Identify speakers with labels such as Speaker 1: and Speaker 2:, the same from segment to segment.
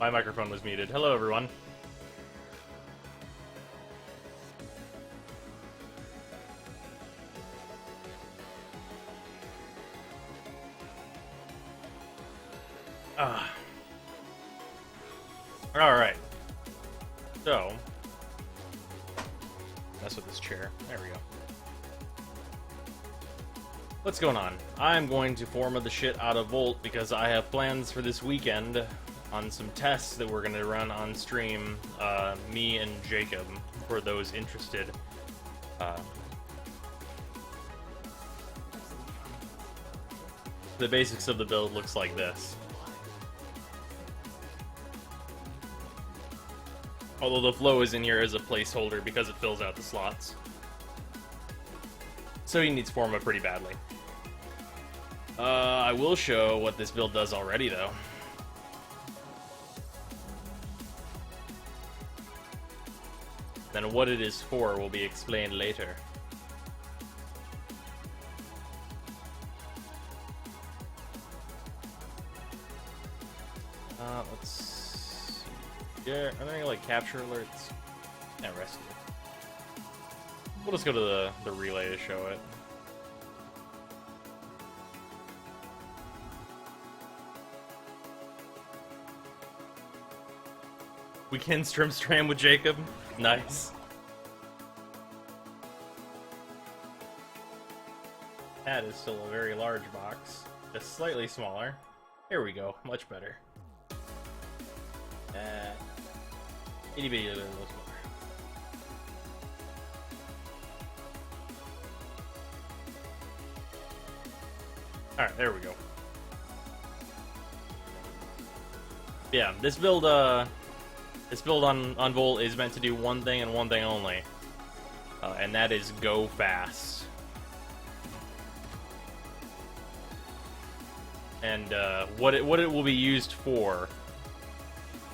Speaker 1: My microphone was muted. Hello, everyone. Alright. So, mess with this chair. There we go. What's going on? I'm going to Forma the shit out of Volt because I have plans for this weekend on some tests that we're going to run on stream, me and Jacob, for those interested. The basics of the build looks like this. Although the flow is in here as a placeholder because it fills out the slots. So he needs Forma pretty badly. I will show what this build does already, though. Then what it is for will be explained later. Let's see. Yeah, are there any, like, capture alerts? Yeah, rescue. We'll just go to the relay to show it. We can stram with Jacob. Nice. That is still a very large box. Just slightly smaller. Here we go. Much better. Itty bitty a little smaller. Alright, there we go. Yeah, this build on Volt is meant to do one thing and one thing only. And that is go fast. And what it will be used for,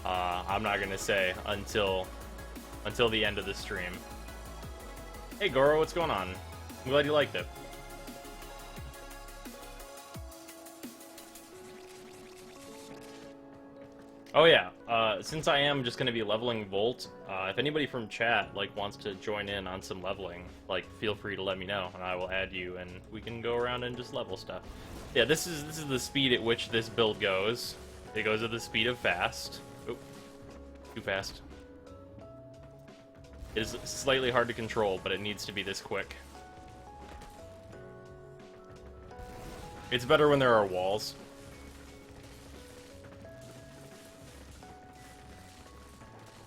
Speaker 1: I'm not gonna say until the end of the stream. Hey Goro, what's going on? I'm glad you liked it. Oh yeah, since I am just gonna be leveling Volt, if anybody from chat wants to join in on some leveling, feel free to let me know, and I will add you, and we can go around and just level stuff. Yeah, this is the speed at which this build goes. It goes at the speed of fast. Oop, too fast. It is slightly hard to control, but it needs to be this quick. It's better when there are walls.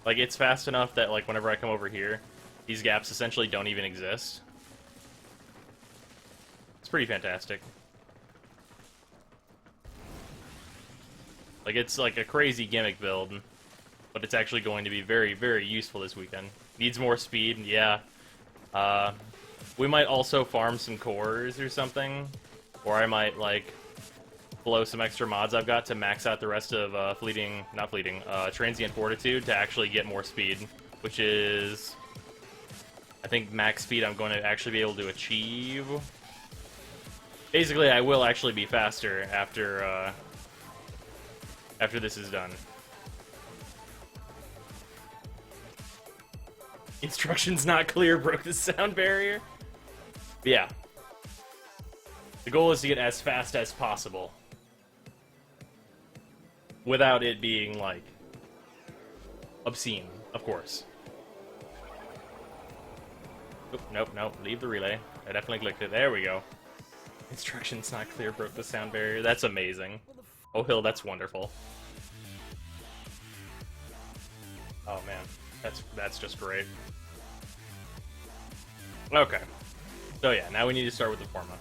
Speaker 1: It's fast enough that, whenever I come over here, these gaps essentially don't even exist. It's pretty fantastic. It's a crazy gimmick build, but it's actually going to be very, very useful this weekend. Needs more speed, yeah. We might also farm some cores or something, or I might, blow some extra mods I've got to max out the rest of Transient Fortitude to actually get more speed, which is, I think, max speed I'm going to actually be able to achieve. Basically, I will actually be faster after this is done. Instructions not clear, broke the sound barrier. But yeah. The goal is to get as fast as possible. Without it being, obscene, of course. Oop, nope, leave the relay. I definitely clicked it. There we go. Instructions not clear, broke the sound barrier. That's amazing. Oh, Hill, that's wonderful. Oh, man. That's just great. Okay. So, yeah, now we need to start with the Forma.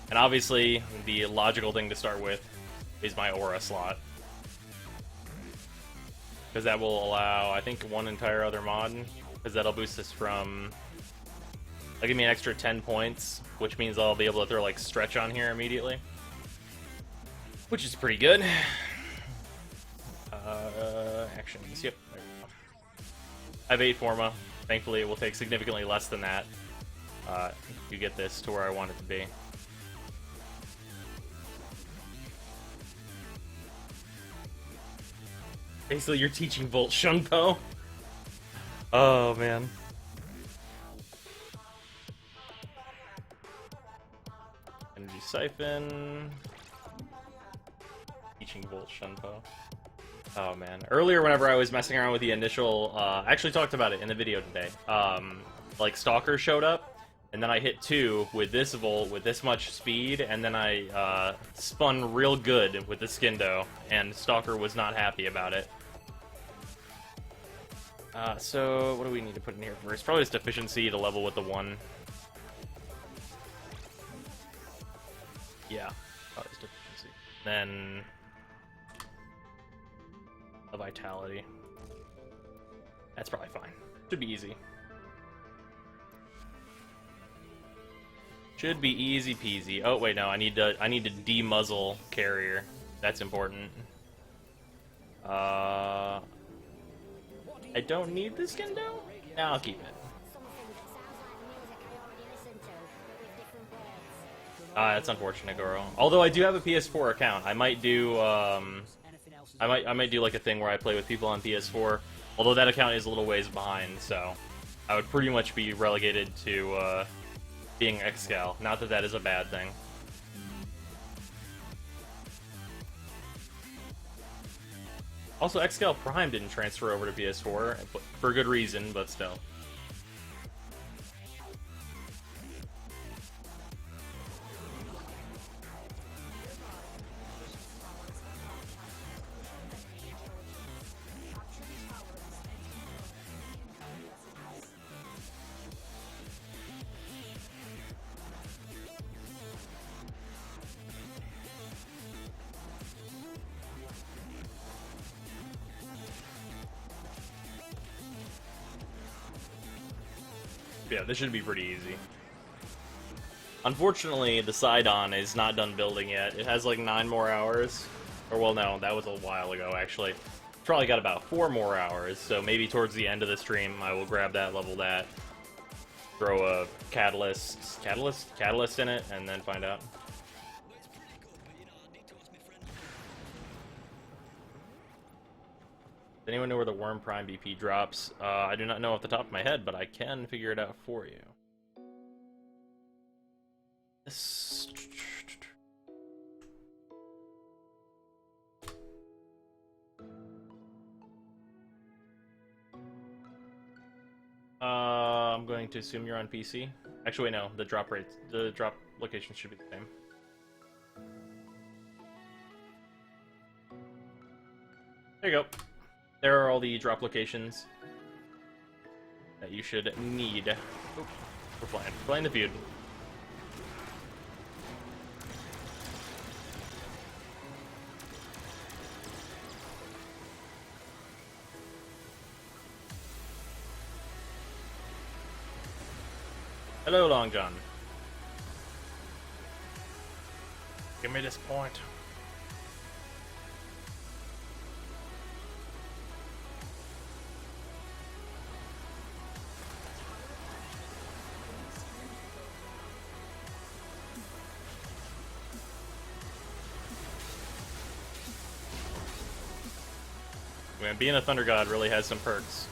Speaker 1: And obviously, the logical thing to start with is my aura slot. Because that will allow, I think, one entire other mod. Because that'll boost us from... That'll give me an extra 10 points, which means I'll be able to throw, stretch on here immediately. Which is pretty good. Actions, yep, there we go. I have 8 Forma. Thankfully, it will take significantly less than that to get this to where I want it to be. Basically, you're teaching Volt Shunpo. Oh, man. Energy Siphon. Teaching Volt Shunpo. Oh, man. Earlier, whenever I was messing around with the initial... I actually talked about it in the video today. Like, Stalker showed up, and then I hit 2 with this Volt with this much speed, and then I spun real good with the Skindo, and Stalker was not happy about it. So, what do we need to put in here first? Probably just efficiency to level with the 1. Yeah, probably just efficiency. Then... a vitality. That's probably fine. Should be easy. Should be easy peasy. Oh wait, no, I need to demuzzle carrier. That's important. I don't need the Skindo? No, I'll keep it. That's unfortunate, Goro. Although I do have a PS4 account, I might do I might do like a thing where I play with people on PS4. Although that account is a little ways behind, so I would pretty much be relegated to being Excal. Not that that is a bad thing. Also, Excal Prime didn't transfer over to PS4 for good reason, but still. Yeah, this should be pretty easy. Unfortunately, the Sidon is not done building yet. It has like 9 more hours. Or, well, no, that was a while ago, actually. Probably got about 4 more hours, so maybe towards the end of the stream, I will grab that, level that, throw a catalyst in it, and then find out. Does anyone know where the Worm Prime BP drops? I do not know off the top of my head, but I can figure it out for you. I'm going to assume you're on PC. Actually, wait, no. The drop location should be the same. There you go. There are all the drop locations that you should need. Oop, we're playing the feud. Hello, Long John. Give me this point. Man, being a Thunder God really has some perks.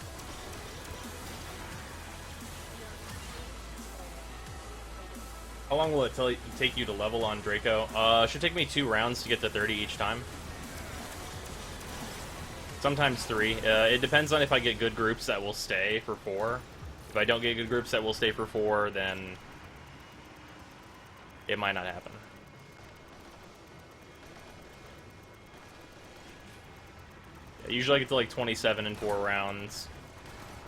Speaker 1: How long will it take you to level on Draco? It should take me 2 rounds to get to 30 each time. Sometimes 3. It depends on if I get good groups that will stay for 4. If I don't get good groups that will stay for 4, then it might not happen. Yeah, usually I get to like 27 in 4 rounds.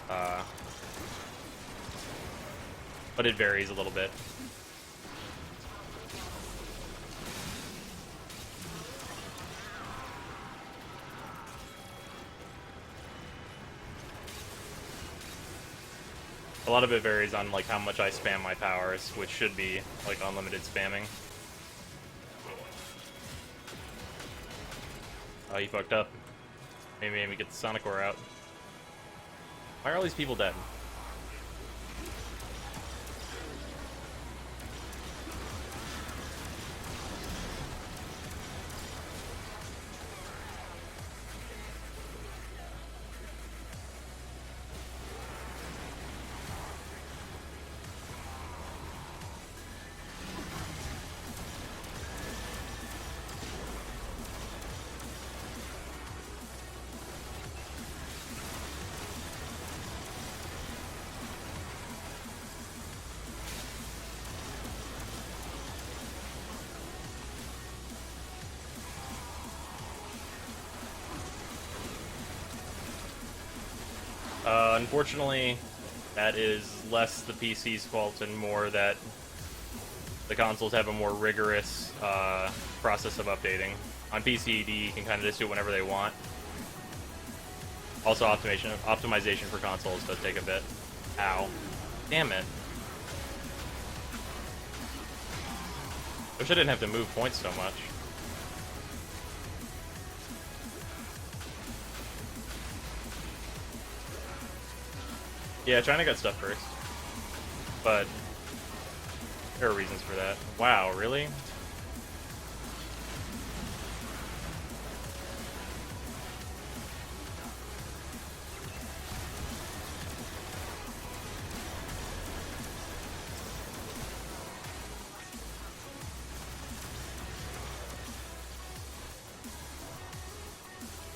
Speaker 1: But it varies a little bit. A lot of it varies on like how much I spam my powers, which should be like unlimited spamming. Oh, he fucked up. Maybe we get the Sonic Core out. Why are all these people dead? Unfortunately, that is less the PC's fault and more that the consoles have a more rigorous process of updating. On PC, you can kind of just do it whenever they want. Also, optimization for consoles does take a bit. Ow. Damn it. Wish I didn't have to move points so much. Yeah, China got stuff first. But there are reasons for that. Wow, really?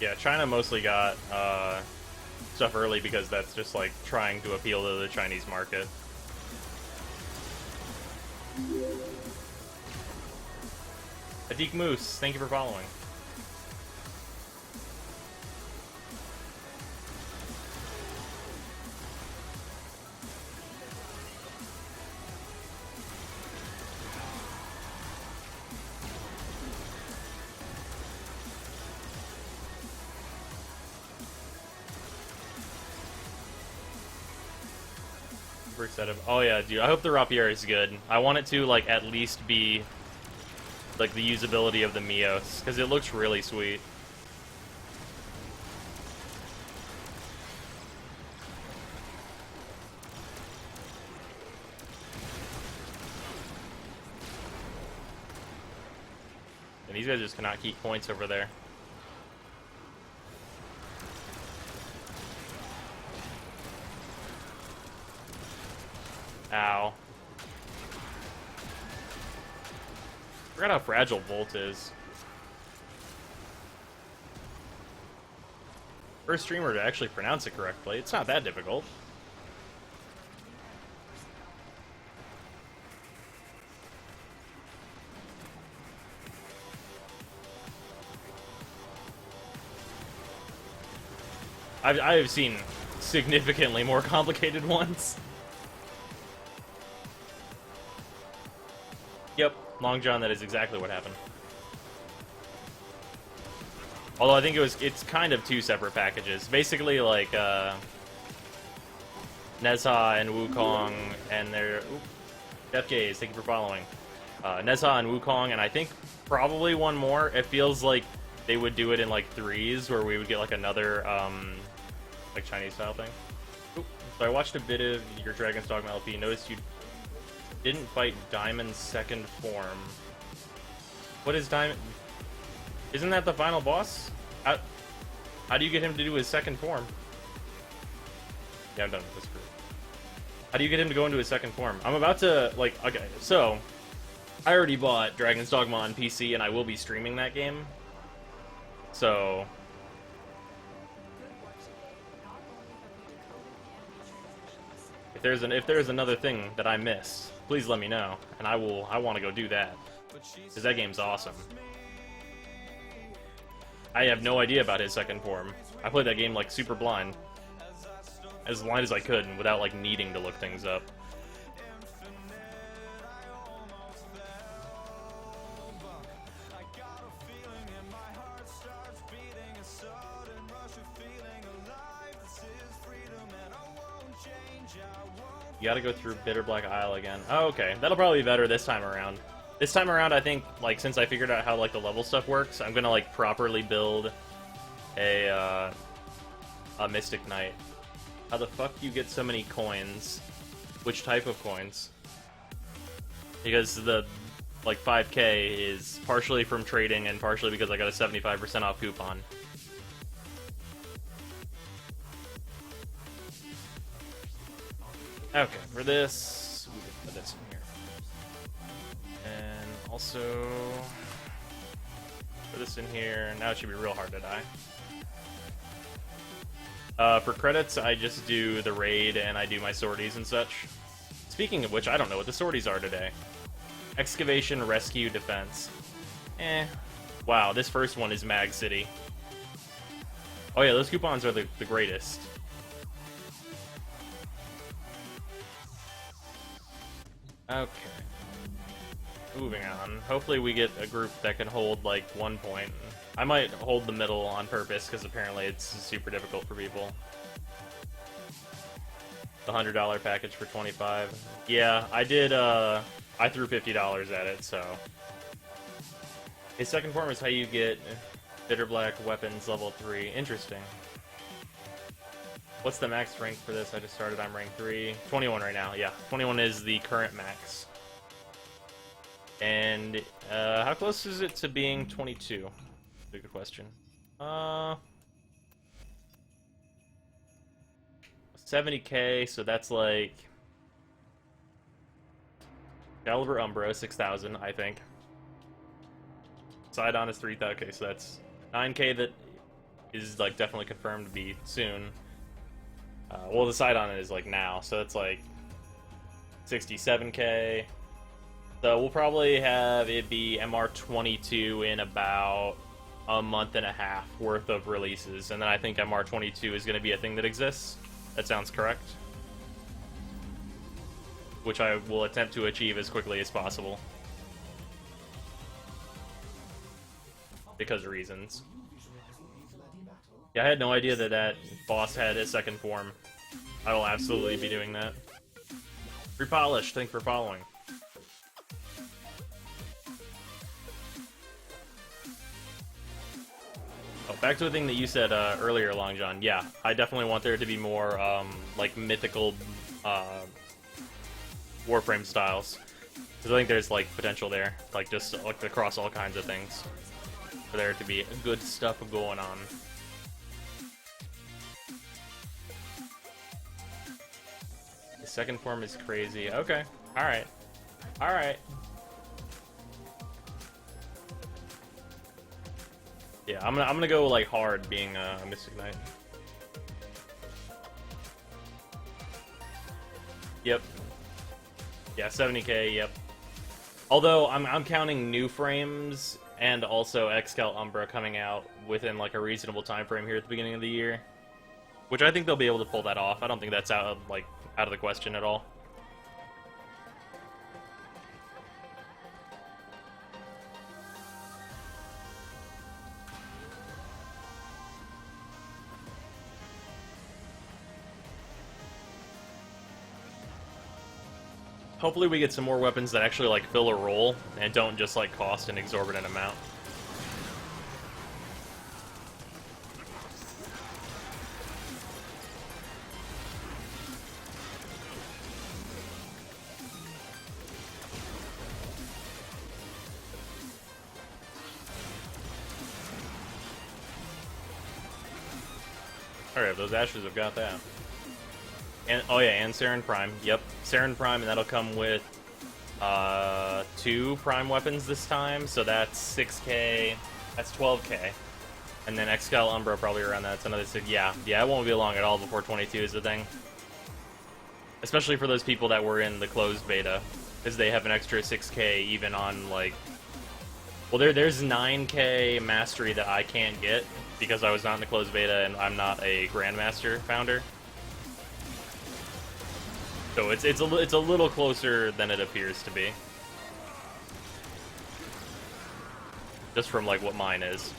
Speaker 1: Yeah, China mostly got stuff early because that's just like trying to appeal to the Chinese market. Adik Moose, thank you for following. Oh yeah, dude, I hope the rapier is good. I want it to, like, at least be, like, the usability of the Mios, because it looks really sweet. And these guys just cannot keep points over there. Ow. Forgot how fragile Volt is. First streamer to actually pronounce it correctly. It's not that difficult. I've seen significantly more complicated ones. Yep, Long John, that is exactly what happened. Although I think it's kind of two separate packages. Basically, like, Nezha and Wukong and their... Def Gaze, thank you for following. Nezha and Wukong, and I think probably one more. It feels like they would do it in, like, threes, where we would get, like, another, like, Chinese-style thing. Oop. So I watched a bit of your Dragon's Dogma LP, noticed you didn't fight Diamond's second form. What is Diamond? Isn't that the final boss? How do you get him to do his second form? Yeah, I'm done with this group. How do you get him to go into his second form? I'm about to, like, okay, so I already bought Dragon's Dogma on PC and I will be streaming that game. So if there's another thing that I missed, please let me know, and I want to go do that, because that game's awesome. I have no idea about his second form. I played that game, like, super blind. As blind as I could, and without, like, needing to look things up. You gotta go through Bitter Black Isle again. Oh, okay. That'll probably be better this time around. This time around, I think, like, since I figured out how, like, the level stuff works, I'm gonna, like, properly build a Mystic Knight. How the fuck do you get so many coins? Which type of coins? Because the, like, 5k is partially from trading and partially because I got a 75% off coupon. Okay, for this, we can put this in here. And also, put this in here. Now it should be real hard to die. For credits, I just do the raid and I do my sorties and such. Speaking of which, I don't know what the sorties are today. Excavation, Rescue, Defense. Wow, this first one is Mag City. Oh yeah, those coupons are the greatest. Okay. Moving on. Hopefully we get a group that can hold, like, 1 point. I might hold the middle on purpose, because apparently it's super difficult for people. The $100 package for 25. Yeah, I did, I threw $50 at it, so... His second form is how you get Bitter Black weapons level 3. Interesting. What's the max rank for this? I just started, I'm rank 3. 21 right now, yeah. 21 is the current max. And, how close is it to being 22? That's a good question. 70k, so that's like... Caliber Umbro, 6,000, I think. Sidon is 3,000, okay, so that's 9k that is, like, definitely confirmed to be soon. Well, the Sidon is, like, now, so it's, like, 67k. So we'll probably have it be MR22 in about a month and a half worth of releases, and then I think MR22 is going to be a thing that exists. That sounds correct. Which I will attempt to achieve as quickly as possible. Because of reasons. Yeah, I had no idea that that boss had his second form. I will absolutely be doing that. Repolish, thanks for following. Oh, back to a thing that you said earlier, Long John. Yeah, I definitely want there to be more, like, mythical, Warframe styles. Because I think there's, like, potential there. Like, just, like, across all kinds of things. For there to be good stuff going on. The second form is crazy. Okay. Alright. Alright. Yeah, I'm gonna go like hard being a Mystic Knight. Yep. Yeah, 70k. Yep. Although I'm counting new frames and also Excal Umbra coming out within like a reasonable time frame here at the beginning of the year, which I think they'll be able to pull that off. I don't think that's out of the question at all. Hopefully we get some more weapons that actually, like, fill a role, and don't just, like, cost an exorbitant amount. Alright, those ashes have got that. And oh yeah, and Saren Prime. Yep, Saren Prime, and that'll come with 2 Prime weapons this time. So that's 6k. That's 12k. And then Excal Umbra probably around that. That's another 6. Yeah, it won't be long at all before 22 is the thing. Especially for those people that were in the closed beta, because they have an extra 6k even on like. Well, there's 9k mastery that I can't get because I was not in the closed beta and I'm not a Grandmaster founder. So it's a little closer than it appears to be. Just from like what mine is.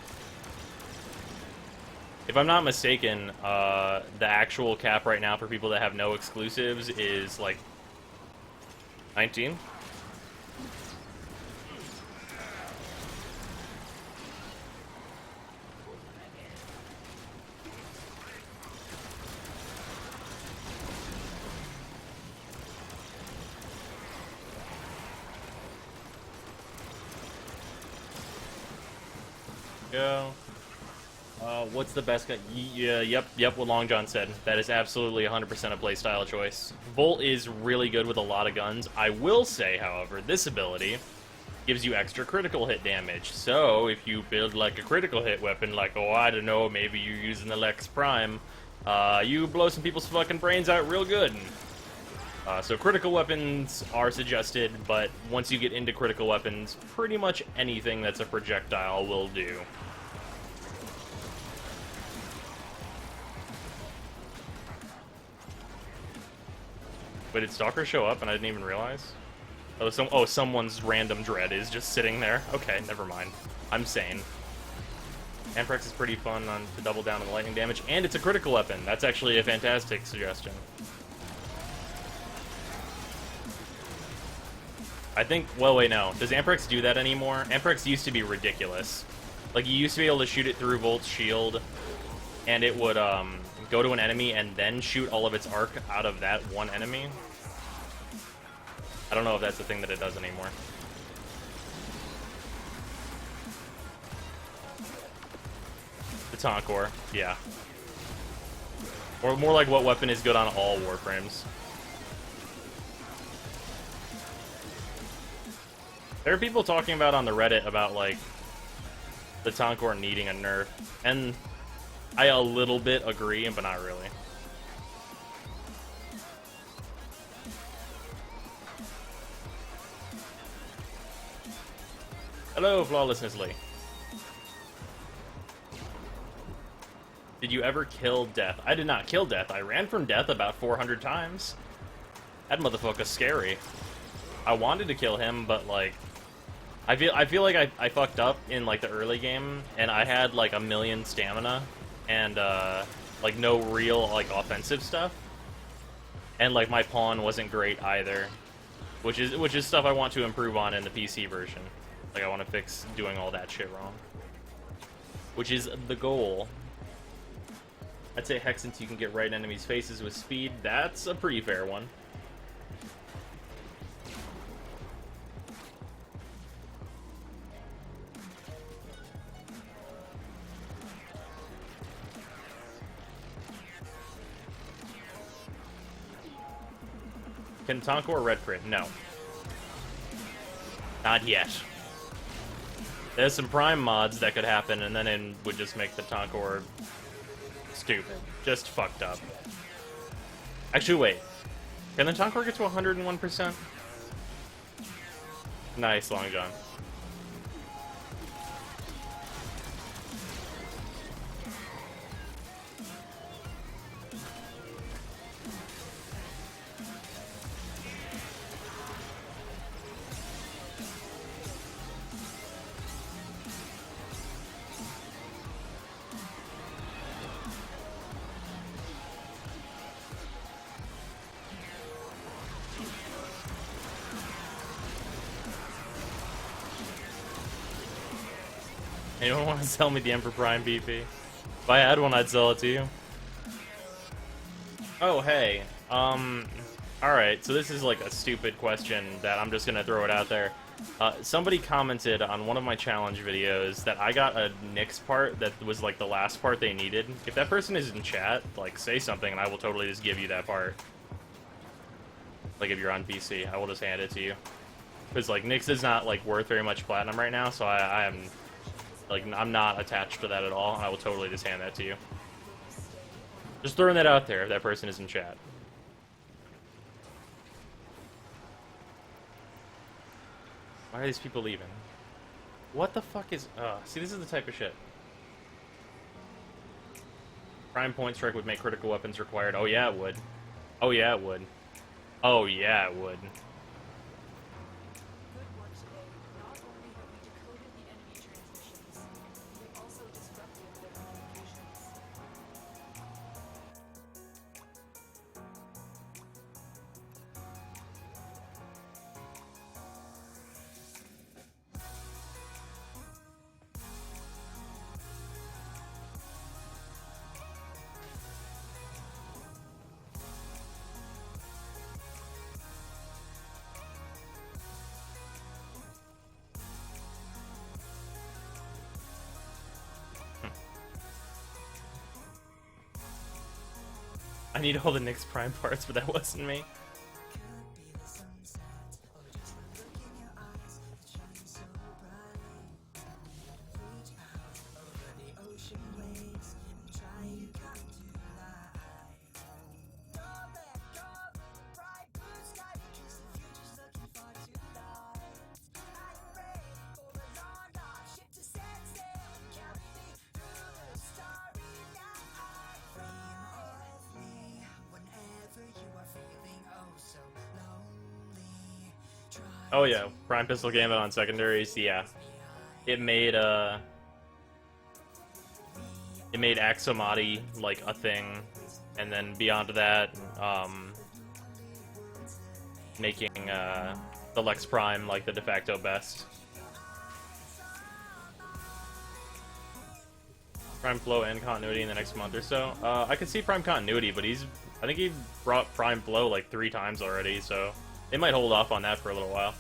Speaker 1: If I'm not mistaken, the actual cap right now for people that have no exclusives is like 19. Go. What's the best gun? Yeah, yep, what Long John said. That is absolutely 100% a playstyle choice. Volt is really good with a lot of guns. I will say, however, this ability gives you extra critical hit damage. So, if you build like a critical hit weapon, like, oh, I don't know, maybe you're using the Lex Prime, you blow some people's fucking brains out real good. So critical weapons are suggested, but once you get into critical weapons, pretty much anything that's a projectile will do. Wait, did Stalker show up and I didn't even realize? Someone's random dread is just sitting there. Okay, never mind. I'm sane. Amprex is pretty fun to double down on the lightning damage, and it's a critical weapon. That's actually a fantastic suggestion. I think, well, wait, no. Does Amprex do that anymore? Amprex used to be ridiculous. Like, you used to be able to shoot it through Volt's shield, and it would, go to an enemy and then shoot all of its arc out of that one enemy. I don't know if that's the thing that it does anymore. The Tonkor, yeah. Or more like what weapon is good on all Warframes. There are people talking about on the Reddit about, like, the Tonkor needing a nerf, and I a little bit agree, but not really. Hello, Flawlessness Lee. Did you ever kill Death? I did not kill Death. I ran from Death about 400 times. That motherfucker's scary. I wanted to kill him, but, like, I feel like I fucked up in, like, the early game, and I had, like, 1,000,000 stamina, and, like, no real, like, offensive stuff. And, like, my pawn wasn't great either, which is stuff I want to improve on in the PC version. Like, I want to fix doing all that shit wrong. Which is the goal. I'd say Hex, since you can get right in enemies' faces with speed, that's a pretty fair one. Can Tonkor red crit? No. Not yet. There's some Prime mods that could happen, and then it would just make the Tonkor stupid. Just fucked up. Actually, wait. Can the Tonkor get to 101%? Nice, Long John. Anyone want to sell me the Emperor Prime BP? If I had one, I'd sell it to you. Oh, hey. Alright, so this is like a stupid question that I'm just gonna throw it out there. Somebody commented on one of my challenge videos that I got a Nyx part that was like the last part they needed. If that person is in chat, like, say something and I will totally just give you that part. Like, if you're on PC, I will just hand it to you. Because, like, Nyx is not, like, worth very much platinum right now, so I am... Like, I'm not attached to that at all, and I will totally just hand that to you. Just throwing that out there if that person is in chat. Why are these people leaving? What the fuck is... see, this is the type of shit. Prime point strike would make critical weapons required. Oh, yeah, it would. Oh, yeah, it would. Oh, yeah, it would. I need all the Nyx Prime parts, but that wasn't me. Oh yeah, Prime Pistol Gambit on secondaries, yeah. It made it made Axomati like a thing, and then beyond that, making the Lex Prime like the de facto best. Prime flow and continuity in the next month or so. I could see Prime continuity, but I think he brought Prime flow like 3 times already, so they might hold off on that for a little while.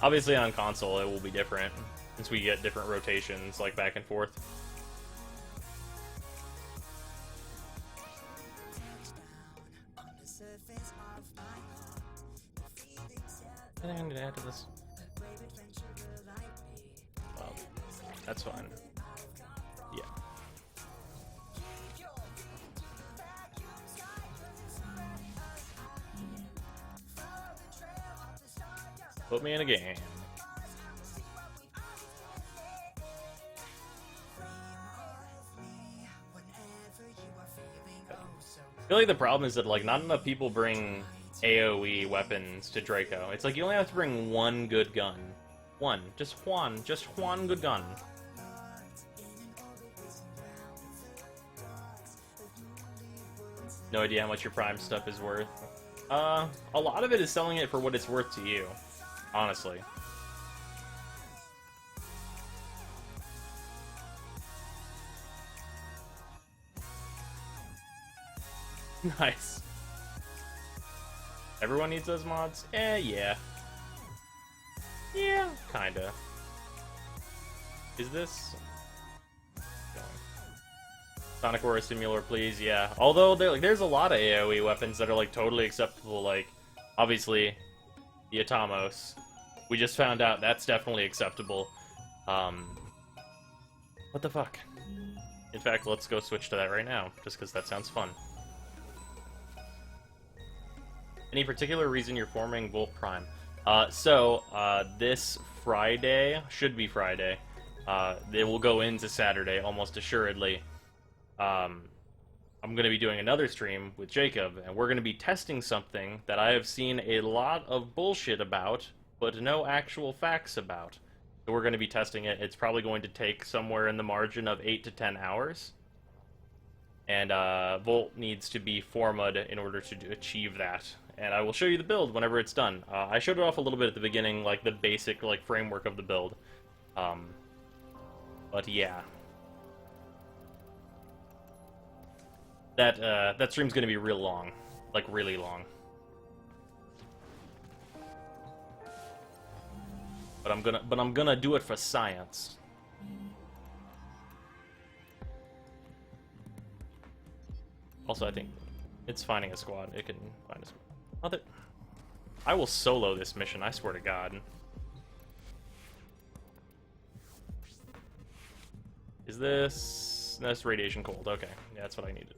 Speaker 1: Obviously on console it will be different, since we get different rotations, like back and forth. I think I'm gonna add to this. Well, that's fine. Yeah. Put me in a game. I feel like the problem is that like not enough people bring AoE weapons to Draco. It's like you only have to bring one good gun. Just one good gun. No idea how much your Prime stuff is worth. A lot of it is selling it for what it's worth to you, honestly. Nice. Everyone needs those mods? Yeah. Yeah, kinda. Is this... Sonic War Simulator, please, yeah. Although, there's a lot of AoE weapons that are, like, totally acceptable, like, obviously, the Atamos. We just found out that's definitely acceptable. What the fuck? In fact, let's go switch to that right now, just because that sounds fun. Any particular reason you're forming Volt Prime? This Friday, should be Friday, it will go into Saturday, almost assuredly. I'm going to be doing another stream with Jacob, and we're going to be testing something that I have seen a lot of bullshit about, but no actual facts about. So we're going to be testing it. It's probably going to take somewhere in the margin of 8 to 10 hours. And Volt needs to be Forma'd in order to achieve that. And I will show you the build whenever it's done. I showed it off a little bit at the beginning, like the basic framework of the build. But yeah. That stream's gonna be real long. Like, really long. But I'm gonna do it for science. Also, I think it's finding a squad. It can find a squad. I will solo this mission, I swear to God. Is this... That's radiation cold. Okay, yeah, that's what I needed.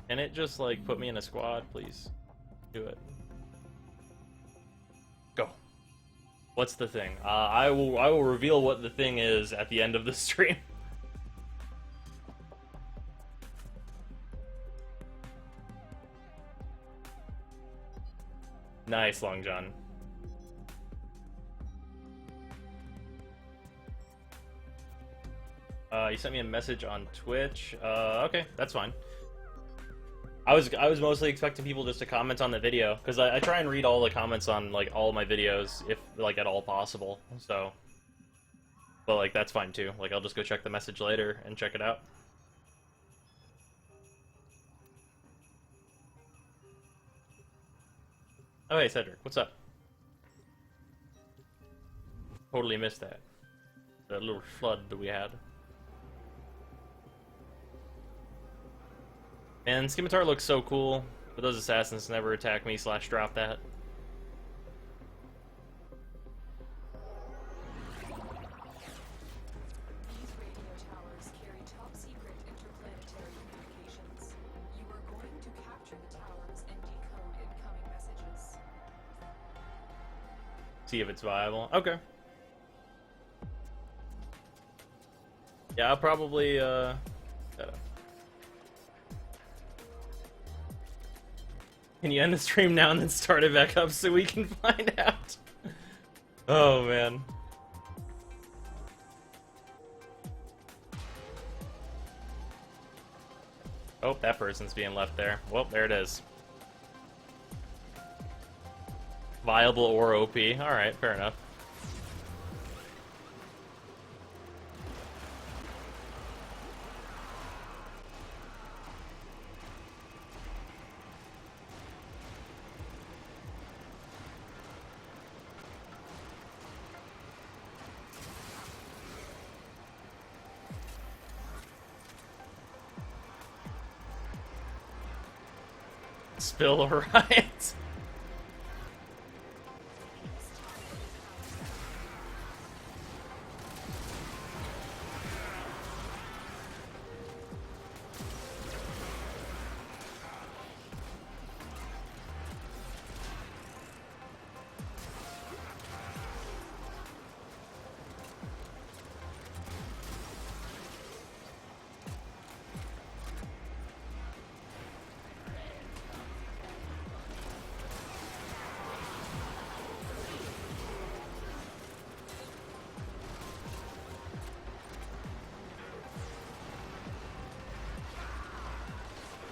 Speaker 1: Can it just, like, put me in a squad, please? Do it. Go. What's the thing? I will reveal what the thing is at the end of the stream. Nice, Long John. You sent me a message on Twitch. Okay, that's fine. I was mostly expecting people just to comment on the video, because I try and read all the comments on, like, all my videos, if, like, at all possible, so... But, like, that's fine, too. Like, I'll just go check the message later and check it out. Oh, hey, Cedric, what's up? Totally missed that. That little flood that we had. Man, Scimitar looks so cool, but those assassins never attack me / drop that.
Speaker 2: These radio towers carry top-secret interplanetary communications. You are going to capture the towers and decode incoming messages.
Speaker 1: See if it's viable. Okay. Yeah, I'll probably, can you end the stream now and then start it back up so we can find out? Oh, man. Oh, that person's being left there. Well, there it is. Viable or OP. Alright, fair enough. Spill right.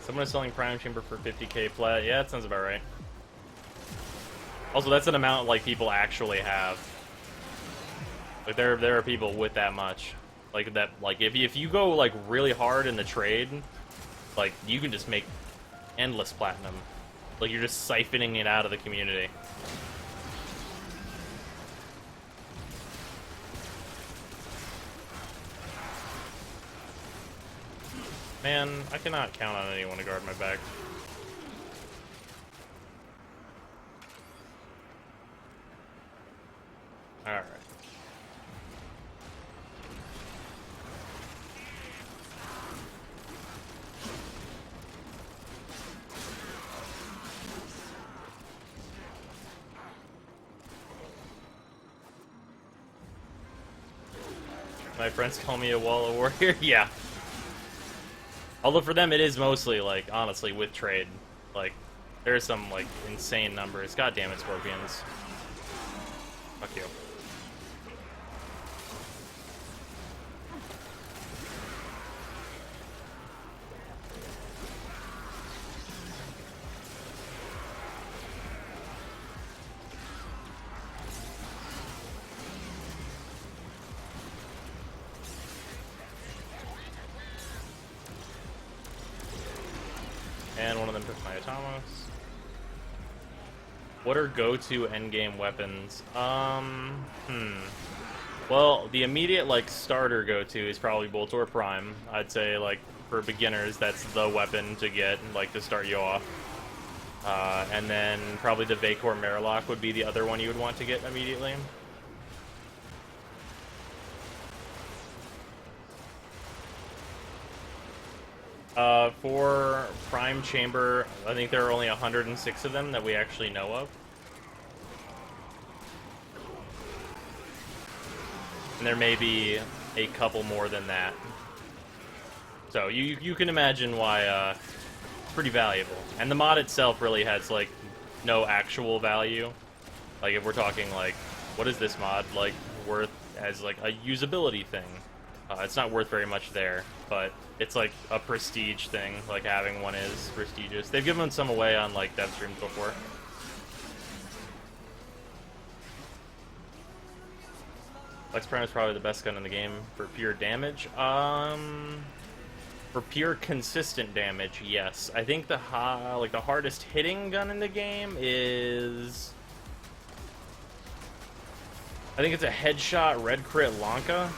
Speaker 1: Someone is selling Prime Chamber for 50k flat. Yeah, that sounds about right. Also, that's an amount like people actually have. Like there are people with that much. Like that. Like if you go like really hard in the trade, like you can just make endless platinum. Like you're just siphoning it out of the community. Man, I cannot count on anyone to guard my back. Alright. My friends call me a wall of warrior. Yeah. Although for them it is mostly, like, honestly, with trade. Like, there's some, like, insane numbers. God damn it, Scorpions. Fuck you. And one of them took my Atomos. What are go-to endgame weapons? Well, the immediate, like, starter go-to is probably Boltor Prime. I'd say, like, for beginners, that's the weapon to get, like, to start you off. And then probably the Vacor Marilock would be the other one you would want to get immediately. For Prime Chamber, I think there are only 106 of them that we actually know of. And there may be a couple more than that. So you can imagine why it's pretty valuable. And the mod itself really has, like, no actual value. Like, if we're talking, like, what is this mod, like, worth as, like, a usability thing? It's not worth very much there, but it's like a prestige thing, like having one is prestigious. They've given some away on like dev streams before. Lex Prime is probably the best gun in the game for pure damage. For pure consistent damage, yes. I think the hardest hitting gun in the game is, I think it's a headshot red crit Lanka.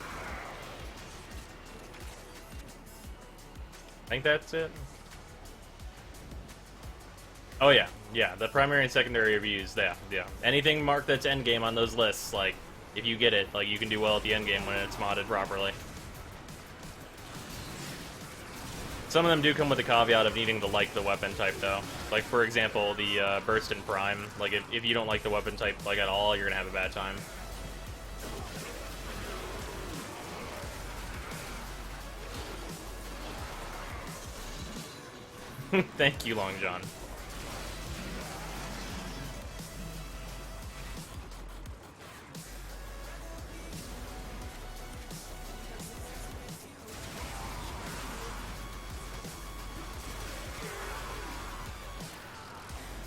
Speaker 1: I think that's it. Oh yeah, yeah. The primary and secondary reviews, yeah. Anything marked that's endgame on those lists, like if you get it, like you can do well at the endgame when it's modded properly. Some of them do come with the caveat of needing to like the weapon type, though. Like for example, the Burst in Prime. Like if you don't like the weapon type like at all, you're gonna have a bad time. Thank you, Long John.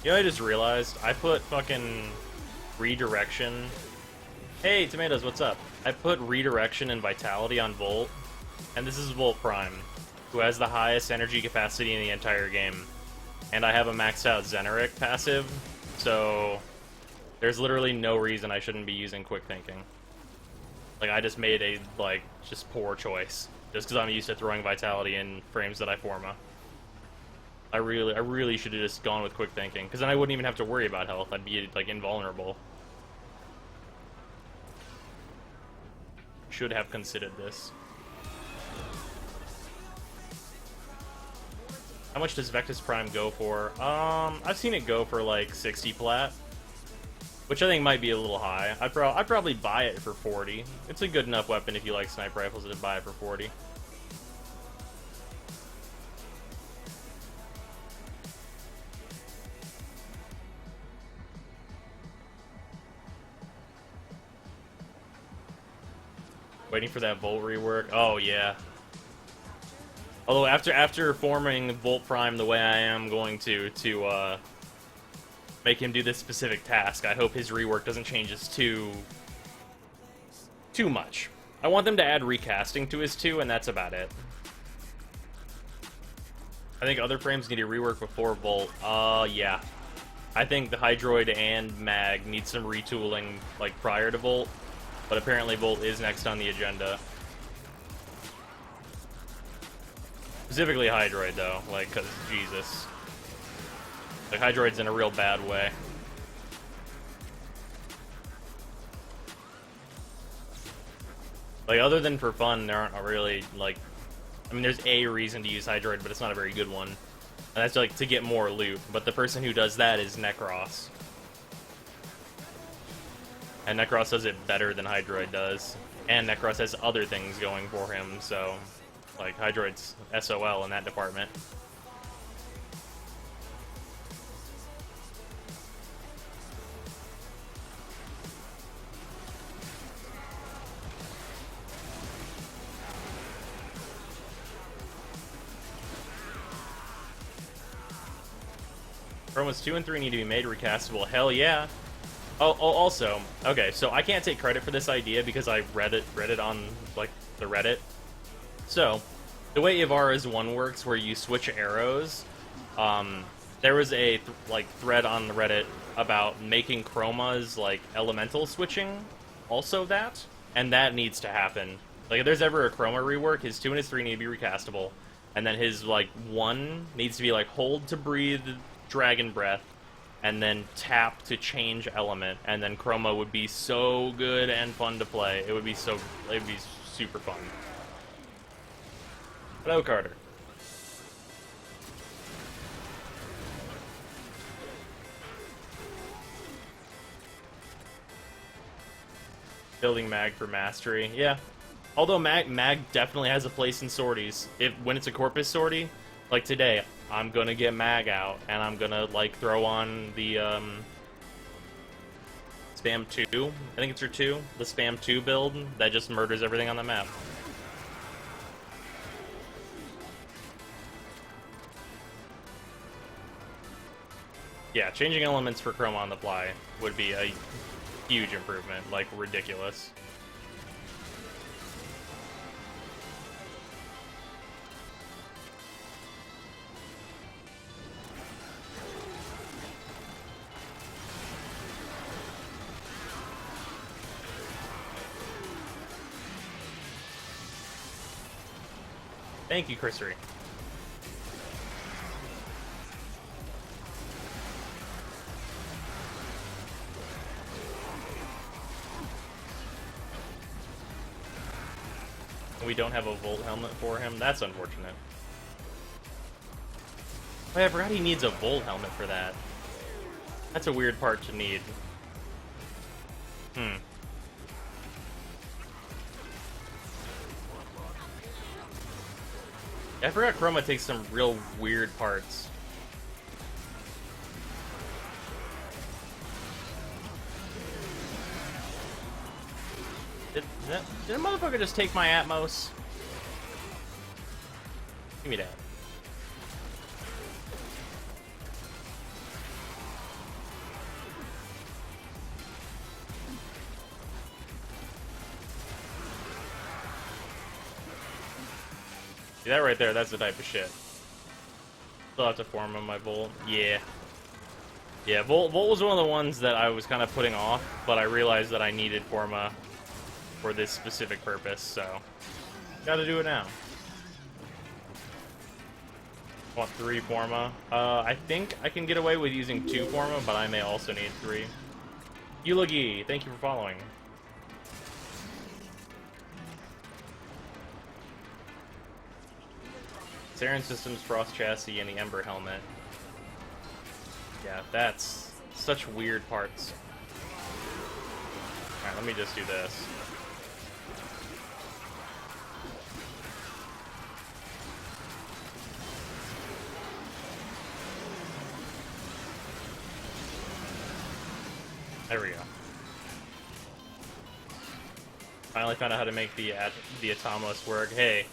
Speaker 1: You know, I just realized I put fucking redirection. Hey, Tomatoes, what's up? I put redirection and vitality on Volt, and this is Volt Prime, who has the highest energy capacity in the entire game. And I have a maxed out Zeneric passive, so there's literally no reason I shouldn't be using Quick Thinking. Like, I just made a, like, just poor choice, just because I'm used to throwing vitality in frames that I Forma. I really should have just gone with Quick Thinking, because then I wouldn't even have to worry about health. I'd be, like, invulnerable. Should have considered this. How much does Vectis Prime go for? I've seen it go for, like, 60 plat, which I think might be a little high. I'd probably buy it for 40. It's a good enough weapon if you like sniper rifles to buy it for 40. Waiting for that Volt rework. Oh yeah. Although after forming Volt Prime the way I am going to make him do this specific task, I hope his rework doesn't change his 2 too much. I want them to add recasting to his 2, and that's about it. I think other frames need a rework before Volt. Yeah. I think the Hydroid and Mag need some retooling, like, prior to Volt. But apparently Volt is next on the agenda. Specifically Hydroid, though. Like, because, Jesus. Like, Hydroid's in a real bad way. Like, other than for fun, there aren't really, like... I mean, there's a reason to use Hydroid, but it's not a very good one. And that's, like, to get more loot. But the person who does that is Necros. And Necros does it better than Hydroid does. And Necros has other things going for him, so... Like, Hydroid's SOL in that department. Chromas 2 and 3 need to be made recastable. Hell yeah! Oh, also, okay, so I can't take credit for this idea because I read it on, like, the Reddit. So, the way Ivara's 1 works, where you switch arrows, there was a, thread on the Reddit about making Chroma's, like, elemental switching also that, and that needs to happen. Like, if there's ever a Chroma rework, his 2 and his 3 need to be recastable, and then his, like, 1 needs to be, like, hold to breathe Dragon Breath, and then tap to change element, and then Chroma would be so good and fun to play. It would be super fun. Hello, Carter. Building Mag for mastery, yeah. Although Mag definitely has a place in sorties. When it's a Corpus sortie, like today, I'm gonna get Mag out, and I'm gonna, like, throw on the, Spam 2, I think it's your 2, the Spam 2 build that just murders everything on the map. Yeah, changing elements for Chroma on the fly would be a huge improvement, like, ridiculous. Thank you, Christery. We don't have a Volt helmet for him. That's unfortunate. Wait, I forgot he needs a Volt helmet for that. That's a weird part to need. I forgot Chroma takes some real weird parts. Did a motherfucker just take my Atmos? Give me that. See that right there, that's the type of shit. Still have to form on my Volt. Yeah. Yeah, Volt was one of the ones that I was kind of putting off, but I realized that I needed Forma for this specific purpose, so gotta do it now. Want 3 Forma. I think I can get away with using 2 Forma, but I may also need 3. Eulogy, thank you for following. Saren Systems, Frost Chassis, and the Ember Helmet. Yeah, that's such weird parts. Alright, let me just do this. There we go. Finally found out how to make the Atomos work. Hey,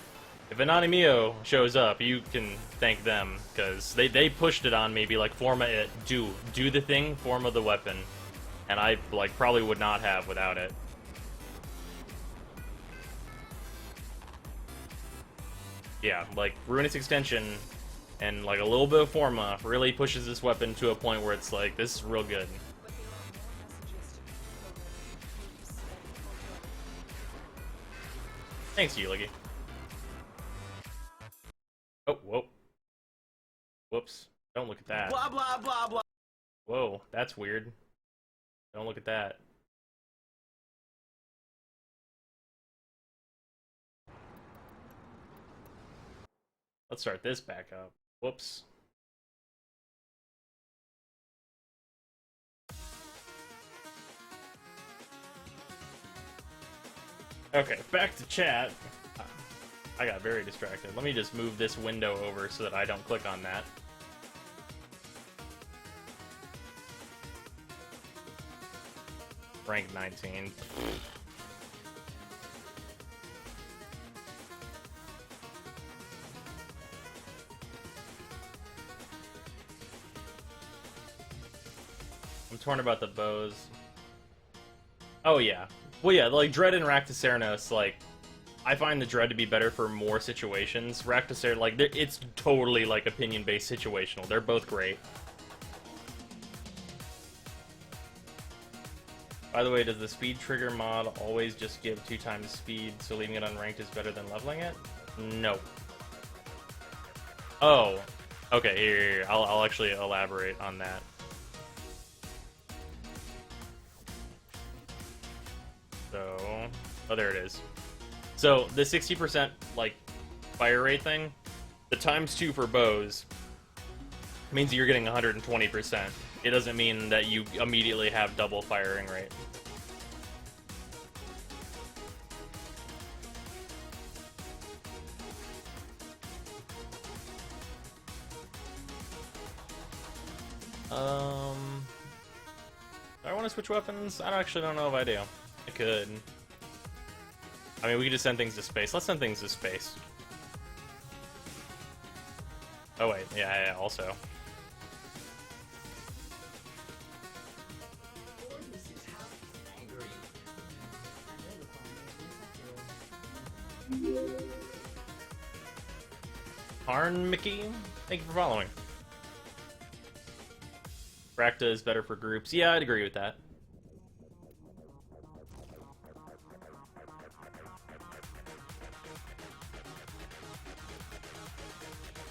Speaker 1: if Anonymio shows up, you can thank them, because they pushed it on me, be like, Forma it, do the thing, Forma the weapon. And I, like, probably would not have without it. Yeah, like, Ruinous Extension and, like, a little bit of Forma really pushes this weapon to a point where it's like, this is real good. Thanks, Eulogy. Oh, whoa. Whoops. Don't look at that.
Speaker 3: Blah, blah, blah, blah.
Speaker 1: Whoa, that's weird. Don't look at that. Let's start this back up. Whoops. Okay, back to chat. I got very distracted. Let me just move this window over so that I don't click on that. Rank 19. I'm torn about the bows. Oh yeah. Well yeah, like Dread and Raktacernos, like, I find the Dread to be better for more situations. Raktacer, like, it's totally, like, opinion-based situational. They're both great. By the way, does the speed trigger mod always just give 2 times speed, so leaving it unranked is better than leveling it? No. Oh. Okay, here. I'll actually elaborate on that. So... oh, there it is. So, the 60%, like, fire rate thing, the ×2 for bows means you're getting 120%. It doesn't mean that you immediately have double firing rate. Do I want to switch weapons? I actually don't know if I do. I could. I mean, we could just send things to space. Let's send things to space. Oh wait, yeah, also. Arn Mickey, thank you for following. Rakta is better for groups. Yeah, I'd agree with that.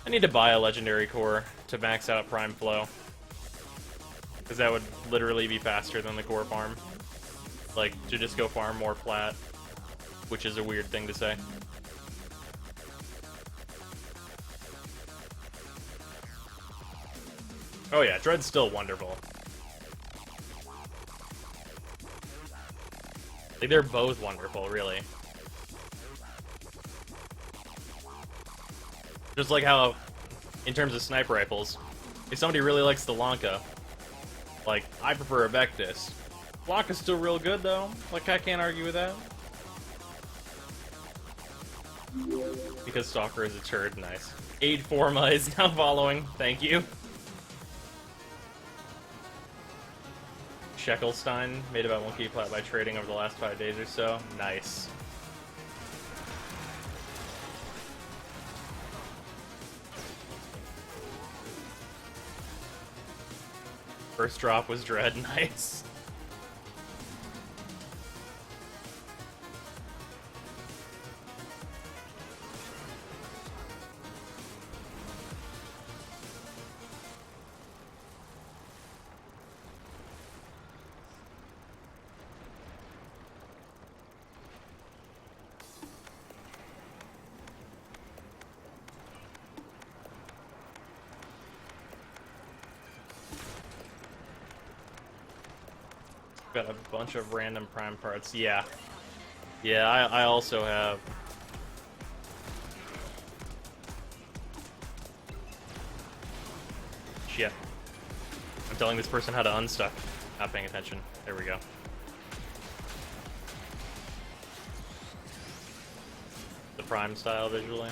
Speaker 1: I need to buy a legendary core to max out Prime Flow, because that would literally be faster than the core farm. Like, to just go farm more plat, which is a weird thing to say. Oh yeah, Dread's still wonderful. Like, they're both wonderful, really. Just like how, in terms of sniper rifles, if somebody really likes the Lanka, like, I prefer a Vectis. Lanka's still real good, though. Like, I can't argue with that. Because Stalker is a turd, nice. Aid Forma is now following, thank you. Sheckelstein made about 1k plat by trading over the last 5 days or so, nice. First drop was Dread, nice. Got a bunch of random prime parts. Yeah. Yeah, I also have. Shit. I'm telling this person how to unstuck. Not paying attention. There we go. The prime style visually.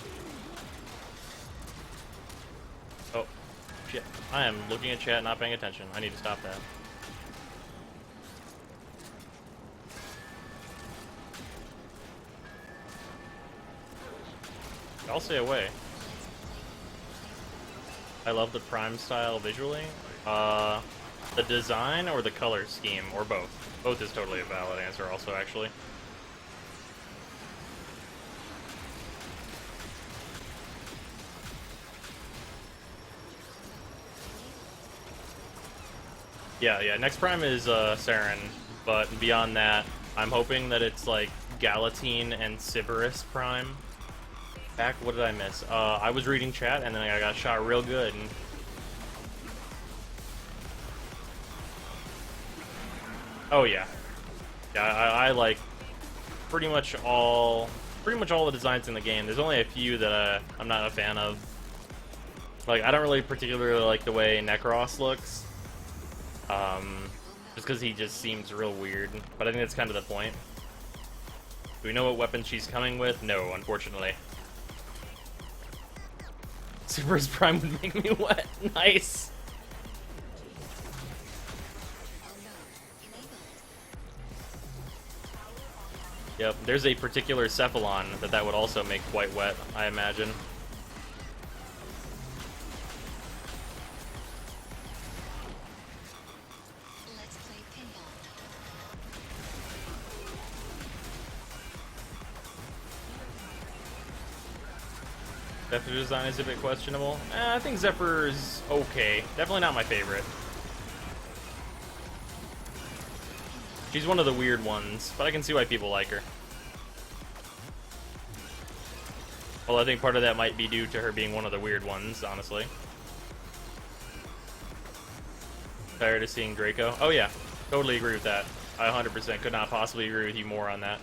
Speaker 1: Oh, shit. I am looking at chat, not paying attention. I need to stop that. I'll stay away. I love the prime style visually. The design or the color scheme, or both. Both is totally a valid answer also, actually. Yeah, next prime is Saren, but beyond that, I'm hoping that it's like Galatine and Sybaris prime. Back, what did I miss? I was reading chat and then I got shot real good. Oh yeah, yeah. I like pretty much all the designs in the game. There's only a few that I'm not a fan of. Like, I don't really particularly like the way Necros looks, just because he just seems real weird. But I think that's kind of the point. Do we know what weapon she's coming with? No, unfortunately. Super's Prime would make me wet. Nice. Yep, there's a particular Cephalon that would also make quite wet, I imagine.
Speaker 3: Let's play pinball.
Speaker 1: Zephyr design is a bit questionable. I think Zephyr's okay. Definitely not my favorite. She's one of the weird ones, but I can see why people like her. Well, I think part of that might be due to her being one of the weird ones, honestly. Tired of seeing Draco? Oh yeah, totally agree with that. I 100% could not possibly agree with you more on that.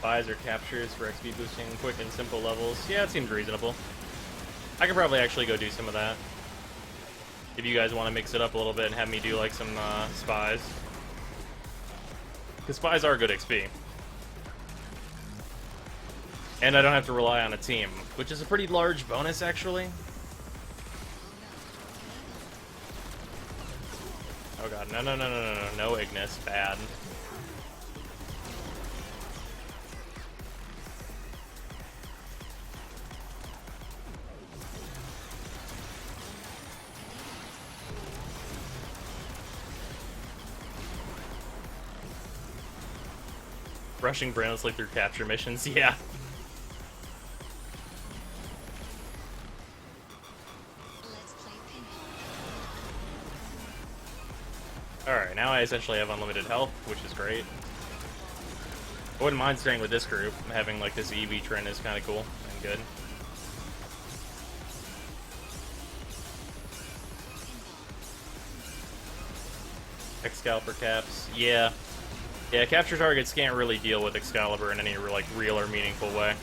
Speaker 1: Buys or captures for XP boosting quick and simple levels. Yeah, it seems reasonable. I could probably actually go do some of that. If you guys want to mix it up a little bit and have me do like some spies. Because spies are good XP. And I don't have to rely on a team, which is a pretty large bonus actually. Oh god, no Ignis, bad. Rushing brainlessly through capture missions, yeah.
Speaker 3: Let's play pinball.
Speaker 1: Alright, now I essentially have unlimited health, which is great. I wouldn't mind staying with this group. Having like this EV trend is kind of cool and good. Excalibur caps. Yeah. Yeah, capture targets can't really deal with Excalibur in any like real or meaningful way.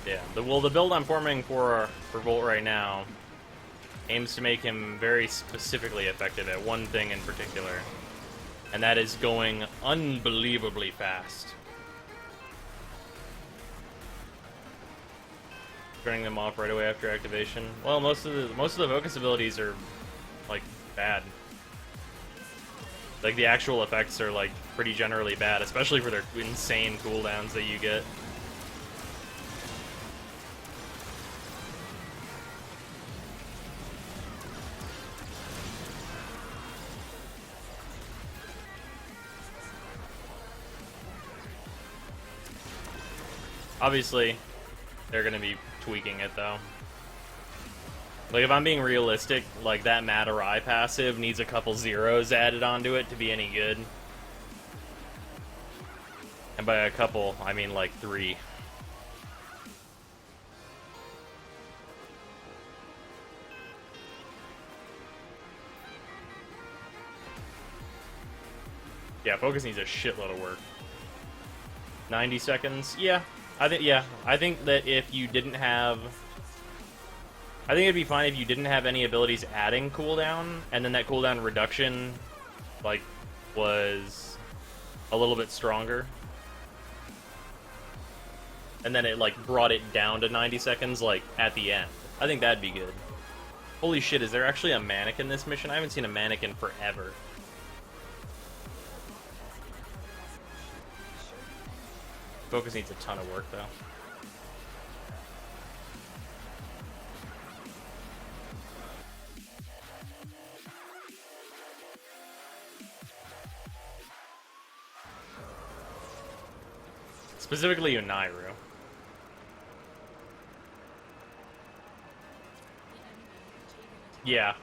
Speaker 1: Yeah, the build I'm forming for Volt right now aims to make him very specifically effective at one thing in particular, and that is going unbelievably fast. Turning them off right away after activation. Well, most of the focus abilities are like bad. Like the actual effects are like pretty generally bad, especially for their insane cooldowns that you get. Obviously, they're gonna be tweaking it though. Like, if I'm being realistic, like, that Matarai passive needs a couple zeros added onto it to be any good. And by a couple, I mean like 3. Yeah, focus needs a shitload of work. 90 seconds? Yeah. I think that if you didn't have... I think it'd be fine if you didn't have any abilities adding cooldown, and then that cooldown reduction, like, was a little bit stronger. And then it, like, brought it down to 90 seconds, like, at the end. I think that'd be good. Holy shit, is there actually a mannequin in this mission? I haven't seen a mannequin forever. Focus needs a ton of work, though. Specifically Unairu. Yeah.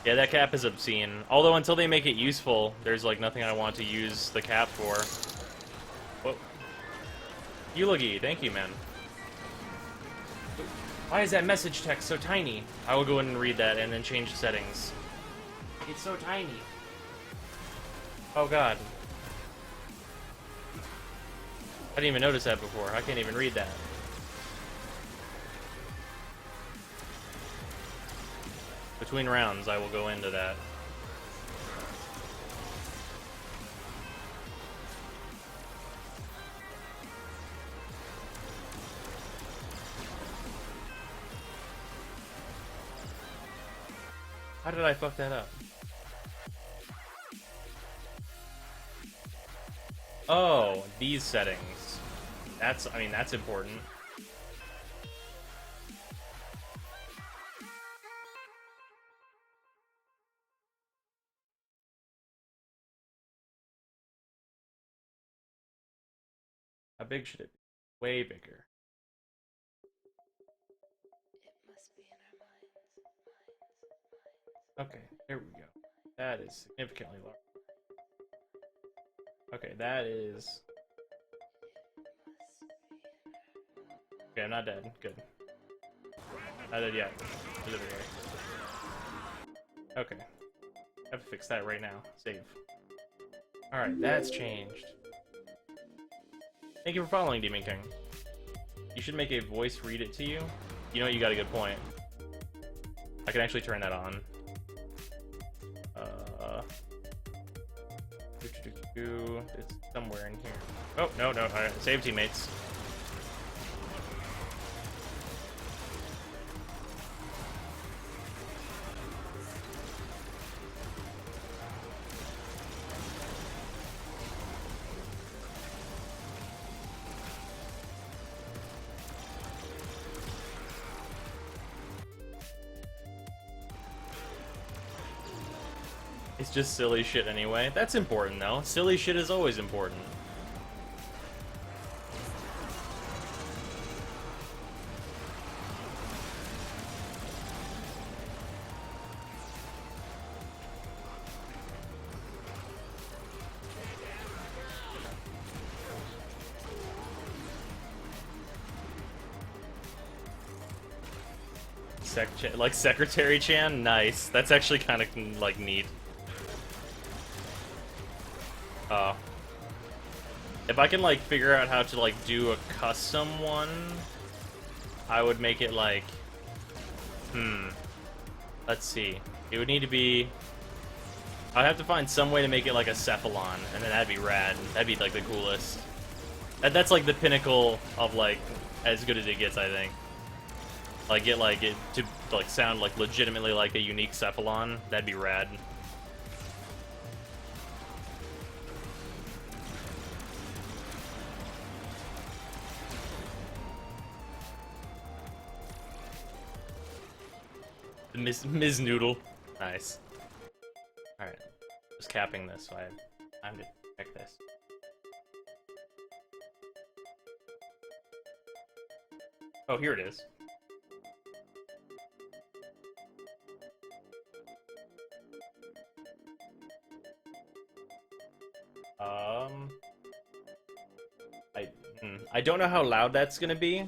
Speaker 1: Yeah, that cap is obscene. Although until they make it useful, there's like nothing I want to use the cap for. Whoa. Eulogy, thank you, man. Why is that message text so tiny? I will go in and read that and then change the settings. It's so tiny. Oh god. I didn't even notice that before. I can't even read that. Between rounds, I will go into that. How did I fuck that up? Oh, these settings. I mean, that's important. How big should it be? Way bigger.
Speaker 3: It must be in our minds.
Speaker 1: Okay, there we go. That is significantly large. Okay, that is... Okay, I'm not dead. Good. Not dead yet. Specifically. Okay. I have to fix that right now. Save. Alright, that's changed. Thank you for following, Demon King. You should make a voice read it to you. You know, you got a good point. I can actually turn that on. It's somewhere in here. Oh, no. Alright, save teammates. It's just silly shit anyway. That's important, though. Silly shit is always important. like Secretary Chan? Nice. That's actually kind of, like, neat. If I can, like, figure out how to, like, do a custom one, I would make it, like... Let's see. It would need to be... I'd have to find some way to make it, like, a Cephalon, and then that'd be rad. That'd be, like, the coolest. That's, like, the pinnacle of, like, as good as it gets, I think. Like, get, like, it to, like, sound, like, legitimately like a unique Cephalon. That'd be rad. Ms. Noodle. Nice. Alright. Just capping this, so I have time to check this. Oh, here it is. I don't know how loud that's gonna be.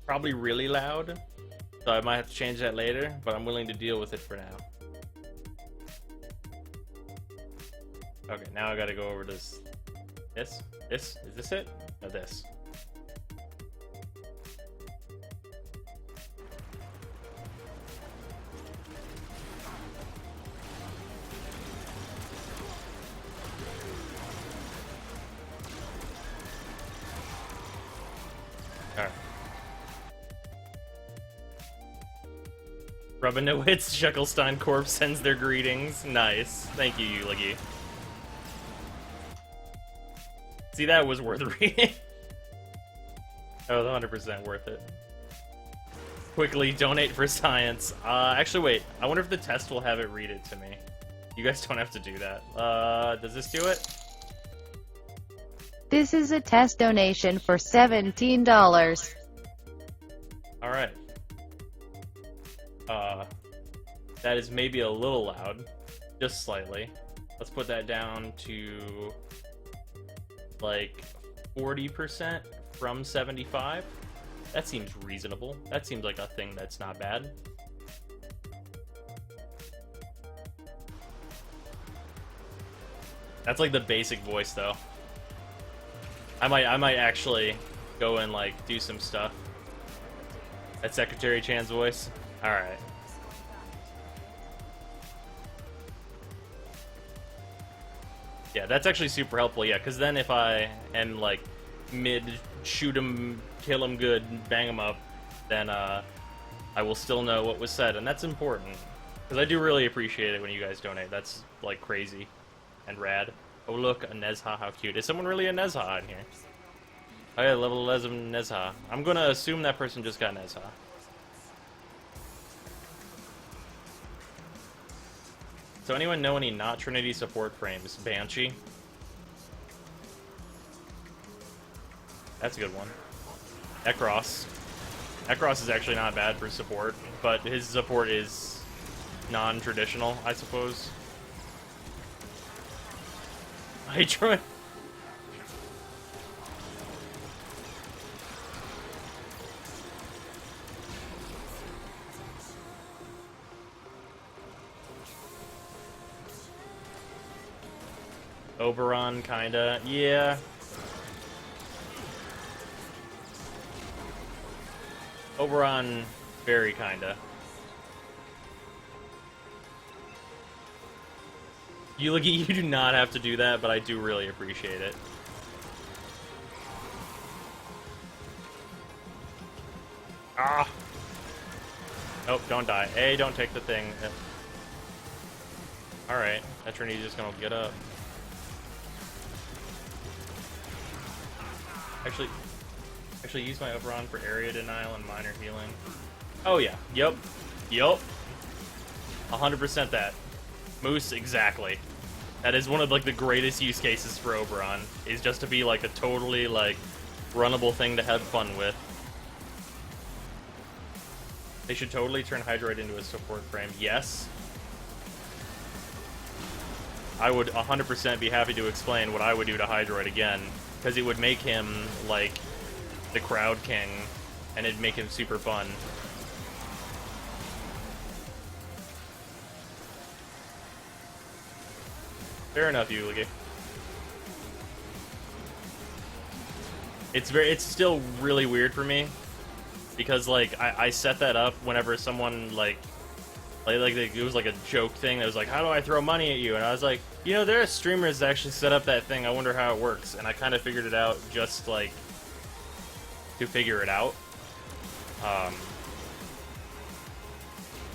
Speaker 1: Probably really loud. So I might have to change that later, but I'm willing to deal with it for now. Okay, now I gotta go over this. This? Is this it? No, this. Alright. Rubinowitz, Shuckelstein Corp sends their greetings. Nice. Thank you, Uligi. See, that was worth reading. That was 100% worth it. Quickly, donate for science. Actually, wait. I wonder if the test will have it read it to me. You guys don't have to do that. Does this do it?
Speaker 4: This is a test donation for $17.
Speaker 1: Alright. That is maybe a little loud. Just slightly. Let's put that down to... like 40% from 75. That seems reasonable. That seems like a thing that's not bad. That's like the basic voice though. I might actually go and like do some stuff. That's Secretary Chan's voice. All right. Yeah, that's actually super helpful, yeah, because then if I am, like, mid, shoot him, kill him good, bang him up, then, I will still know what was said, and that's important. Because I do really appreciate it when you guys donate. That's, like, crazy and rad. Oh, look, a Nezha, how cute. Is someone really a Nezha in here? Oh, yeah, level 11 Nezha. I'm gonna assume that person just got Nezha. So anyone know any not Trinity support frames? Banshee. That's a good one. Ekros. Ekros is actually not bad for support, but his support is non-traditional, I suppose. Hydra. Oberon, kinda. Yeah. Oberon, very kinda. Uligi, you do not have to do that, but I do really appreciate it. Ah! Nope, don't die. A, don't take the thing. Alright, that Trinity's just gonna get up. Actually use my Oberon for area denial and minor healing. Oh yeah, yep. 100% that. Moose, exactly. That is one of like the greatest use cases for Oberon, is just to be like a totally like runnable thing to have fun with. They should totally turn Hydroid into a support frame. Yes. I would 100% be happy to explain what I would do to Hydroid again, because it would make him like the crowd king, and it'd make him super fun. Fair enough, Yulige. It's still really weird for me because like I set that up whenever someone like it was like a joke thing that was like, how do I throw money at you? And I was like, you know, there are streamers that actually set up that thing. I wonder how it works. And I kind of figured it out just like to figure it out.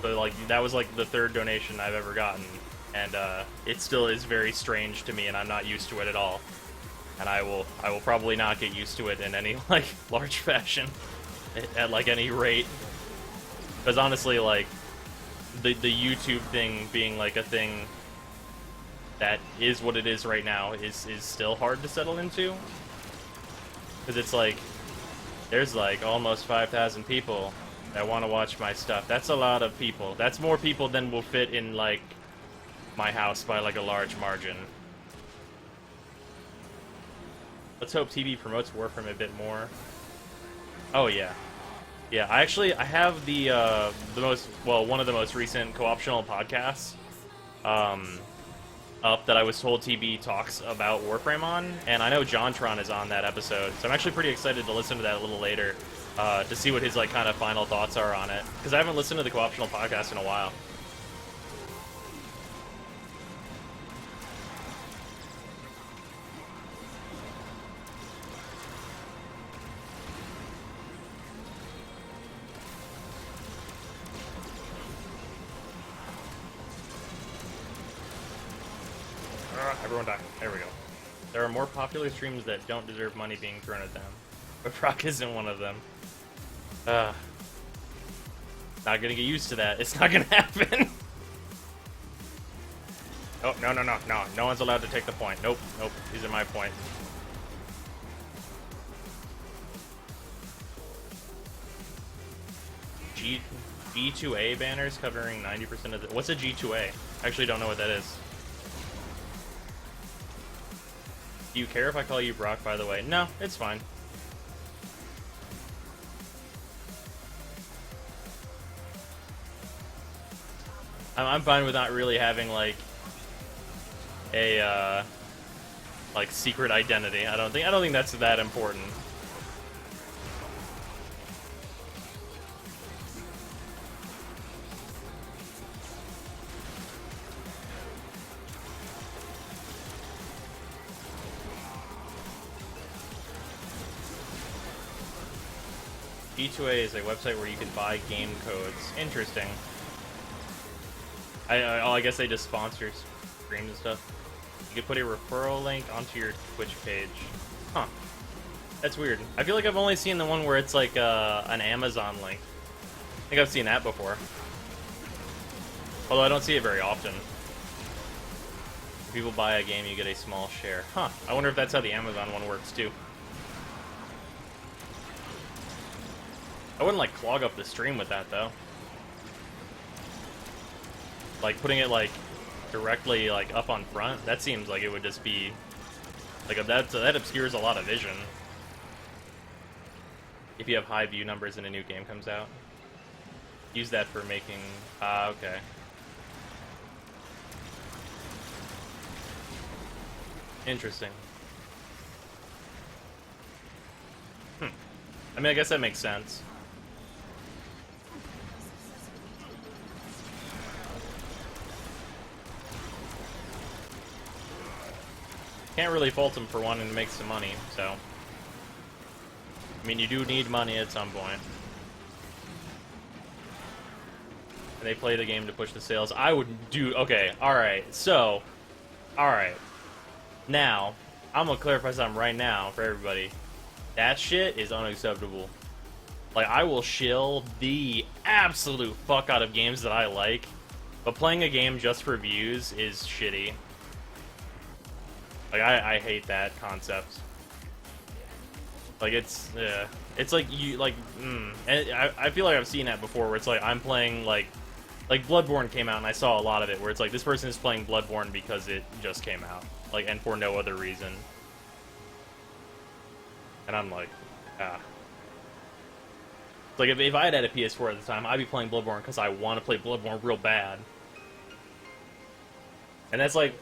Speaker 1: But like that was like the third donation I've ever gotten, and it still is very strange to me, and I'm not used to it at all. And I will probably not get used to it in any like large fashion at like any rate. Because honestly, like the YouTube thing being like a thing that is what it is right now is still hard to settle into. Because it's like there's like almost 5,000 people that want to watch my stuff. That's a lot of people. That's more people than will fit in like my house by like a large margin. Let's hope TV promotes Warframe a bit more. Oh yeah, yeah. I have the one of the most recent co-optional podcasts up that I was told TB talks about Warframe on, and I know JonTron is on that episode, so I'm actually pretty excited to listen to that a little later to see what his like kind of final thoughts are on it, because I haven't listened to the co-optional podcast in a while. Everyone die. There we go. There are more popular streams that don't deserve money being thrown at them. But Brock isn't one of them. Not gonna get used to that. It's not gonna happen. Oh, no. No one's allowed to take the point. Nope. These are my points. G2A banners covering 90% of the... What's a G2A? I actually don't know what that is. Do you care if I call you Brock, by the way? No, it's fine. I'm fine with not really having, like, a, like, secret identity. I don't think that's that important. G2A is a website where you can buy game codes. Interesting. I guess they just sponsor streams and stuff. You could put a referral link onto your Twitch page. Huh. That's weird. I feel like I've only seen the one where it's like an Amazon link. I think I've seen that before. Although I don't see it very often. If people buy a game, you get a small share. Huh. I wonder if that's how the Amazon one works too. I wouldn't like clog up the stream with that though. Like putting it like directly like up on front, that seems like it would just be like that obscures a lot of vision. If you have high view numbers and a new game comes out, use that for making. Okay. Interesting. I mean, I guess that makes sense. Can't really fault them for wanting to make some money, so... I mean, you do need money at some point. And they play the game to push the sales. I would do... Okay, alright, so... Alright. Now, I'm gonna clarify something right now for everybody. That shit is unacceptable. Like, I will shill the absolute fuck out of games that I like, but playing a game just for views is shitty. Like, I hate that concept. Like, it's like, you, like, and I feel like I've seen that before, where it's like, I'm playing, like Bloodborne came out, and I saw a lot of it, where it's like, this person is playing Bloodborne because it just came out. Like, and for no other reason. And I'm like, Like, if I had a PS4 at the time, I'd be playing Bloodborne because I want to play Bloodborne real bad. And that's like,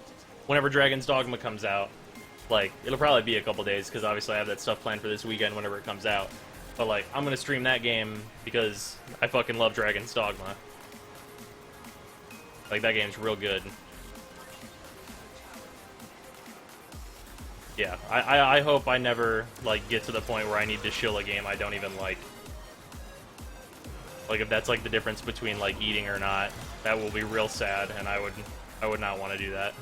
Speaker 1: whenever Dragon's Dogma comes out, like, it'll probably be a couple days, because obviously I have that stuff planned for this weekend whenever it comes out. But, like, I'm gonna stream that game because I fucking love Dragon's Dogma. Like, that game's real good. Yeah, I hope I never, like, get to the point where I need to shill a game I don't even like. Like, if that's, like, the difference between, like, eating or not, that will be real sad, and I would not want to do that.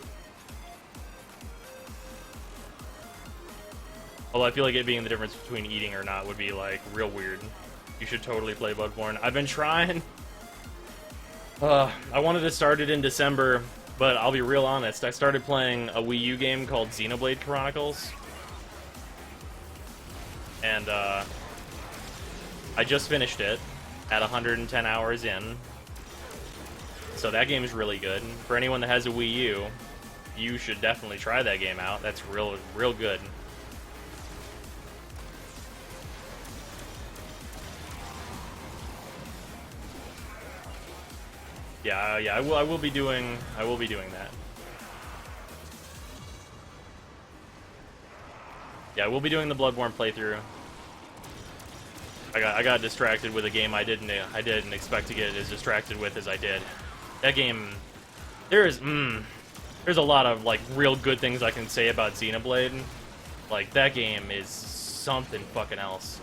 Speaker 1: Although I feel like it being the difference between eating or not would be, like, real weird. You should totally play Bloodborne. I've been trying. I wanted to start it in December, but I'll be real honest. I started playing a Wii U game called Xenoblade Chronicles. And, I just finished it at 110 hours in. So that game is really good. For anyone that has a Wii U, you should definitely try that game out. That's real good. Yeah, I will be doing that. Yeah, I will be doing the Bloodborne playthrough. I got distracted with a game I didn't expect to get as distracted with as I did. That game, there's a lot of, like, real good things I can say about Xenoblade. Like, that game is something fucking else.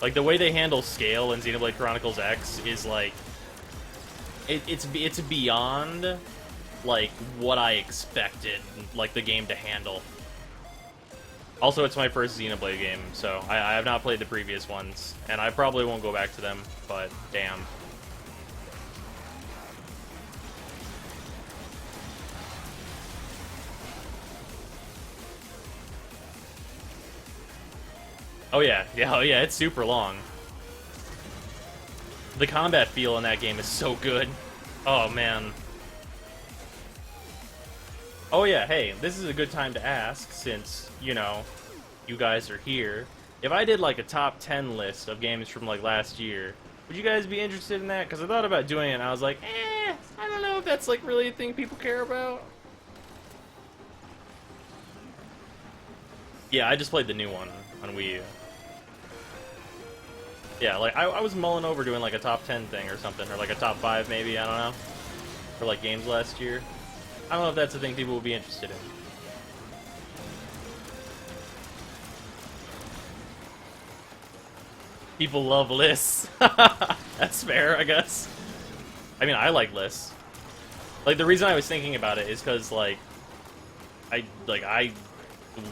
Speaker 1: Like, the way they handle scale in Xenoblade Chronicles X is, like, it's beyond, like, what I expected, like, the game to handle. Also, it's my first Xenoblade game, so I have not played the previous ones, and I probably won't go back to them, but damn. Oh yeah, it's super long. The combat feel in that game is so good. Oh man. Oh yeah, hey, this is a good time to ask, since, you know, you guys are here. If I did, like, a top 10 list of games from, like, last year, would you guys be interested in that? Because I thought about doing it, and I was like, I don't know if that's, like, really a thing people care about. Yeah, I just played the new one on Wii U. Yeah, like, I was mulling over doing, like, a top 10 thing or something, or, like, a top 5 maybe, I don't know, for, like, games last year. I don't know if that's a thing people would be interested in. People love lists. That's fair, I guess. I mean, I like lists. Like, the reason I was thinking about it is because, like, I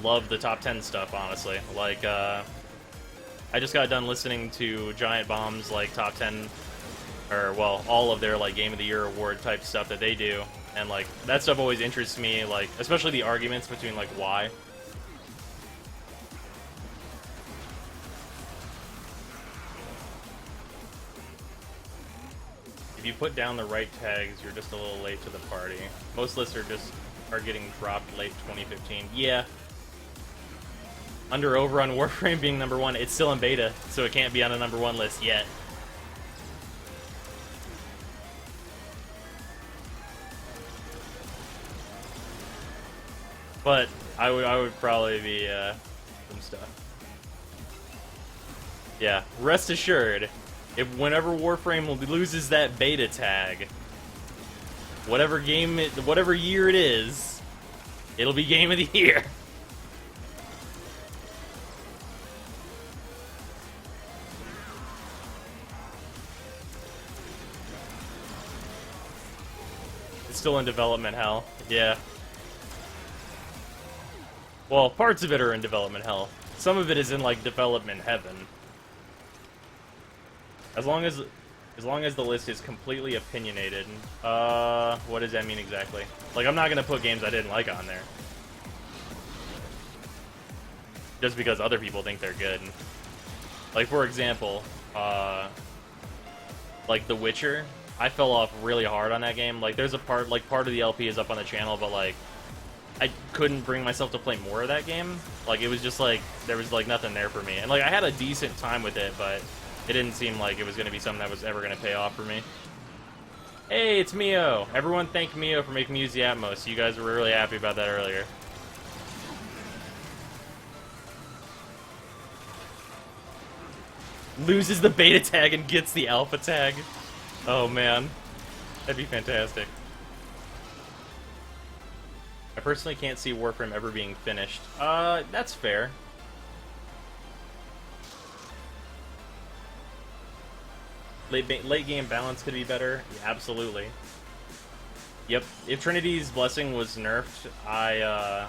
Speaker 1: love the top 10 stuff, honestly. Like, I just got done listening to Giant Bomb's, like, top 10, or, well, all of their, like, Game of the Year award type stuff that they do. And, like, that stuff always interests me, like, especially the arguments between, like, why. If you put down the right tags, you're just a little late to the party. Most lists are getting dropped late 2015. Yeah. Over on Warframe being #1, it's still in beta, so it can't be on a #1 list yet. But I would probably be some stuff. Yeah, rest assured, if whenever Warframe loses that beta tag, whatever year it is, it'll be Game of the Year. It's still in development hell. Yeah. Well, parts of it are in development hell. Some of it is in, like, development heaven. As long as the list is completely opinionated. What does that mean exactly? Like, I'm not gonna put games I didn't like on there. Just because other people think they're good. Like, for example, like The Witcher, I fell off really hard on that game. Like, there's a part of the LP is up on the channel, but, like, I couldn't bring myself to play more of that game. Like, it was just, like, there was, like, nothing there for me. And, like, I had a decent time with it, but it didn't seem like it was going to be something that was ever going to pay off for me. Hey, it's Mio. Everyone thank Mio for making me use the Atmos. You guys were really happy about that earlier. Loses the beta tag and gets the alpha tag. Oh man, that'd be fantastic. I personally can't see Warframe ever being finished. That's fair. Late game balance could be better. Yeah, absolutely. Yep. If Trinity's Blessing was nerfed, I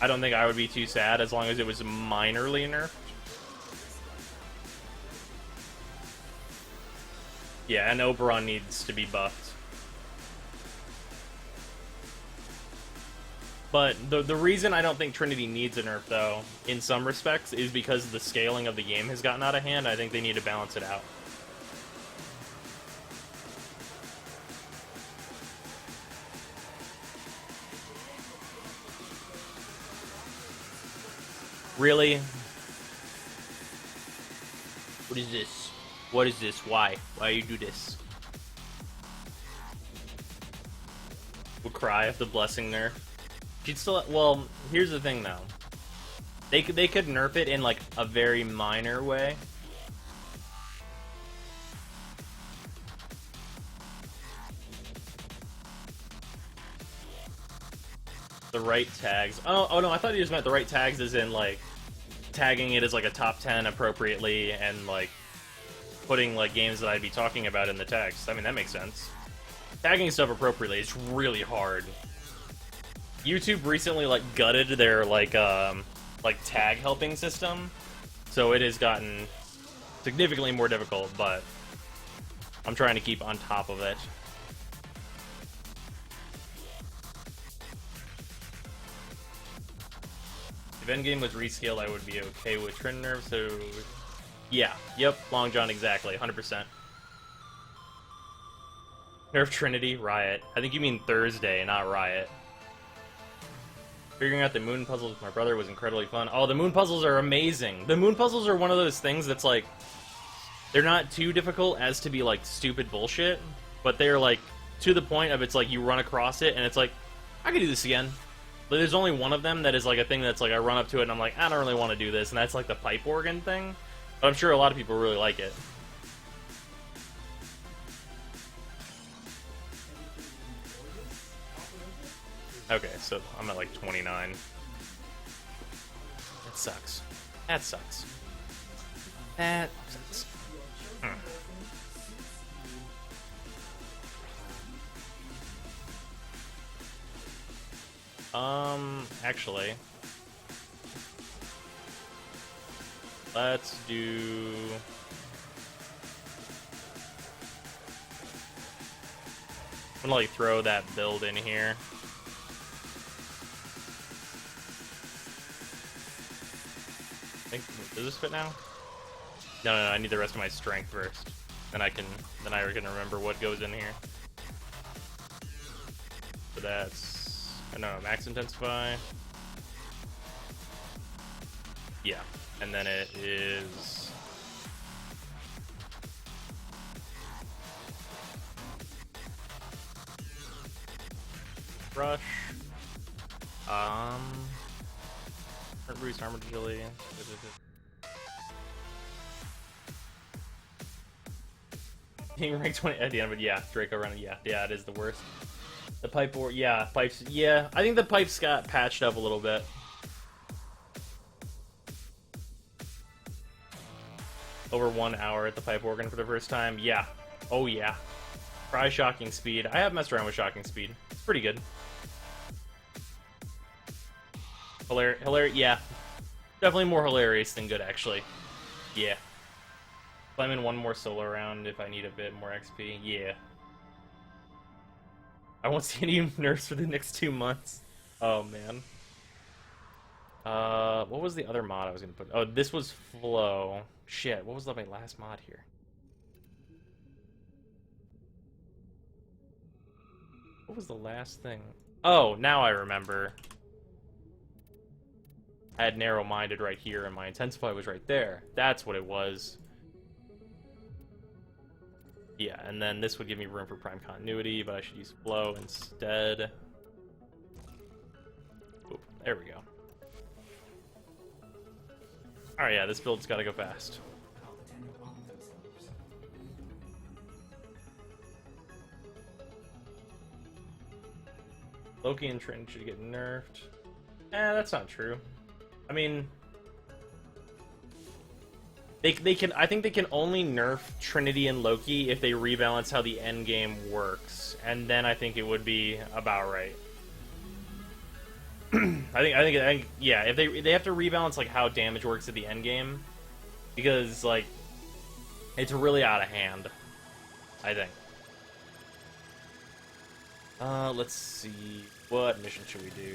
Speaker 1: don't think I would be too sad as long as it was minorly nerfed. Yeah, and Oberon needs to be buffed. But the reason I don't think Trinity needs a nerf, though, in some respects, is because the scaling of the game has gotten out of hand. I think they need to balance it out. Really? What is this? What is this? Why? Why you do this? Would cry if the Blessing nerf. She'd still. Well, here's the thing, though. They could nerf it in like a very minor way. The right tags. Oh no, I thought you just meant the right tags as in like tagging it as like a top 10 appropriately and like putting like games that I'd be talking about in the text. I mean, that makes sense. Tagging stuff appropriately is really hard. YouTube recently like gutted their like tag helping system, so it has gotten significantly more difficult, but I'm trying to keep on top of it. If Endgame was rescaled, I would be okay with Trin nerfs, so yeah, yep, Long John, exactly, 100%. Nerf Trinity, Riot. I think you mean Thursday, not Riot. Figuring out the moon puzzles with my brother was incredibly fun. Oh, the moon puzzles are amazing. The moon puzzles are one of those things that's like, they're not too difficult as to be like stupid bullshit, but they're like to the point of it's like you run across it and it's like, I could do this again. But there's only one of them that is like a thing that's like I run up to it and I'm like, I don't really want to do this, and that's like the pipe organ thing. But I'm sure a lot of people really like it. Okay, so I'm at like 29. That sucks. That sucks. That sucks. Actually, let's do... I'm gonna like throw that build in here. Does this fit now? No, I need the rest of my strength first. Then I can remember what goes in here. So that's, I don't know, max intensify. Yeah, and then it is rush. Boost armor agility. Being ranked 20 at the end, but yeah, Draco running, yeah, it is the worst. The pipe war, yeah, pipes, yeah. I think the pipes got patched up a little bit. Over 1 hour at the pipe organ for the first time, yeah. Oh yeah. Try shocking speed. I have messed around with shocking speed. It's pretty good. Hilarious, yeah. Definitely more hilarious than good, actually. Yeah. I'm in one more solo round if I need a bit more XP. Yeah. I won't see any nerfs for the next 2 months. Oh, man. What was the other mod I was gonna put? Oh, this was Flow. Shit, what was my last mod here? What was the last thing? Oh, now I remember. I had narrow-minded right here, and my Intensify was right there. That's what it was. Yeah, and then this would give me room for prime continuity, but I should use flow instead. Oop, there we go. Alright, yeah, this build's gotta go fast. Loki and Trin should get nerfed. That's not true. I mean, they can. I think they can only nerf Trinity and Loki if they rebalance how the end game works, and then I think it would be about right. I think, yeah. If they have to rebalance like how damage works at the end game, because like it's really out of hand. I think. Let's see. What mission should we do?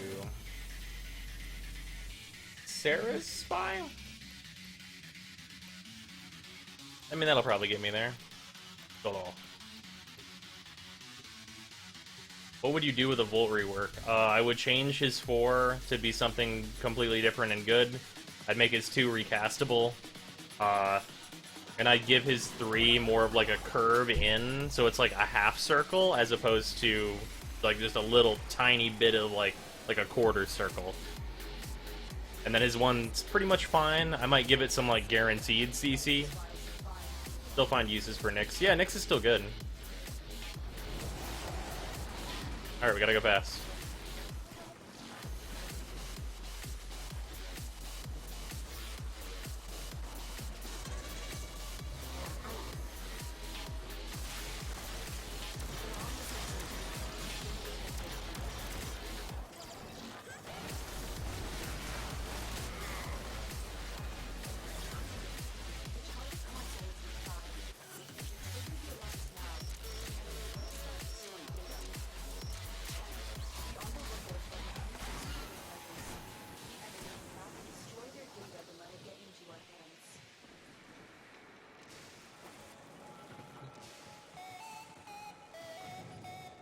Speaker 1: Sarah's spy? I mean, that'll probably get me there. Oh. What would you do with a Volt rework? I would change his 4 to be something completely different and good. I'd make his 2 recastable. And I'd give his 3 more of like a curve in, so it's like a half circle as opposed to like just a little tiny bit of like a quarter circle. And then his 1's pretty much fine. I might give it some like guaranteed CC. Still find uses for Nyx. Yeah, Nyx is still good. Alright, we gotta go fast.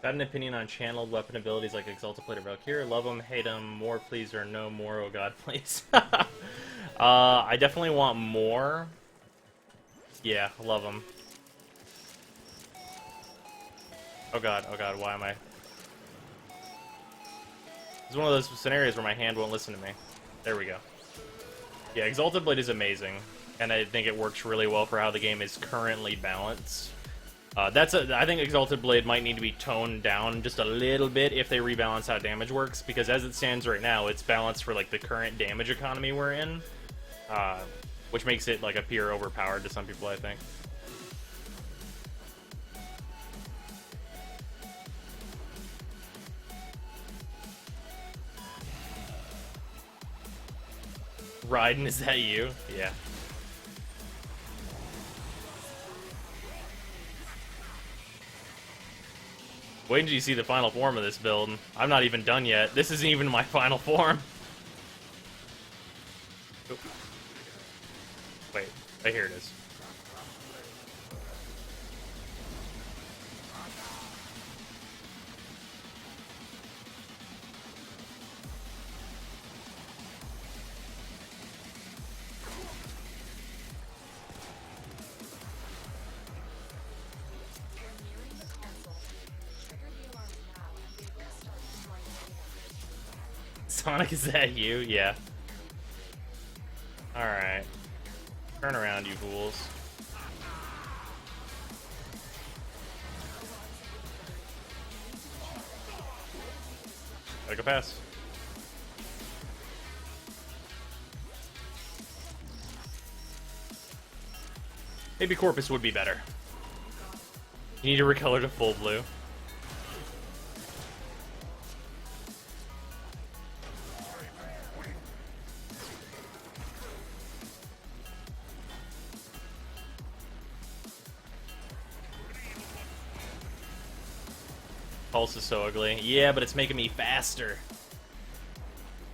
Speaker 1: Got an opinion on channeled weapon abilities like Exalted Plate or Valkyrie? Love them, hate them, more please or no more, oh god please. I definitely want more. Yeah, love them. Oh god, why am I... It's one of those scenarios where my hand won't listen to me. There we go. Yeah, Exalted Blade is amazing, and I think it works really well for how the game is currently balanced. I think Exalted Blade might need to be toned down just a little bit if they rebalance how damage works, because as it stands right now, it's balanced for like the current damage economy we're in, which makes it like appear overpowered to some people, I think. Raiden, is that you? Yeah. Wait until you see the final form of this build. I'm not even done yet. This isn't even my final form. Oh. Wait, right here it is. Sonic, is that you? Yeah. Alright. Turn around, you fools. Gotta go fast. Maybe Corpus would be better. You need to recolor to full blue. Pulse is so ugly. Yeah, but it's making me faster.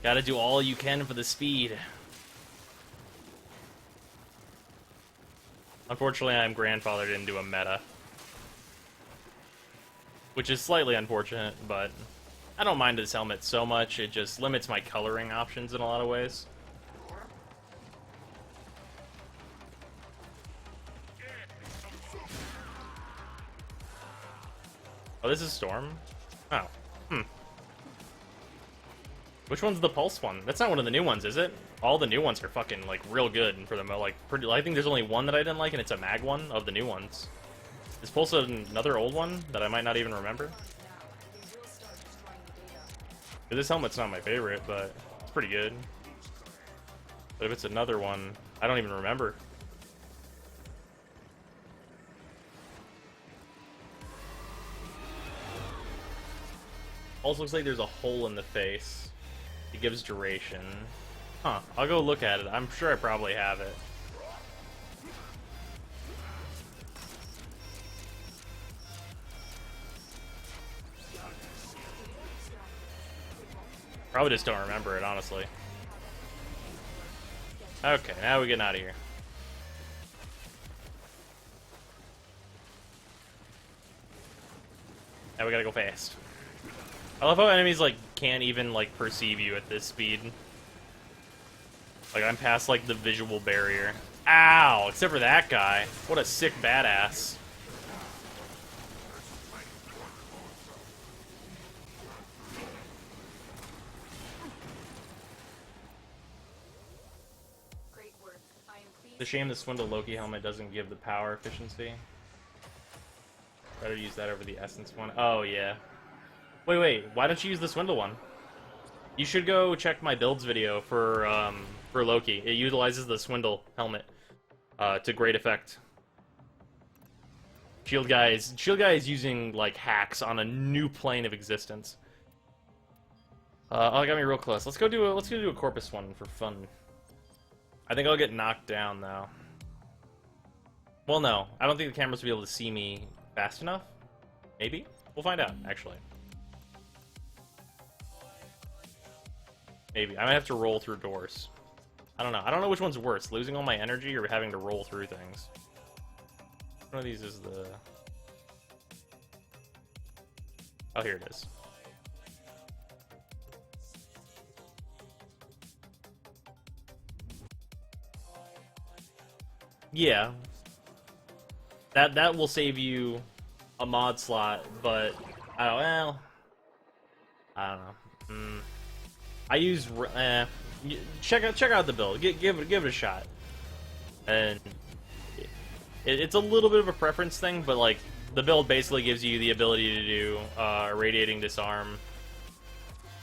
Speaker 1: Gotta do all you can for the speed. Unfortunately, I'm grandfathered into a meta. Which is slightly unfortunate, but I don't mind this helmet so much. It just limits my coloring options in a lot of ways. Oh, this is Storm? Oh. Hmm. Which one's the Pulse one? That's not one of the new ones, is it? All the new ones are fucking, like, real good for the like, pretty... I think there's only one that I didn't like, and it's a mag one of the new ones. Is Pulse another old one that I might not even remember? This helmet's not my favorite, but it's pretty good. But if it's another one, I don't even remember. Also looks like there's a hole in the face. It gives duration. Huh, I'll go look at it. I'm sure I probably have it. Probably just don't remember it, honestly. Okay, now we're getting out of here. Now we gotta go fast. I love how enemies, like, can't even, like, perceive you at this speed. Like, I'm past, like, the visual barrier. Ow! Except for that guy. What a sick badass.
Speaker 2: Great work. I am pleased.
Speaker 1: It's a shame the Swindle Loki helmet doesn't give the power efficiency. Better use that over the Essence one. Oh, yeah. Wait, why don't you use the Swindle one? You should go check my builds video for Loki. It utilizes the Swindle helmet to great effect. Shield guy is using like hacks on a new plane of existence. Oh, it got me real close. Let's go do a Corpus one for fun. I think I'll get knocked down though. Well, no, I don't think the cameras will be able to see me fast enough. Maybe we'll find out. Actually. Maybe. I might have to roll through doors. I don't know. I don't know which one's worse, losing all my energy or having to roll through things. One of these is the... Oh, here it is. Yeah. That will save you a mod slot, but... I don't know. I use check out the build. Give it a shot. And it's a little bit of a preference thing, but like the build basically gives you the ability to do radiating disarm,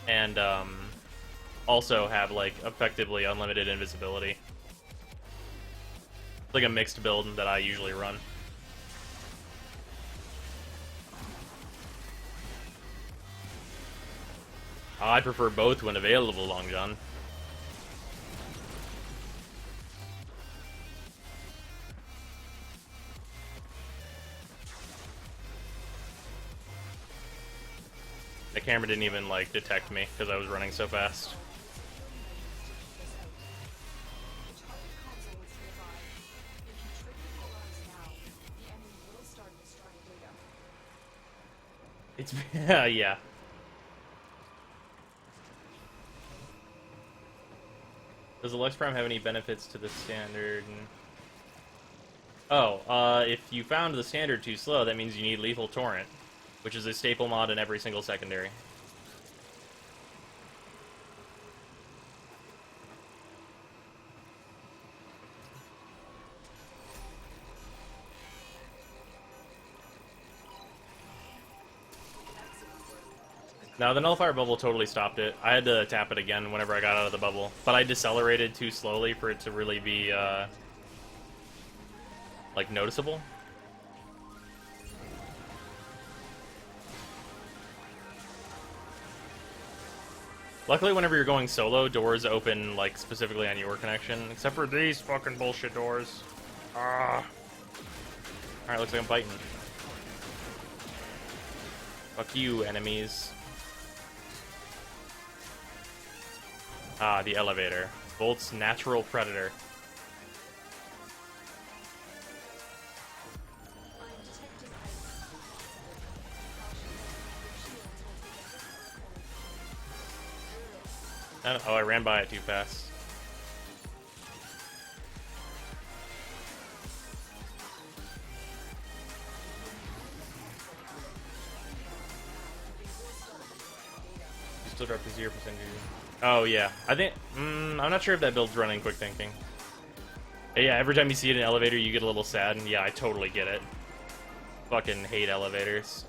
Speaker 1: and also have like effectively unlimited invisibility. It's like a mixed build that I usually run. I prefer both when available, Long John. The camera didn't even, like, detect me because I was running so fast. It's... yeah. Does the Lux Prime have any benefits to the standard? Oh, if you found the standard too slow, that means you need Lethal Torrent, which is a staple mod in every single secondary. No, the Nullifier bubble totally stopped it. I had to tap it again whenever I got out of the bubble. But I decelerated too slowly for it to really be, like, noticeable. Luckily, whenever you're going solo, doors open, like, specifically on your connection. Except for these fucking bullshit doors. Ah. Alright, looks like I'm biting. Fuck you, enemies. Ah, the elevator. Volt's natural predator. Oh, I ran by it too fast. also drop to 0%. Oh, yeah. I think... I'm not sure if that build's running quick thinking. Yeah, every time you see it in an elevator, you get a little sad, and yeah, I totally get it. Fucking hate elevators.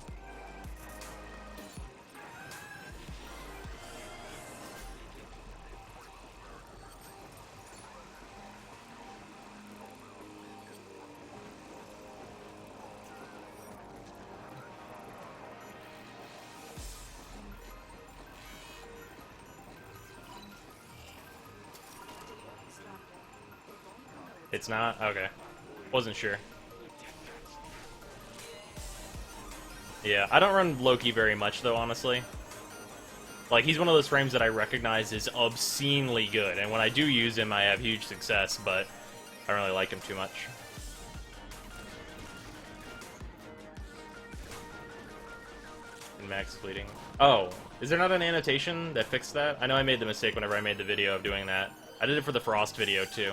Speaker 1: It's not? Okay. Wasn't sure. Yeah, I don't run Loki very much, though, honestly. Like, he's one of those frames that I recognize is obscenely good, and when I do use him, I have huge success, but I don't really like him too much. And max fleeting. Oh, is there not an annotation that fixed that? I know I made the mistake whenever I made the video of doing that. I did it for the Frost video, too.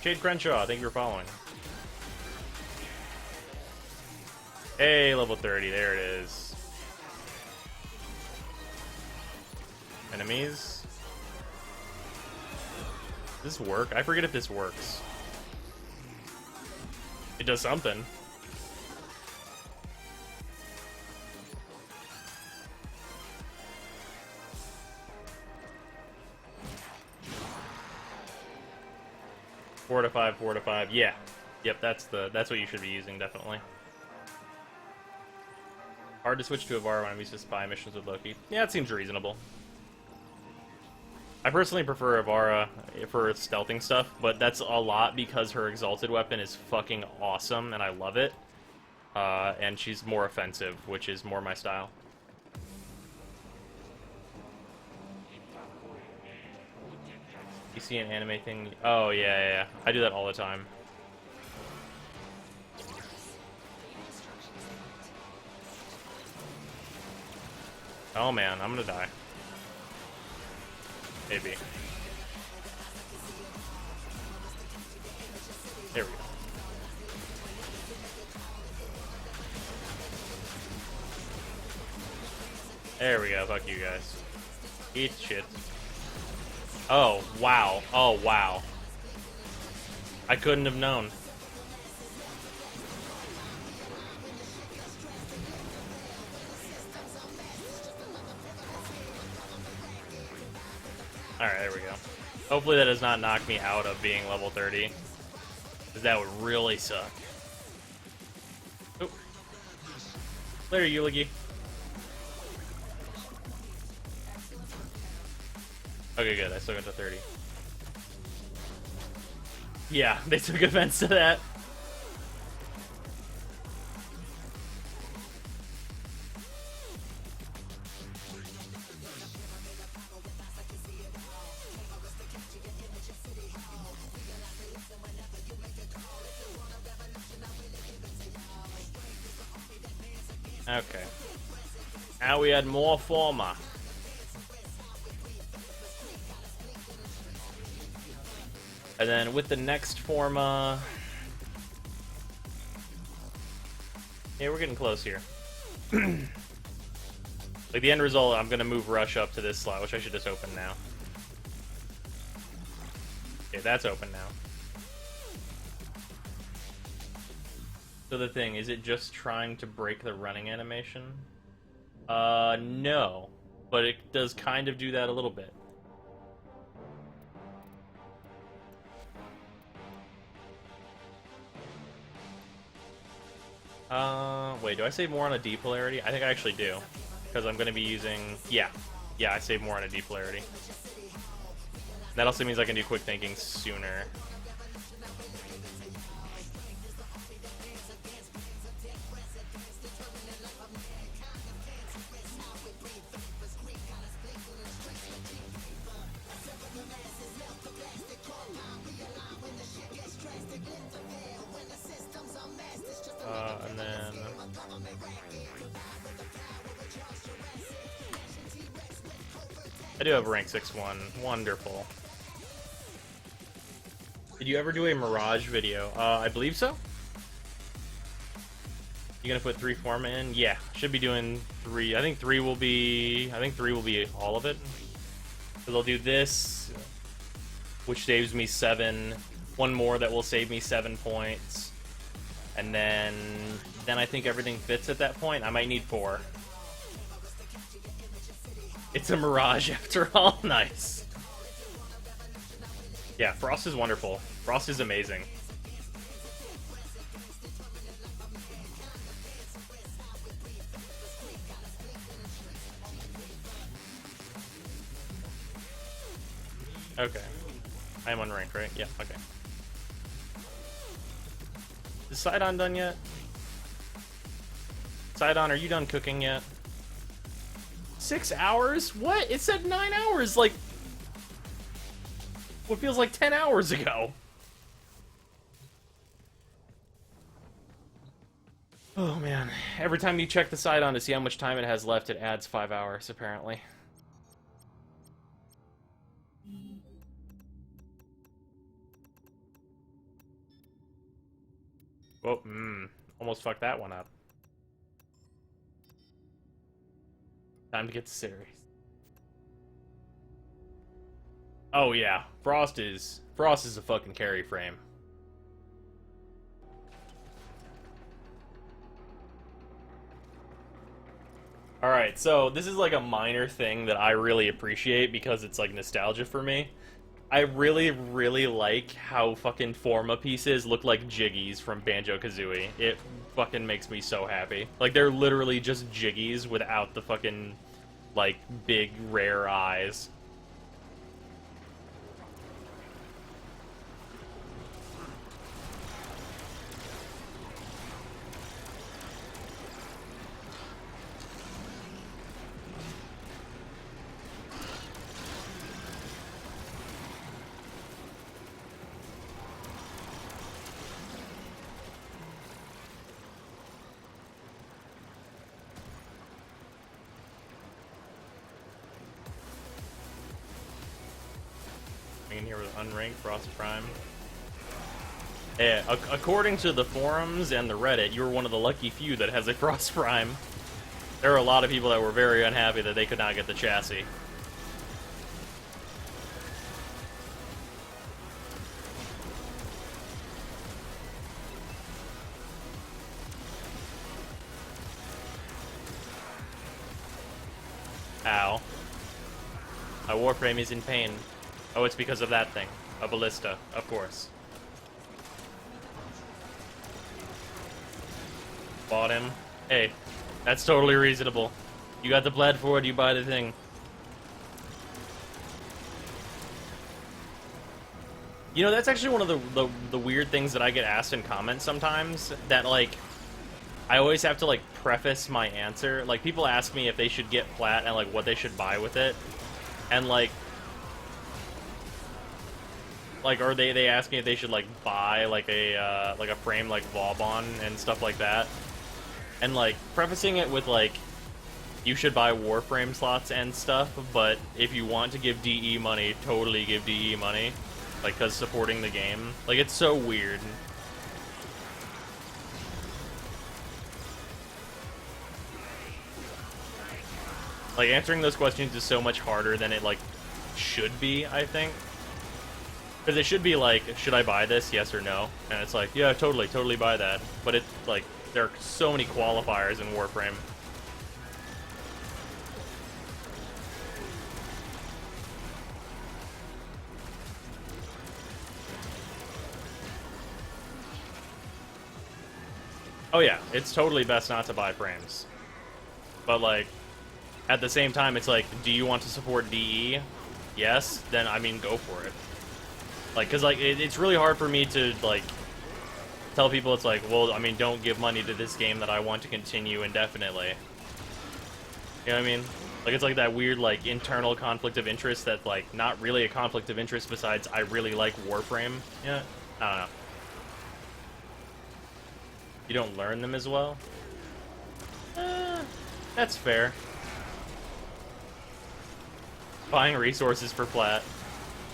Speaker 1: Jade Crenshaw, thank you for following. Hey, level 30, there it is. Enemies. Does this work? I forget if this works. It does something. Four to five. Yeah. Yep, that's what you should be using, definitely. Hard to switch to Avara when I'm used to spy missions with Loki. Yeah, it seems reasonable. I personally prefer Avara for stealthing stuff, but that's a lot because her exalted weapon is fucking awesome and I love it. And she's more offensive, which is more my style. You see an anime thing? Oh, yeah. I do that all the time. Oh, man, I'm gonna die. Maybe. There we go. There we go, fuck you guys. Eat shit. Oh, wow. Oh, wow. I couldn't have known. Alright, there we go. Hopefully that does not knock me out of being level 30. Because that would really suck. Oh. Later, Eulagi. Okay, good. I still got to 30. Yeah, they took offense to that. Okay. Now we had more Forma. And then with the next Forma... Yeah, we're getting close here. Like, the end result, I'm gonna move Rush up to this slot, which I should just open now. Okay, that's open now. So the thing, is it just trying to break the running animation? No. But it does kind of do that a little bit. Wait, do I save more on a D polarity? I think I actually do. Because I'm going to be using... Yeah, I save more on a D polarity. That also means I can do quick thinking sooner. And then... I do have rank 6-1. Wonderful. Did you ever do a Mirage video? I believe so. You gonna put 3 form in? Yeah, should be doing 3. I think 3 will be all of it. So they'll do this, which saves me 7. One more that will save me 7 points. And then I think everything fits at that point. I might need 4. It's a Mirage after all. Nice. Yeah, Frost is wonderful. Frost is amazing. Okay. I am unranked, right? Yeah, okay. Is Sidon done yet? Sidon, are you done cooking yet? 6 hours? What? It said 9 hours, like... what feels like 10 hours ago. Oh, man. Every time you check the Sidon to see how much time it has left, it adds 5 hours, apparently. Oh, almost fucked that one up. Time to get to series. Oh yeah, Frost is a fucking carry frame. Alright, so this is like a minor thing that I really appreciate because it's like nostalgia for me. I really, really like how fucking Forma pieces look like Jiggies from Banjo-Kazooie. It fucking makes me so happy. Like, they're literally just Jiggies without the fucking, like, big, rare eyes. In here with unranked Frost Prime. Yeah, according to the forums and the Reddit, you were one of the lucky few that has a Frost Prime. There are a lot of people that were very unhappy that they could not get the chassis. Ow. My Warframe is in pain. Oh, it's because of that thing. A ballista, of course. Bought him. Hey, that's totally reasonable. You got the bled for it, you buy the thing. You know, that's actually one of the weird things that I get asked in comments sometimes, that, like, I always have to, like, preface my answer. Like, people ask me if they should get plat and, like, what they should buy with it. And, like, or they ask me if they should, like, buy, like a frame like Vauban and stuff like that. And, like, prefacing it with, like, you should buy Warframe slots and stuff, but if you want to give DE money, totally give DE money. Like, cause supporting the game. Like, it's so weird. Like, answering those questions is so much harder than it, like, should be, I think. Because it should be like, should I buy this, yes or no? And it's like, yeah, totally buy that. But it's like, there are so many qualifiers in Warframe. Oh yeah, it's totally best not to buy frames. But like, at the same time, it's like, do you want to support DE? Yes? Then, I mean, go for it. Like, cause like, it's really hard for me to, like, tell people it's like, well, I mean, don't give money to this game that I want to continue indefinitely. You know what I mean? Like, it's like that weird, like, internal conflict of interest that's, like, not really a conflict of interest besides I really like Warframe. Yeah? I don't know. You don't learn them as well? That's fair. Buying resources for plat.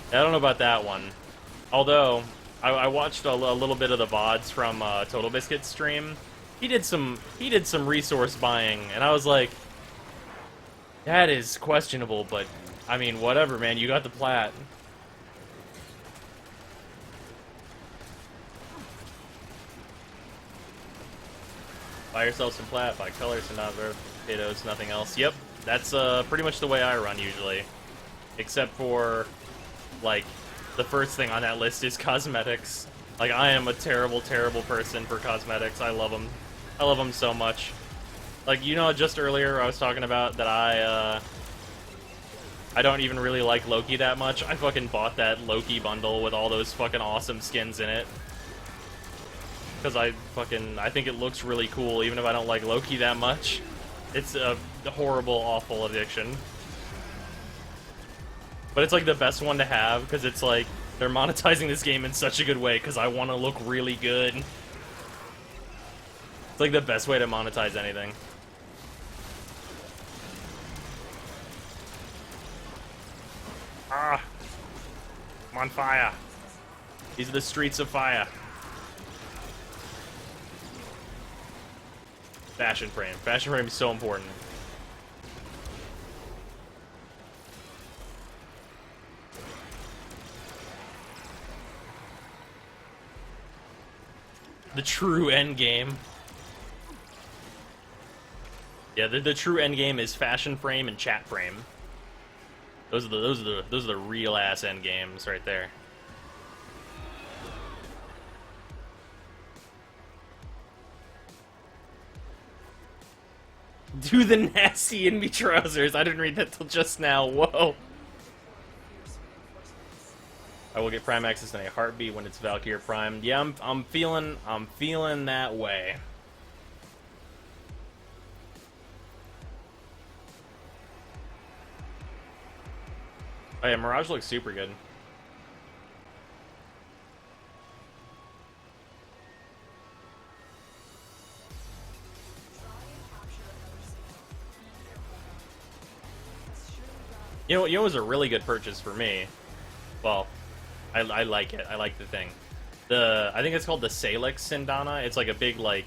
Speaker 1: I don't know about that one. Although, I watched a little bit of the VODs from Total Biscuit's stream. He did some resource buying, and I was like, that is questionable, but I mean, whatever, man. You got the plat. Buy yourself some plat, buy colors and not potatoes, nothing else. Yep, that's pretty much the way I run usually. Except for, like, the first thing on that list is cosmetics. Like, I am a terrible, terrible person for cosmetics. I love them. I love them so much. Like, you know, just earlier I was talking about that I don't even really like Loki that much. I fucking bought that Loki bundle with all those fucking awesome skins in it. Because I think it looks really cool, even if I don't like Loki that much. It's a horrible, awful addiction. But it's like the best one to have, because it's like, they're monetizing this game in such a good way, because I want to look really good. It's like the best way to monetize anything. Ah! I'm on fire. These are the streets of fire. Fashion frame. Fashion frame is so important. The true end game. Yeah, the true end game is fashion frame and chat frame. Those are the real ass end games right there. Do the nasty in me trousers. I didn't read that till just now. Whoa. I will get Prime access in a heartbeat when it's Valkyrie Prime. Yeah, I'm feeling that way. Oh yeah, Mirage looks super good. You know it was a really good purchase for me. Well, I like it. I like the thing. I think it's called the Salix Sindana. It's like a big, like,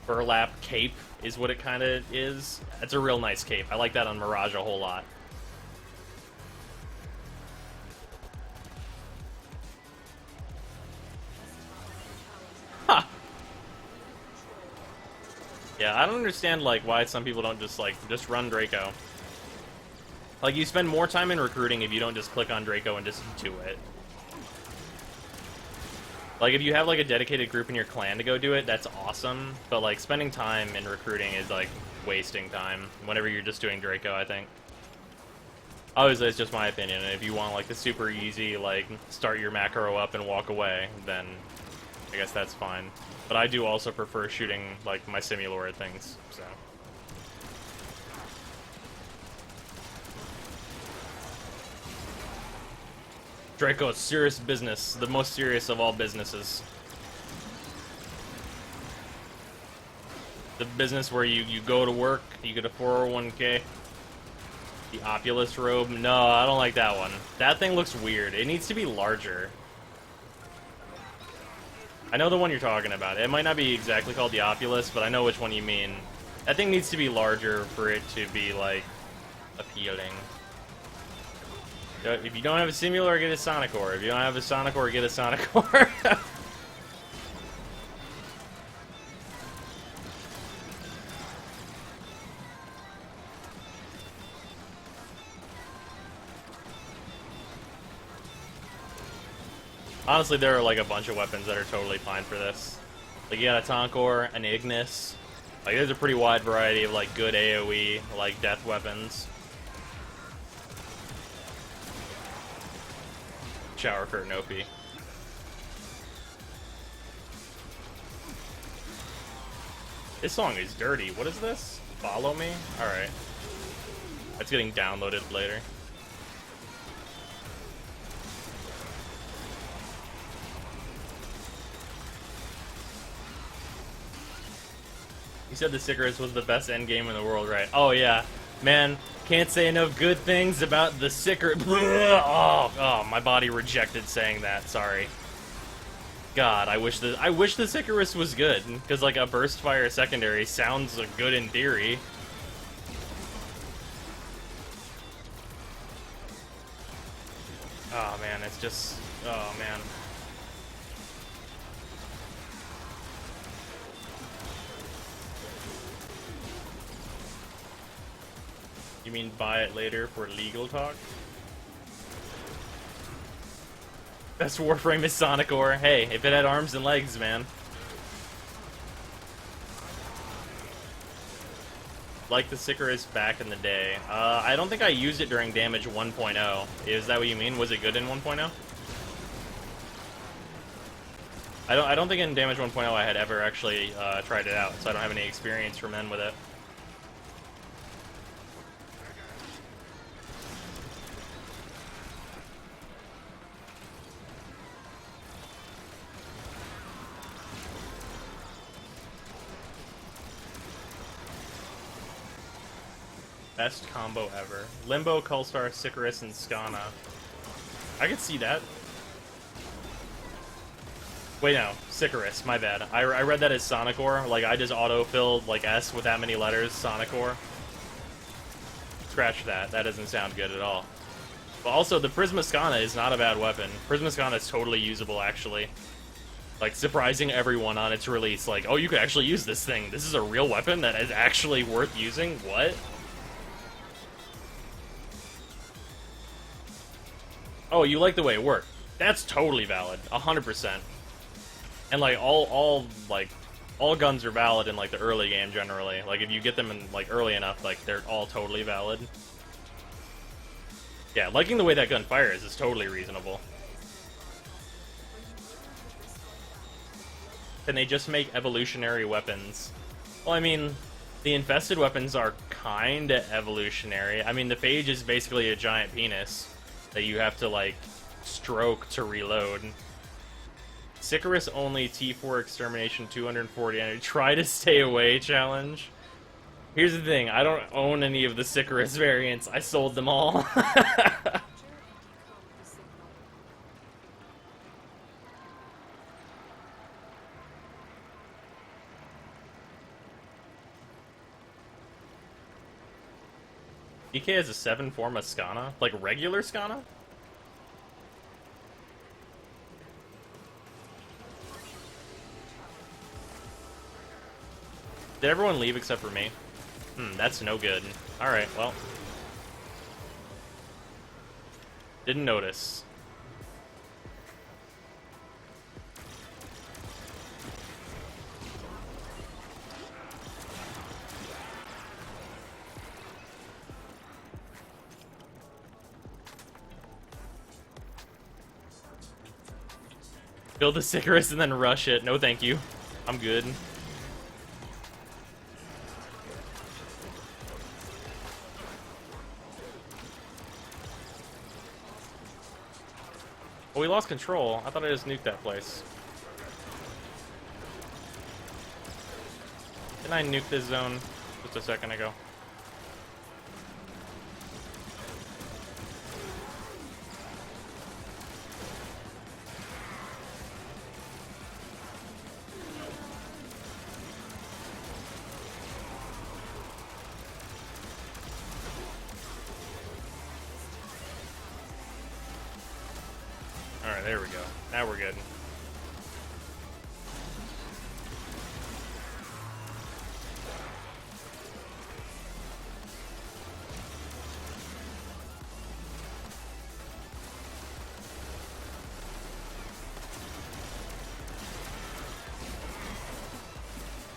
Speaker 1: burlap cape is what it kind of is. It's a real nice cape. I like that on Mirage a whole lot. Huh. Yeah, I don't understand, like, why some people don't just run Draco. Like, you spend more time in recruiting if you don't just click on Draco and just do it. Like, if you have, like, a dedicated group in your clan to go do it, that's awesome. But, like, spending time in recruiting is, like, wasting time whenever you're just doing Draco, I think. Obviously, it's just my opinion. And if you want, like, the super easy, like, start your macro up and walk away, then I guess that's fine. But I do also prefer shooting, like, my Simulor things, so... Draco is serious business, the most serious of all businesses. The business where you go to work, you get a 401k. The Opulus robe, no, I don't like that one. That thing looks weird. It needs to be larger. I know the one you're talking about. It might not be exactly called the Opulus, but I know which one you mean. That thing needs to be larger for it to be, like, appealing. If you don't have a Simulor, get a Sonicor. If you don't have a Sonicor, get a Sonicor. Honestly, there are like a bunch of weapons that are totally fine for this. Like, you got a Tonkor, an Ignis. Like, there's a pretty wide variety of, like, good AoE, like, death weapons. Shower curtain OP. This song is dirty. What is this? Follow Me? Alright. That's getting downloaded later. You said the Sicarus was the best endgame in the world, right? Oh yeah. Man, can't say enough good things about the Sicarus. Oh, my body rejected saying that, sorry. God, I wish the Icarus was good, because like a burst fire secondary sounds good in theory. Oh man, it's just, oh man. You mean buy it later for legal talk? Best Warframe is Sonicor. Hey, if it had arms and legs, man. Like the Icarus back in the day. I don't think I used it during Damage 1.0. Is that what you mean? Was it good in 1.0? I don't think in Damage 1.0 I had ever actually tried it out, so I don't have any experience from then with it. Best combo ever. Limbo, Cullstar, Icarus, and Skana. I could see that. Wait, no. Icarus, my bad. I read that as Sonicor. Like, I just auto-filled, like, S with that many letters, Sonicor. Scratch that. That doesn't sound good at all. But also, the Prisma Skana is not a bad weapon. Prisma Skana is totally usable, actually. Like, surprising everyone on its release. Like, oh, you could actually use this thing. This is a real weapon that is actually worth using? What? Oh, you like the way it worked. That's totally valid. 100%. And, like, all guns are valid in, like, the early game, generally. Like, if you get them in, like, early enough, like, they're all totally valid. Yeah, liking the way that gun fires is totally reasonable. Can they just make evolutionary weapons? Well, I mean, the infested weapons are kinda evolutionary. I mean, the phage is basically a giant penis that you have to, like, stroke to reload. Icarus only T4 extermination 240 and try to stay away challenge. Here's the thing, I don't own any of the Icarus variants. I sold them all. DK has a 7 form of Skana? Like regular Skana? Did everyone leave except for me? That's no good. Alright, well. Didn't notice. Build the Icarus and then rush it. No thank you. I'm good. Oh, we lost control. I thought I just nuked that place. Didn't I nuke this zone just a second ago? Alright, there we go. Now we're good.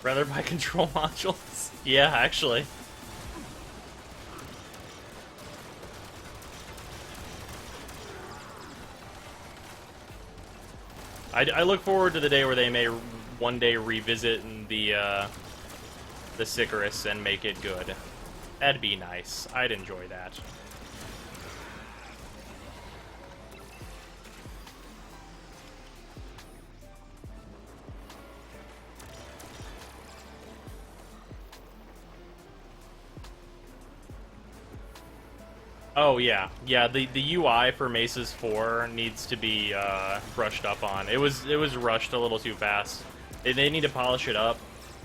Speaker 1: Rather buy control modules? Yeah, actually. I look forward to the day where they may one day revisit the Icarus and make it good. That'd be nice. I'd enjoy that. Oh yeah, yeah. The UI for Mesa's 4 needs to be brushed up on. It was rushed a little too fast. They need to polish it up,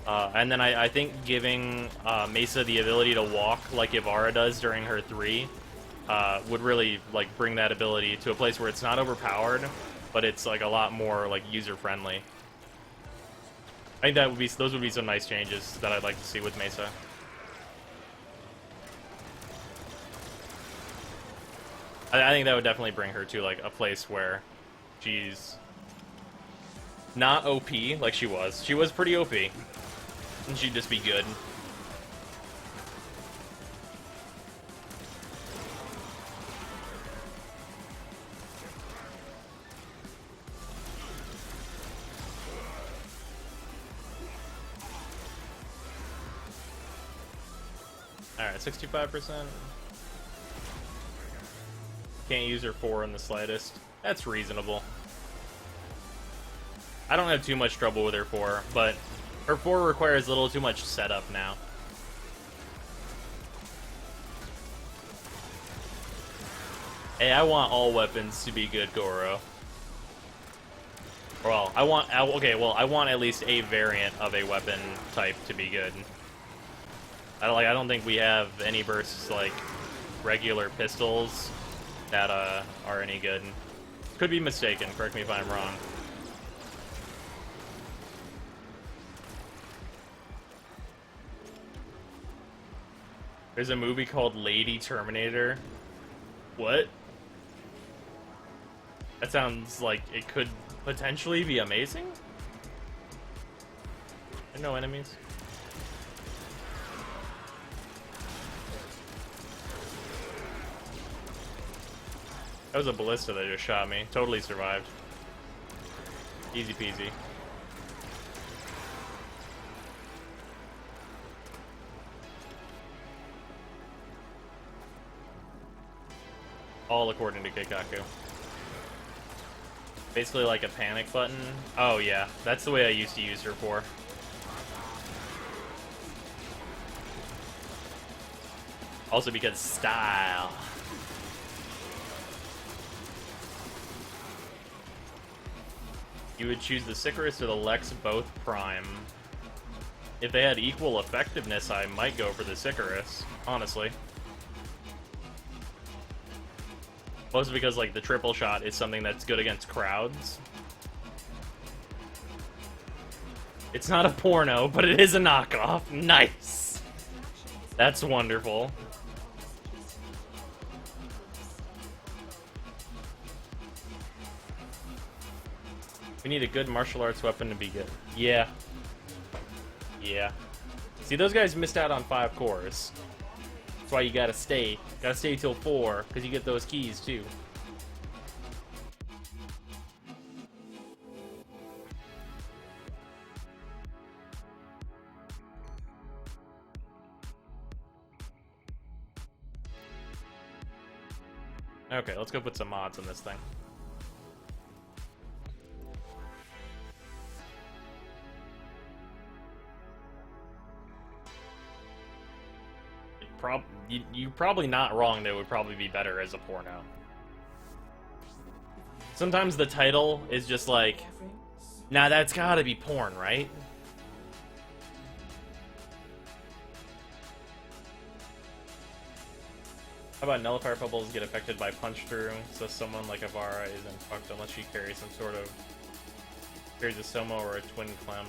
Speaker 1: and then I think giving Mesa the ability to walk like Ivara does during her 3 would really like bring that ability to a place where it's not overpowered, but it's like a lot more like user friendly. I think those would be some nice changes that I'd like to see with Mesa. I think that would definitely bring her to like a place where she's not OP like she was. She was pretty OP, and she'd just be good. Alright, 65%. Can't use her 4 in the slightest. That's reasonable. I don't have too much trouble with her 4, but her 4 requires a little too much setup now. Hey, I want all weapons to be good, Goro. Well, I want at least a variant of a weapon type to be good. I don't think we have any versus like regular pistols that are any good. Could be mistaken, correct me if I'm wrong. There's a movie called Lady Terminator. What? That sounds like it could potentially be amazing? There are no enemies. That was a ballista that just shot me. Totally survived. Easy peasy. All according to Keikaku. Basically like a panic button. Oh yeah, that's the way I used to use her for. Also because style. You would choose the Sicarus or the Lex both prime. If they had equal effectiveness, I might go for the Sicarus, honestly. Mostly because, like, the triple shot is something that's good against crowds. It's not a porno, but it is a knockoff. Nice! That's wonderful. We need a good martial arts weapon to be good. Yeah. Yeah. See, those guys missed out on 5 cores. That's why you gotta stay. Gotta stay till 4, because you get those keys, too. Okay, let's go put some mods on this thing. You're probably not wrong that it would probably be better as a porno. Sometimes the title is just like, nah, that's gotta be porn, right? How about nullifier bubbles get affected by punch through, so someone like Ivara isn't fucked unless she carries some sort of... carries a Somo or a twin clem.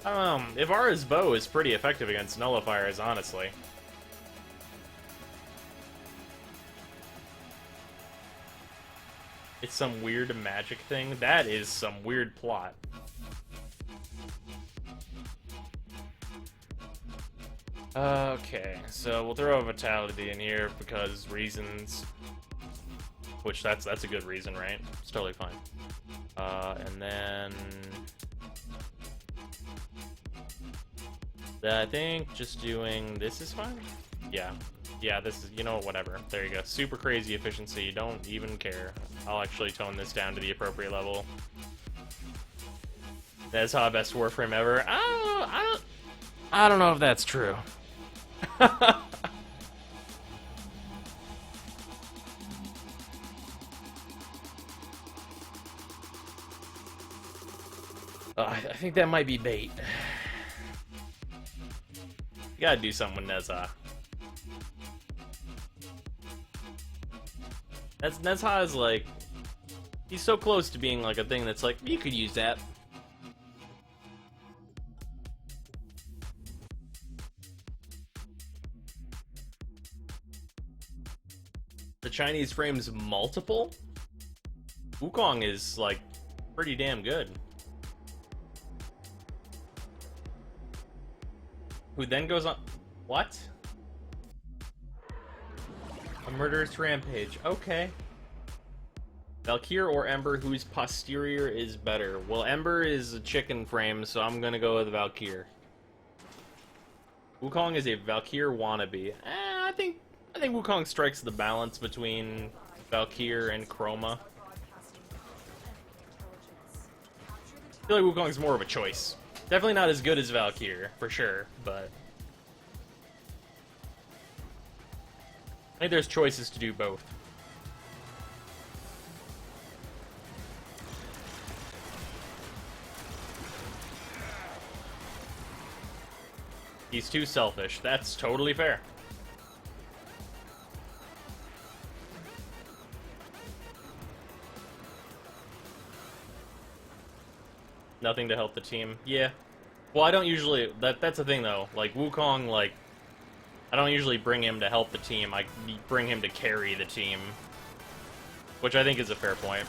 Speaker 1: I don't know. Ivara's bow is pretty effective against nullifiers, honestly. It's some weird magic thing. That is some weird plot. Okay, so we'll throw a Vitality in here because reasons. Which that's a good reason, right? It's totally fine. And then... I think just doing this is fine. Yeah. Yeah, this is, you know, whatever. There you go. Super crazy efficiency. Don't even care. I'll actually tone this down to the appropriate level. That's how best Warframe ever. I don't know if that's true. I think that might be bait. You gotta do something with Nezha. Nezha is like... He's so close to being like a thing that's like, you could use that. The Chinese frame's multiple? Wukong is, like, pretty damn good. Who then goes on... What? A murderous rampage. Okay. Valkyr or Ember, whose posterior is better? Well, Ember is a chicken frame, so I'm gonna go with Valkyr. Wukong is a Valkyr wannabe. I think Wukong strikes the balance between Valkyr and Chroma. I feel like Wukong's more of a choice. Definitely not as good as Valkyr, for sure, but... I think there's choices to do both. He's too selfish. That's totally fair. Nothing to help the team. Yeah. Well, I don't usually... That's the thing, though. Like, Wukong, like... I don't usually bring him to help the team. I bring him to carry the team. Which I think is a fair point.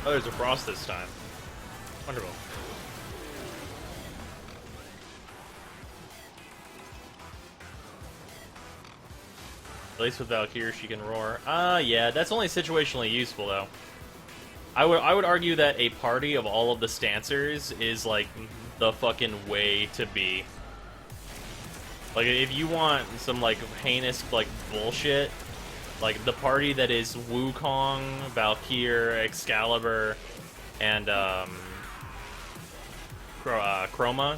Speaker 1: Oh, there's a frost this time. Wonderful. At least with Valkyr, she can roar. Yeah, that's only situationally useful, though. I would argue that a party of all of the stancers is, like, the fucking way to be. Like, if you want some, like, heinous, like, bullshit... Like, the party that is Wukong, Valkyr, Excalibur, and, Chroma,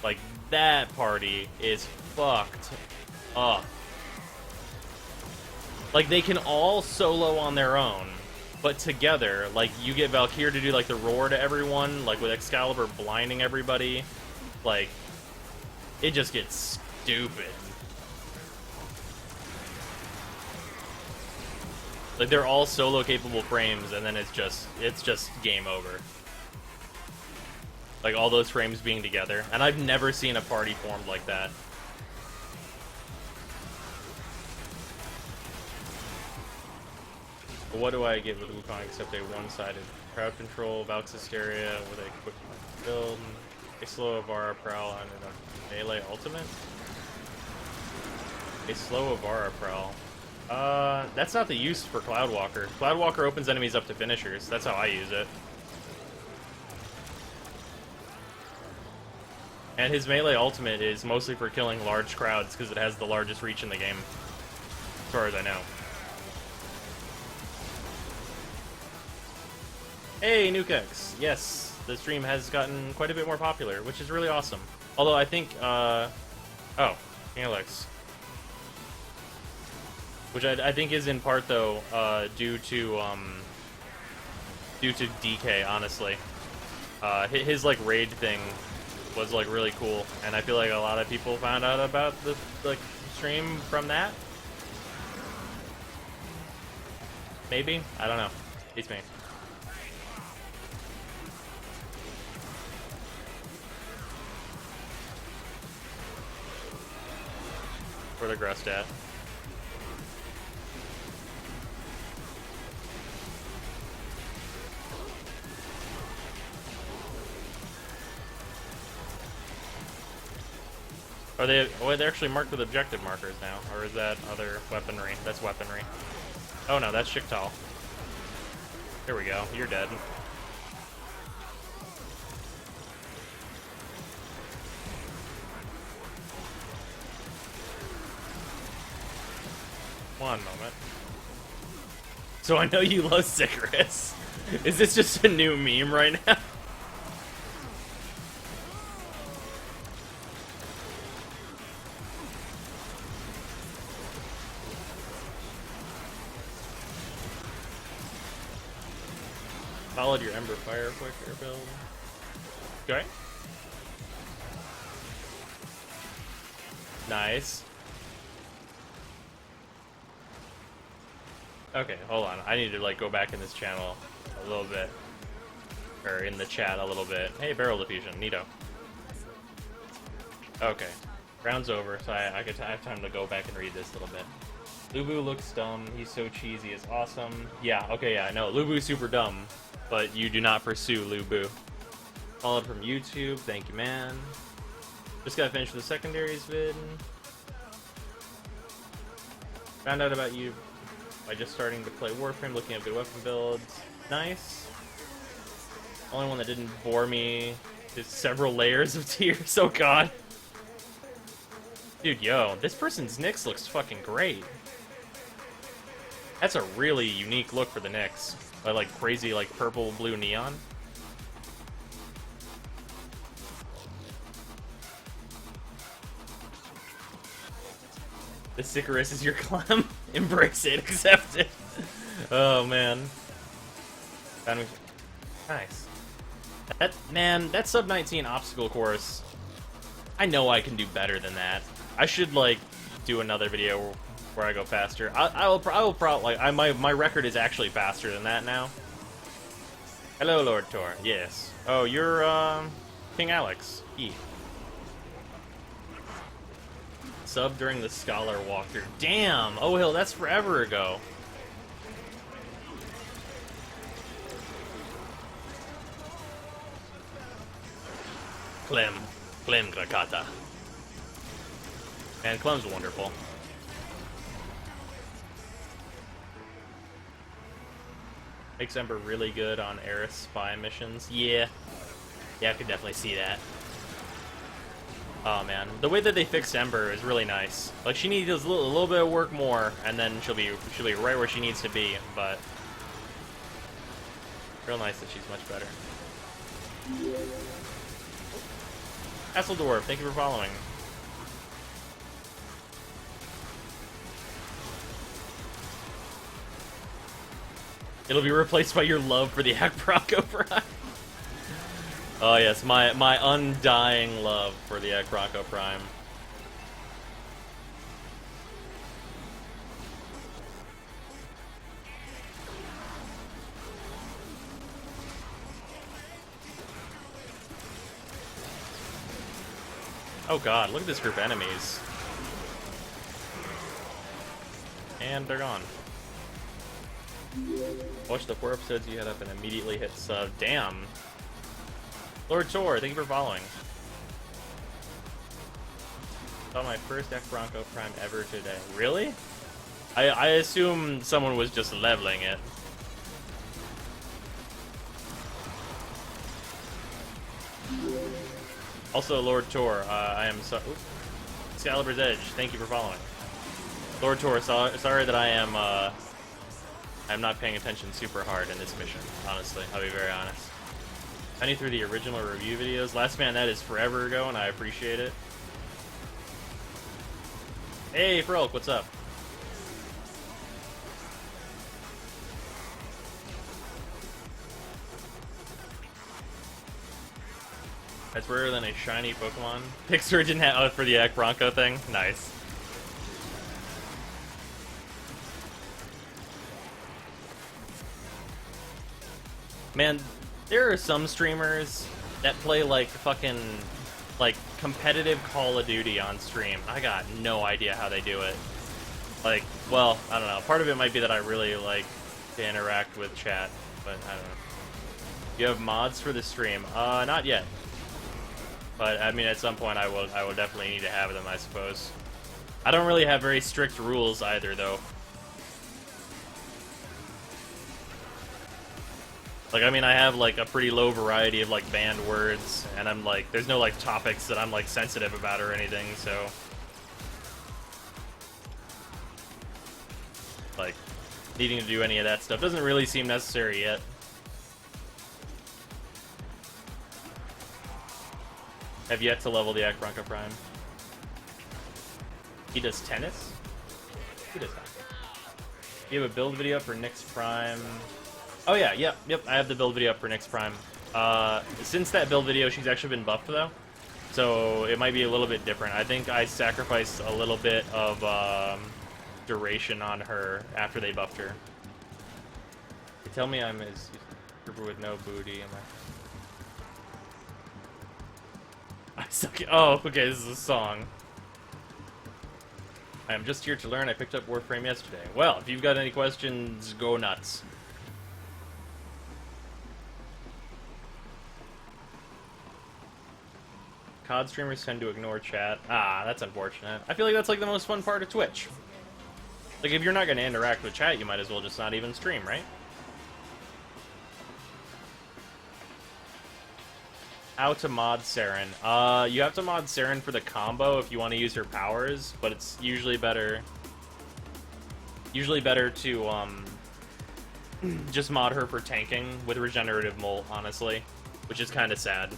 Speaker 1: like, that party is fucked up. Like, they can all solo on their own, but together, like, you get Valkyr to do, like, the roar to everyone, like, with Excalibur blinding everybody, like, it just gets stupid. Like, they're all solo-capable frames, and then it's just game over. Like, all those frames being together. And I've never seen a party formed like that. But what do I get with Wukong except a one-sided crowd control, Valk's Hysteria with a quick build, a slow Avara Prowl, and a melee ultimate? A slow Avara Prowl. That's not the use for Cloudwalker. Cloudwalker opens enemies up to finishers. That's how I use it. And his melee ultimate is mostly for killing large crowds because it has the largest reach in the game. As far as I know. Hey, Nukex! Yes, the stream has gotten quite a bit more popular, which is really awesome. Although I think, oh, Alex. Which I think is in part, though, due to DK, honestly. His, like, raid thing was, like, really cool, and I feel like a lot of people found out about the, like, stream from that. Maybe? I don't know. It's me. Where the Grust at? Are they? Oh, they're actually marked with objective markers now, or is that other weaponry? That's weaponry. Oh no, that's Shiktal. Here we go. You're dead. One moment. So I know you love Icarus. Is this just a new meme right now? Followed your Ember Fire quicker build. Okay. Nice. Okay, hold on. I need to like go back in this channel a little bit. Or in the chat a little bit. Hey, barrel diffusion, neato. Okay. Round's over, so I have time to go back and read this a little bit. Lubu looks dumb. He's so cheesy. It's awesome. Yeah, okay, yeah, I know. Lubu's super dumb, but you do not pursue Lubu. Followed from YouTube. Thank you, man. Just got finished with the secondaries vid. Found out about you by just starting to play Warframe, looking at good weapon builds. Nice. Only one that didn't bore me is several layers of tears. Oh god. Dude, yo, this person's Nyx looks fucking great. That's a really unique look for the Nyx. By like crazy like purple blue neon. The Icarus is your clam. Embrace it, accept it. Oh man. Nice. That sub 19 obstacle course. I know I can do better than that. I should like do another video where I go faster. I will probably like my record is actually faster than that now. Hello, Lord Tor. Yes. Oh, you're King Alex. E. Sub during the Scholar walkthrough. Damn! Oh, hell, that's forever ago. Clem Krakata. Man, Clem's wonderful. Makes Ember really good on Eris spy missions. Yeah. Yeah, I could definitely see that. Oh man, the way that they fixed Ember is really nice. Like she needs a little bit of work more, and then she'll be right where she needs to be. But real nice that she's much better. Castle Dwarf, thank you for following. It'll be replaced by your love for the Akproko Prime. Oh yes, my undying love for the Akproko Prime. Oh god, look at this group of enemies. And they're gone. Watch the 4 episodes you had up and immediately hit sub. Damn. Lord Tor, thank you for following. Saw my first Akproko Prime ever today. Really? I assume someone was just leveling it. Also, Lord Tor, I am so. Excalibur's Edge, thank you for following. Lord Tor, sorry that I am. I'm not paying attention super hard in this mission. Honestly, I'll be very honest. I need through the original review videos. Last Man, that is forever ago, and I appreciate it. Hey, Frolk, what's up? That's rarer than a shiny Pokemon. Pixar didn't have for the Akproko thing. Nice. Man, there are some streamers that play like fucking like competitive Call of Duty on stream. I got no idea how they do it. Like, well, I don't know. Part of it might be that I really like to interact with chat, but I don't know. You have mods for the stream? Not yet. But I mean, at some point, I will definitely need to have them, I suppose. I don't really have very strict rules either, though. Like, I mean, I have like a pretty low variety of like banned words, and I'm like, there's no like topics that I'm like sensitive about or anything, so. like, needing to do any of that stuff. Doesn't really seem necessary yet. Have yet to level the Akronka Prime. He does tennis? He does not. You have a build video for Nyx Prime. Oh yeah, yep, I have the build video up for Nyx Prime. Since that build video, she's actually been buffed though. So it might be a little bit different. I think I sacrificed a little bit of duration on her after they buffed her. They tell me I'm his trooper with no booty. Am I suck it. Oh, okay, this is a song. I am just here to learn. I picked up Warframe yesterday. Well, if you've got any questions, go nuts. COD streamers tend to ignore chat. Ah, that's unfortunate. I feel like that's like the most fun part of Twitch. Like, if you're not going to interact with chat, you might as well just not even stream, right? How to mod Saren. You have to mod Saren for the combo if you want to use her powers, but it's usually better to just mod her for tanking with regenerative molt, honestly, which is kind of sad.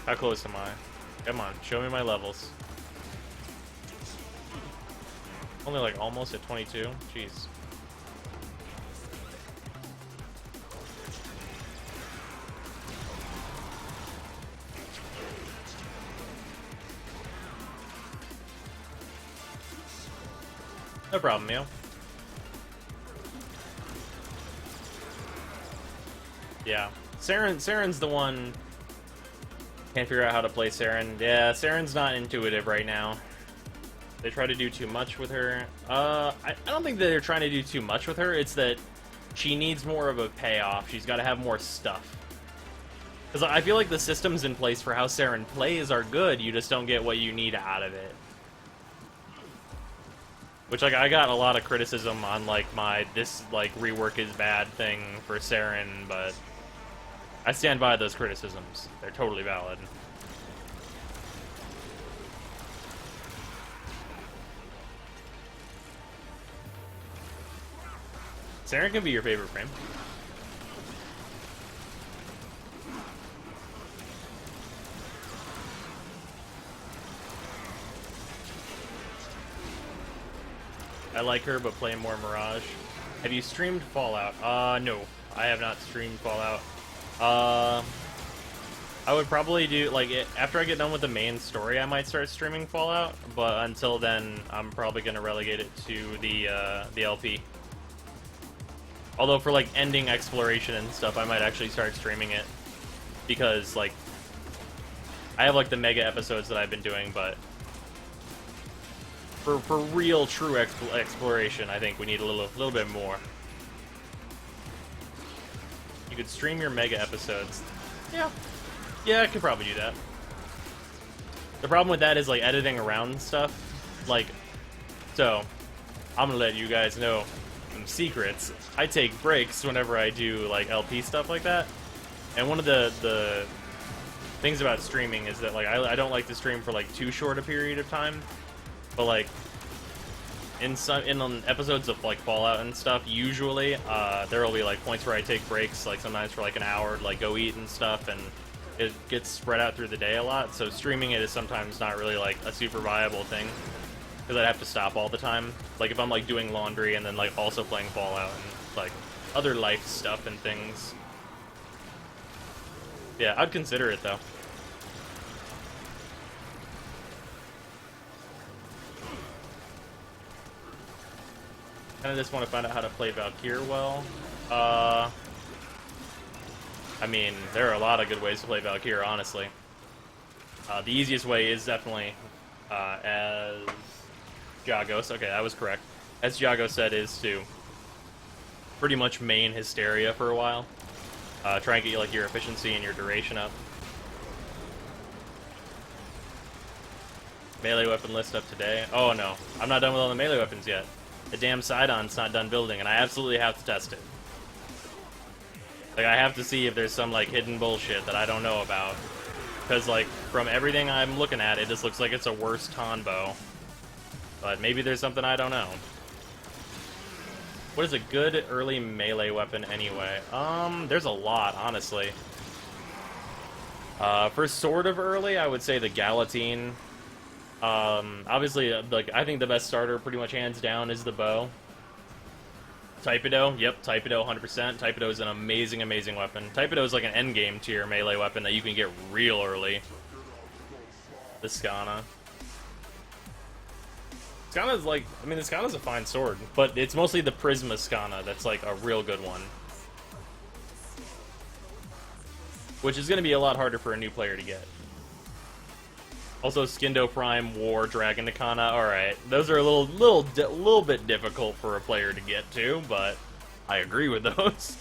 Speaker 1: How close am I? Come on, show me my levels. Only like almost at 22? Jeez. No problem, Mio. Yeah. Saren's the one. Can't figure out how to play Saren. Yeah, Saren's not intuitive right now. They try to do too much with her. I don't think that they're trying to do too much with her. It's that she needs more of a payoff. She's got to have more stuff. Because I feel like the systems in place for how Saren plays are good. You just don't get what you need out of it. Which, like, I got a lot of criticism on, like, this, like, rework is bad thing for Saren, but I stand by those criticisms. They're totally valid. Saren can be your favorite frame. I like her, but play more Mirage. Have you streamed Fallout? No. I have not streamed Fallout. I would probably do, like, after I get done with the main story, I might start streaming Fallout, but until then, I'm probably going to relegate it to the LP. Although for, like, ending exploration and stuff, I might actually start streaming it. Because, like, I have, like, the mega episodes that I've been doing, but for real, true exploration, I think we need a little bit more. You could stream your mega episodes. Yeah, I could probably do that. The problem with that is, like, editing around stuff. Like, so, I'm gonna let you guys know some secrets. I take breaks whenever I do, like, LP stuff like that. And one of the things about streaming is that, like, I don't like to stream for, like, too short a period of time. But, like, in episodes of, like, Fallout and stuff, usually, there will be, like, points where I take breaks, like, sometimes for, like, an hour to, like, go eat and stuff, and it gets spread out through the day a lot, so streaming it is sometimes not really, like, a super viable thing, because I'd have to stop all the time. Like, if I'm, like, doing laundry and then, like, also playing Fallout and, like, other life stuff and things. Yeah, I'd consider it, though. I just want to find out how to play Valkyr well. I mean, there are a lot of good ways to play Valkyr, honestly. The easiest way is definitely, as Jagos, okay, I was correct. As Jagos said, is to pretty much main Hysteria for a while. Try and get, like, your efficiency and your duration up. Melee weapon list up today. Oh no, I'm not done with all the melee weapons yet. The damn Sidon's not done building, and I absolutely have to test it. Like, I have to see if there's some, like, hidden bullshit that I don't know about. Because, like, from everything I'm looking at, it just looks like it's a worse Tonbo. But maybe there's something I don't know. What is a good early melee weapon anyway? There's a lot, honestly. For sort of early, I would say the Galatine. Obviously, like, I think the best starter, pretty much hands down, is the bow. Typedo, yep, Typedo 100%. Typedo is an amazing, amazing weapon. Typedo is like an endgame tier melee weapon that you can get real early. The Skana. Skana's like, I mean, the Skana's a fine sword, but it's mostly the Prisma Skana that's like a real good one. Which is going to be a lot harder for a new player to get. Also, Skindo Prime, War, Dragon Nikana, alright. Those are a little bit difficult for a player to get to, but I agree with those.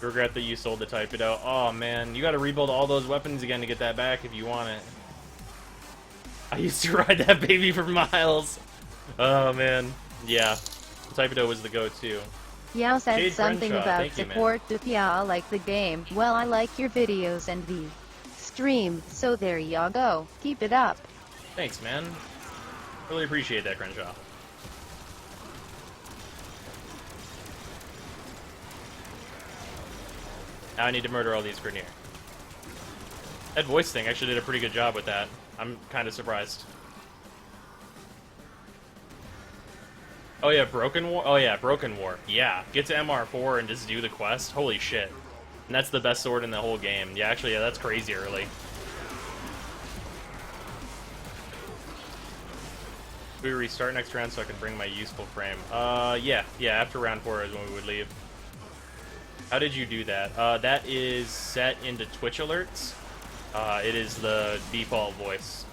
Speaker 1: Regret that you sold the Typedo. Oh man, you gotta rebuild all those weapons again to get that back if you want it. I used to ride that baby for miles. Oh man, yeah. Typedo was the go-to.
Speaker 4: Yao said
Speaker 1: Jade
Speaker 4: something
Speaker 1: Crenshaw,
Speaker 4: about
Speaker 1: thank you, man.
Speaker 4: support to Pia like the game. Well, I like your videos and the stream, so there ya go. Keep it up.
Speaker 1: Thanks, man. Really appreciate that, Crenshaw. Now I need to murder all these Grenier. That voice thing actually did a pretty good job with that. I'm kind of surprised. Oh yeah, Broken War? Oh yeah, Broken War. Yeah, get to MR4 and just do the quest. Holy shit. And that's the best sword in the whole game. Yeah, actually, yeah, that's crazy early. We restart next round so I can bring my useful frame. Yeah, after round 4 is when we would leave. How did you do that? That is set into Twitch alerts. It is the default voice.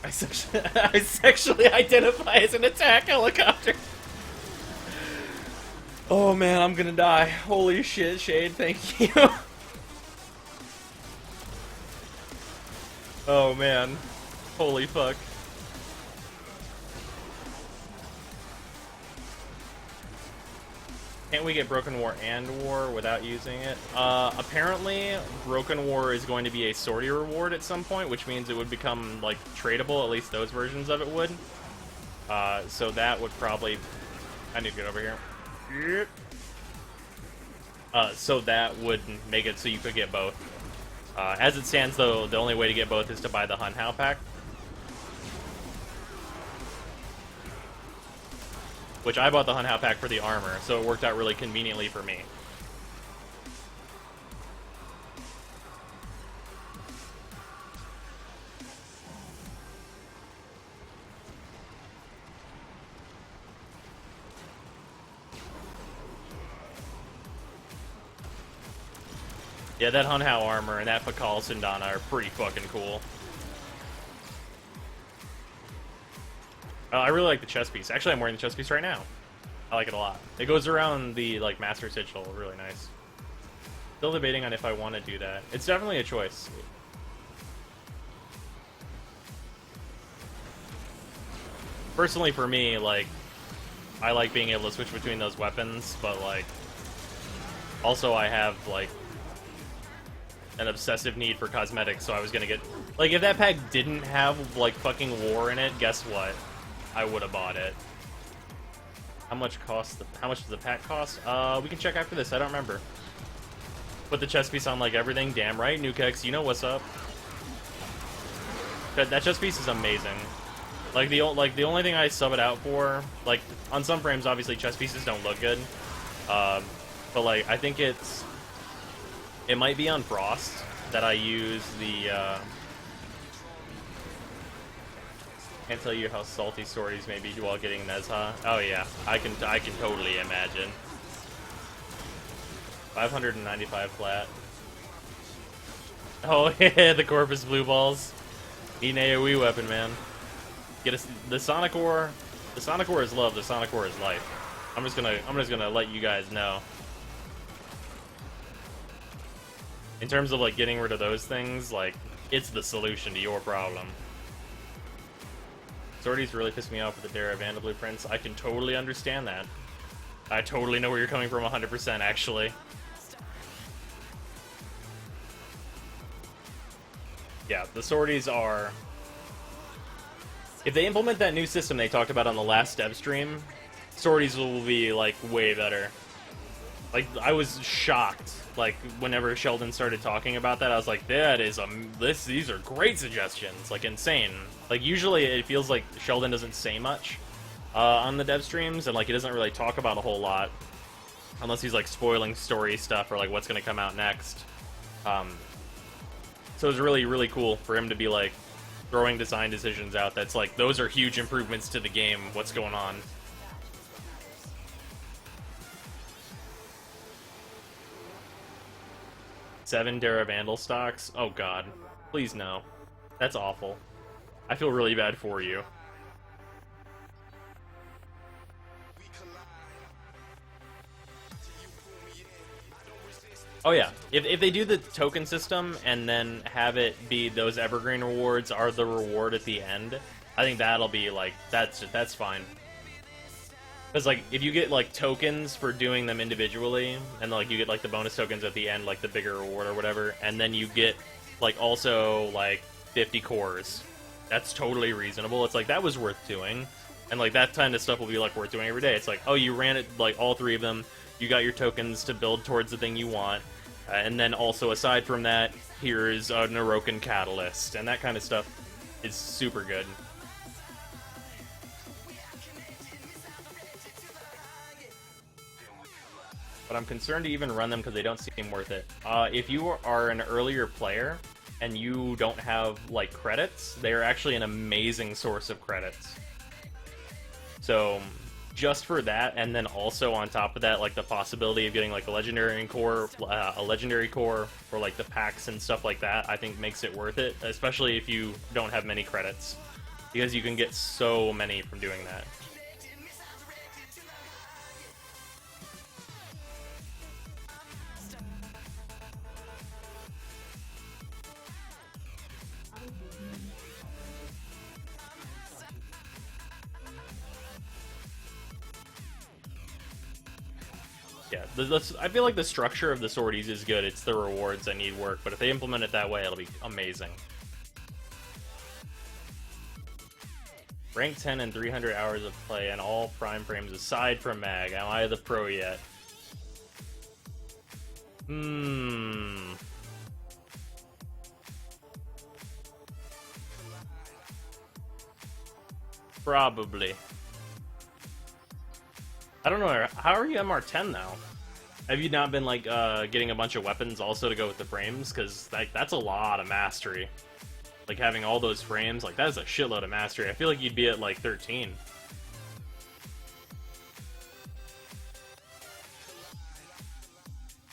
Speaker 1: I sexually identify as an attack helicopter. Oh man, I'm gonna die. Holy shit, Shade, thank you. Oh man. Holy fuck. Can't we get Broken War and War without using it? Apparently, Broken War is going to be a sortie reward at some point, which means it would become, like, tradable, at least those versions of it would. So that would probably... I need to get over here. So that would make it so you could get both. As it stands, though, the only way to get both is to buy the Hun Hao pack. Which I bought the Hun Hao pack for the armor, so it worked out really conveniently for me. Yeah, that Hun Hao armor and that Fakal Sindana are pretty fucking cool. I really like the chest piece. Actually, I'm wearing the chest piece right now. I like it a lot. It goes around the, like, Master Sigil, really nice. Still debating on if I want to do that. It's definitely a choice. Personally, for me, like, I like being able to switch between those weapons, but, like, also I have, like, an obsessive need for cosmetics, so I was gonna get... Like, if that pack didn't have, like, fucking War in it, guess what? I would have bought it. How much does the pack cost? We can check after this. I don't remember. Put the chest piece on like everything. Damn right, Nukex. You know what's up. That chest piece is amazing. Like the only thing I sub it out for, like on some frames, obviously chest pieces don't look good. But like I think it might be on Frost that I use the. Can't tell you how salty stories may be while getting Nezha. Oh yeah, I can totally imagine. 595 flat. Oh yeah, the Corpus Blue Balls. Need an AoE weapon, man. Get the Sonic Ore. The Sonic Ore is love. The Sonic Ore is life. I'm just gonna let you guys know. In terms of like getting rid of those things, like it's the solution to your problem. Sorties really pissed me off with the Dara Vandal blueprints. I can totally understand that. I totally know where you're coming from 100% actually. Yeah, the sorties are... If they implement that new system they talked about on the last dev stream, sorties will be, like, way better. Like, I was shocked, like, whenever Sheldon started talking about that, I was like, that is, these are great suggestions, like, insane. Like, usually it feels like Sheldon doesn't say much on the dev streams, and, like, he doesn't really talk about a whole lot, unless he's, like, spoiling story stuff or, like, what's gonna come out next. So it was really, really cool for him to be, like, throwing design decisions out that's like, those are huge improvements to the game, what's going on. Seven Dara Vandal stocks? Oh god. Please no. That's awful. I feel really bad for you. Oh yeah, if they do the token system and then have it be those evergreen rewards are the reward at the end, I think that'll be like, that's fine. Because like, if you get like tokens for doing them individually, and like you get like the bonus tokens at the end, like the bigger reward or whatever, and then you get like also like 50 cores, that's totally reasonable. It's like, that was worth doing. And like that kind of stuff will be like worth doing every day. It's like, oh, you ran it like all three of them, you got your tokens to build towards the thing you want, and then also aside from that, here's a Norokan catalyst, and that kind of stuff is super good. But I'm concerned to even run them because they don't seem worth it. If you are an earlier player and you don't have like credits, they are actually an amazing source of credits. So just for that, and then also on top of that, like the possibility of getting like a legendary core, or like the packs and stuff like that, I think makes it worth it, especially if you don't have many credits, because you can get so many from doing that. Yeah, I feel like the structure of the sorties is good. It's the rewards that need work, but if they implement it that way, it'll be amazing. Rank 10 and 300 hours of play and all prime frames aside from mag. Am I the pro yet? Probably. I don't know, how are you MR10 now? Have you not been, like, getting a bunch of weapons also to go with the frames? Because, like, that's a lot of mastery. Like, having all those frames, like, that is a shitload of mastery. I feel like you'd be at, like, 13.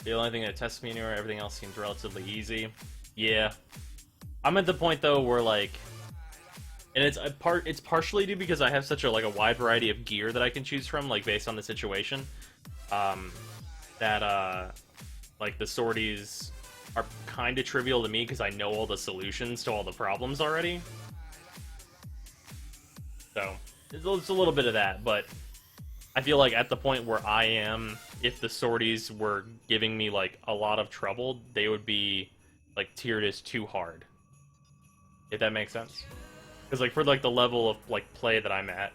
Speaker 1: The only thing that tests me anywhere, everything else seems relatively easy. Yeah. I'm at the point, though, where, like... And it's partially due because I have such a wide variety of gear that I can choose from, like based on the situation. That like the sorties are kind of trivial to me because I know all the solutions to all the problems already. So it's a little bit of that, but I feel like at the point where I am, if the sorties were giving me like a lot of trouble, they would be like tiered as too hard. If that makes sense. Because, like, for, like, the level of, like, play that I'm at,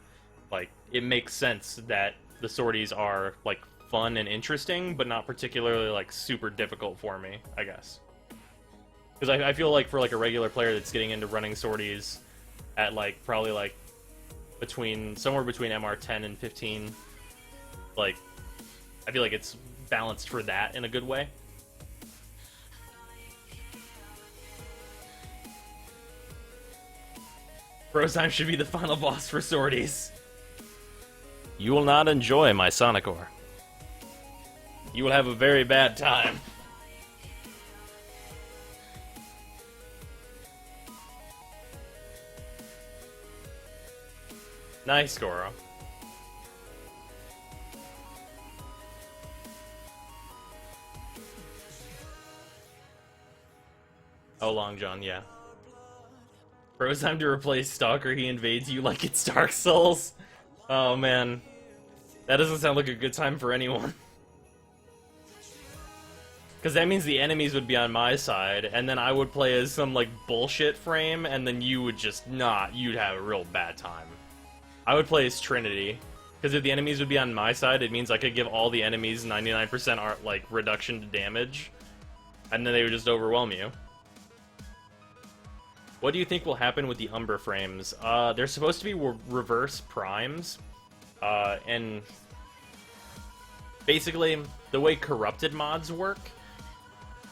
Speaker 1: like, it makes sense that the sorties are, like, fun and interesting, but not particularly, like, super difficult for me, I guess. Because I feel like for, like, a regular player that's getting into running sorties at, like, probably, like, somewhere between MR10 and 15, like, I feel like it's balanced for that in a good way. Brozime should be the final boss for sorties. You will not enjoy my Sonicor. You will have a very bad time. Nice, Goro. Oh, Long John, yeah. Brozime to replace Stalker, he invades you like it's Dark Souls. Oh man. That doesn't sound like a good time for anyone. Because that means the enemies would be on my side, and then I would play as some, like, bullshit frame, and then you would just not, you'd have a real bad time. I would play as Trinity. Because if the enemies would be on my side, it means I could give all the enemies 99% like reduction to damage, and then they would just overwhelm you. What do you think will happen with the Umbra frames? They're supposed to be reverse primes, and basically the way corrupted mods work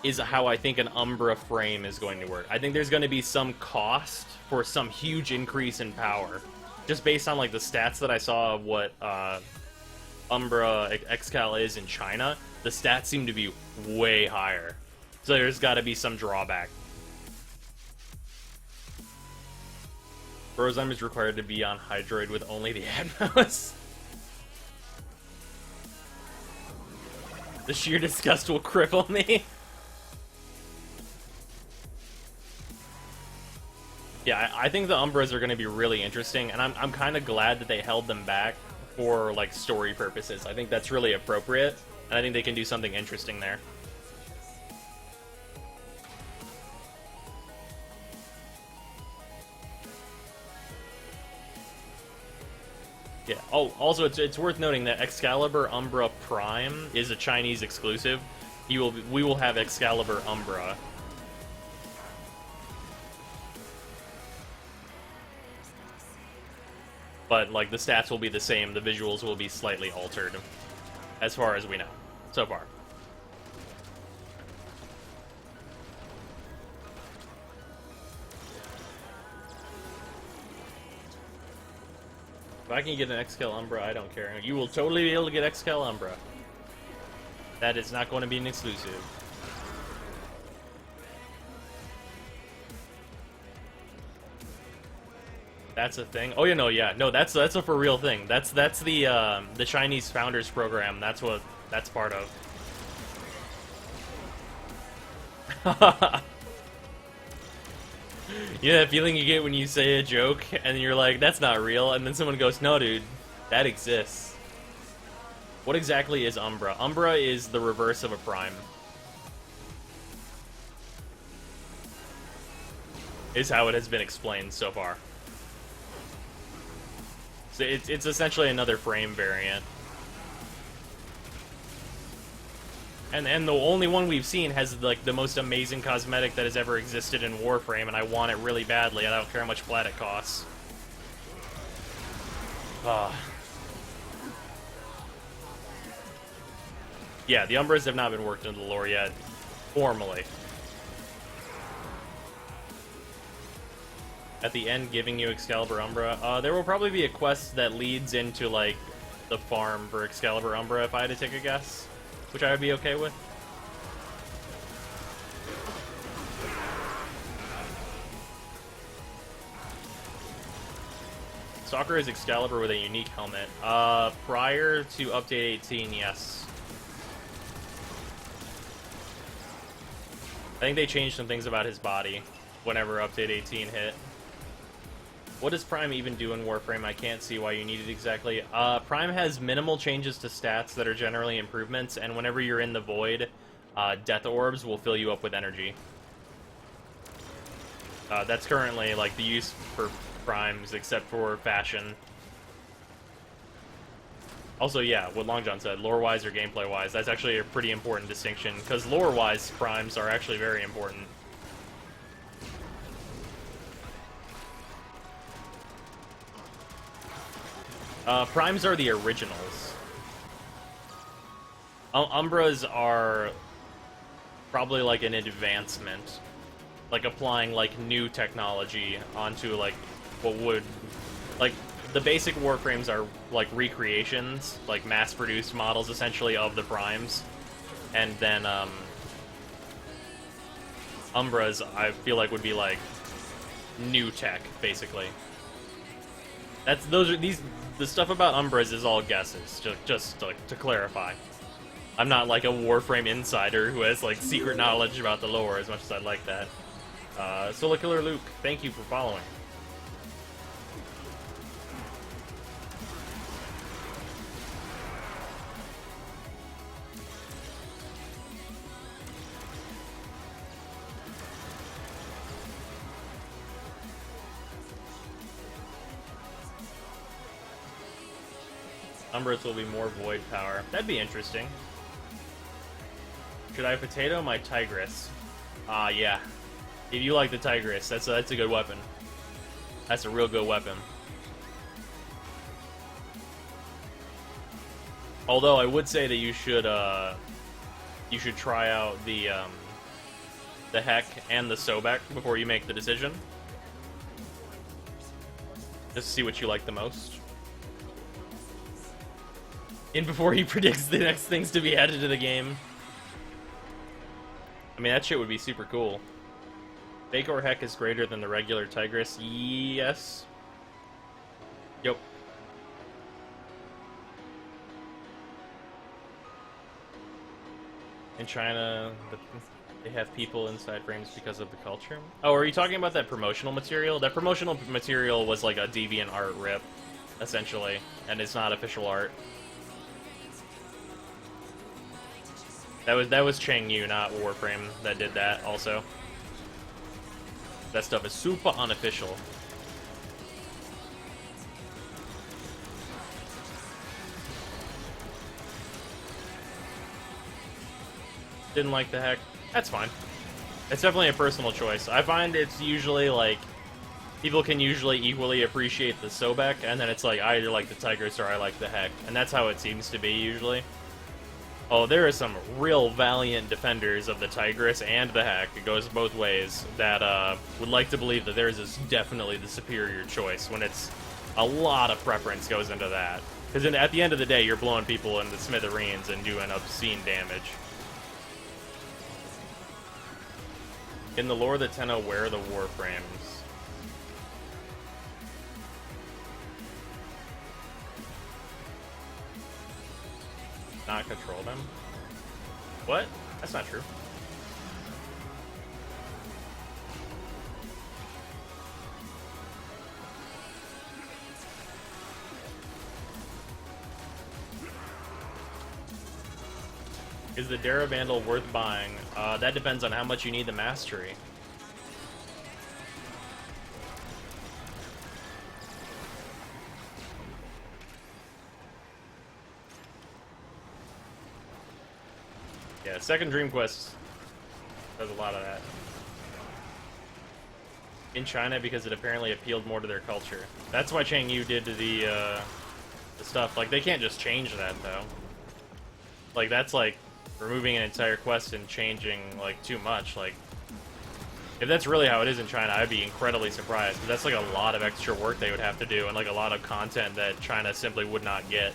Speaker 1: is how I think an Umbra frame is going to work. I think there's going to be some cost for some huge increase in power. Just based on like the stats that I saw of what Umbra Excal is in China, the stats seem to be way higher. So there's got to be some drawback. Brozime is required to be on Hydroid with only the Atmos. The sheer disgust will cripple me. Yeah, I think the Umbras are going to be really interesting, and I'm kind of glad that they held them back for, like, story purposes. I think that's really appropriate, and I think they can do something interesting there. Yeah, oh, also, it's worth noting that Excalibur Umbra Prime is a Chinese exclusive. We will have Excalibur Umbra. But, like, the stats will be the same, the visuals will be slightly altered, as far as we know, so far. If I can get an Excal Umbra, I don't care. You will totally be able to get Excal Umbra. That is not going to be an exclusive. That's a thing. Oh, no, that's a for real thing. That's the Chinese Founders Program. That's what that's part of. You know that feeling you get when you say a joke and you're like, that's not real, and then someone goes, no, dude, that exists. What exactly is Umbra? Umbra is the reverse of a prime. Is how it has been explained so far. So it's essentially another frame variant. And the only one we've seen has, like, the most amazing cosmetic that has ever existed in Warframe, and I want it really badly, and I don't care how much flat it costs. Yeah, the Umbras have not been worked into the lore yet, formally. At the end, giving you Excalibur Umbra. There will probably be a quest that leads into, like, the farm for Excalibur Umbra, if I had to take a guess. Which I would be okay with. Stalker is Excalibur with a unique helmet. Prior to Update 18, yes. I think they changed some things about his body whenever Update 18 hit. What does Prime even do in Warframe? I can't see why you need it exactly. Prime has minimal changes to stats that are generally improvements, and whenever you're in the Void, Death Orbs will fill you up with energy. That's currently, like, the use for Primes, except for Fashion. Also, yeah, what Long John said, lore-wise or gameplay-wise, that's actually a pretty important distinction, because lore-wise, Primes are actually very important. Primes are the originals. Umbras are probably like an advancement. Like applying like new technology onto like what would... Like the basic Warframes are like recreations, like mass-produced models essentially of the Primes. And then Umbras I feel like would be like new tech, basically. The stuff about Umbras is all guesses, just to clarify. I'm not like a Warframe insider who has like secret knowledge about the lore as much as I'd like that. Solar Killer Luke, thank you for following. Umbras will be more void power. That'd be interesting. Should I potato my Tigress? Yeah. If you like the Tigress, that's a good weapon. That's a real good weapon. Although I would say that you should try out the Heck and the Sobek before you make the decision. Just to see what you like the most. And before he predicts the next things to be added to the game. I mean, that shit would be super cool. Fake or Heck is greater than the regular Tigress? Yes. Yep. In China, they have people inside frames because of the culture. Oh, are you talking about that promotional material? That promotional material was like a deviant art rip, essentially, and it's not official art. That was Chang Yu, not Warframe, that did that also. That stuff is super unofficial. Didn't like the Heck. That's fine. It's definitely a personal choice. I find it's usually like people can usually equally appreciate the Sobek, and then it's like I either like the Tigress or I like the Heck, and that's how it seems to be usually. Oh, there are some real valiant defenders of the Tigress and the Heck, it goes both ways, that would like to believe that theirs is definitely the superior choice, when it's a lot of preference goes into that. Because at the end of the day, you're blowing people in the smithereens and doing obscene damage. In the lore, the Tenno wear the Warframes. Not control them? What? That's not true. Is the Dara Vandal worth buying? That depends on how much you need the mastery. Yeah, second Dream Quest does a lot of that. In China, because it apparently appealed more to their culture. That's why Chang Yu did to the stuff. Like, they can't just change that, though. Like, that's like removing an entire quest and changing, like, too much. Like, if that's really how it is in China, I'd be incredibly surprised. But that's, like, a lot of extra work they would have to do, and, like, a lot of content that China simply would not get.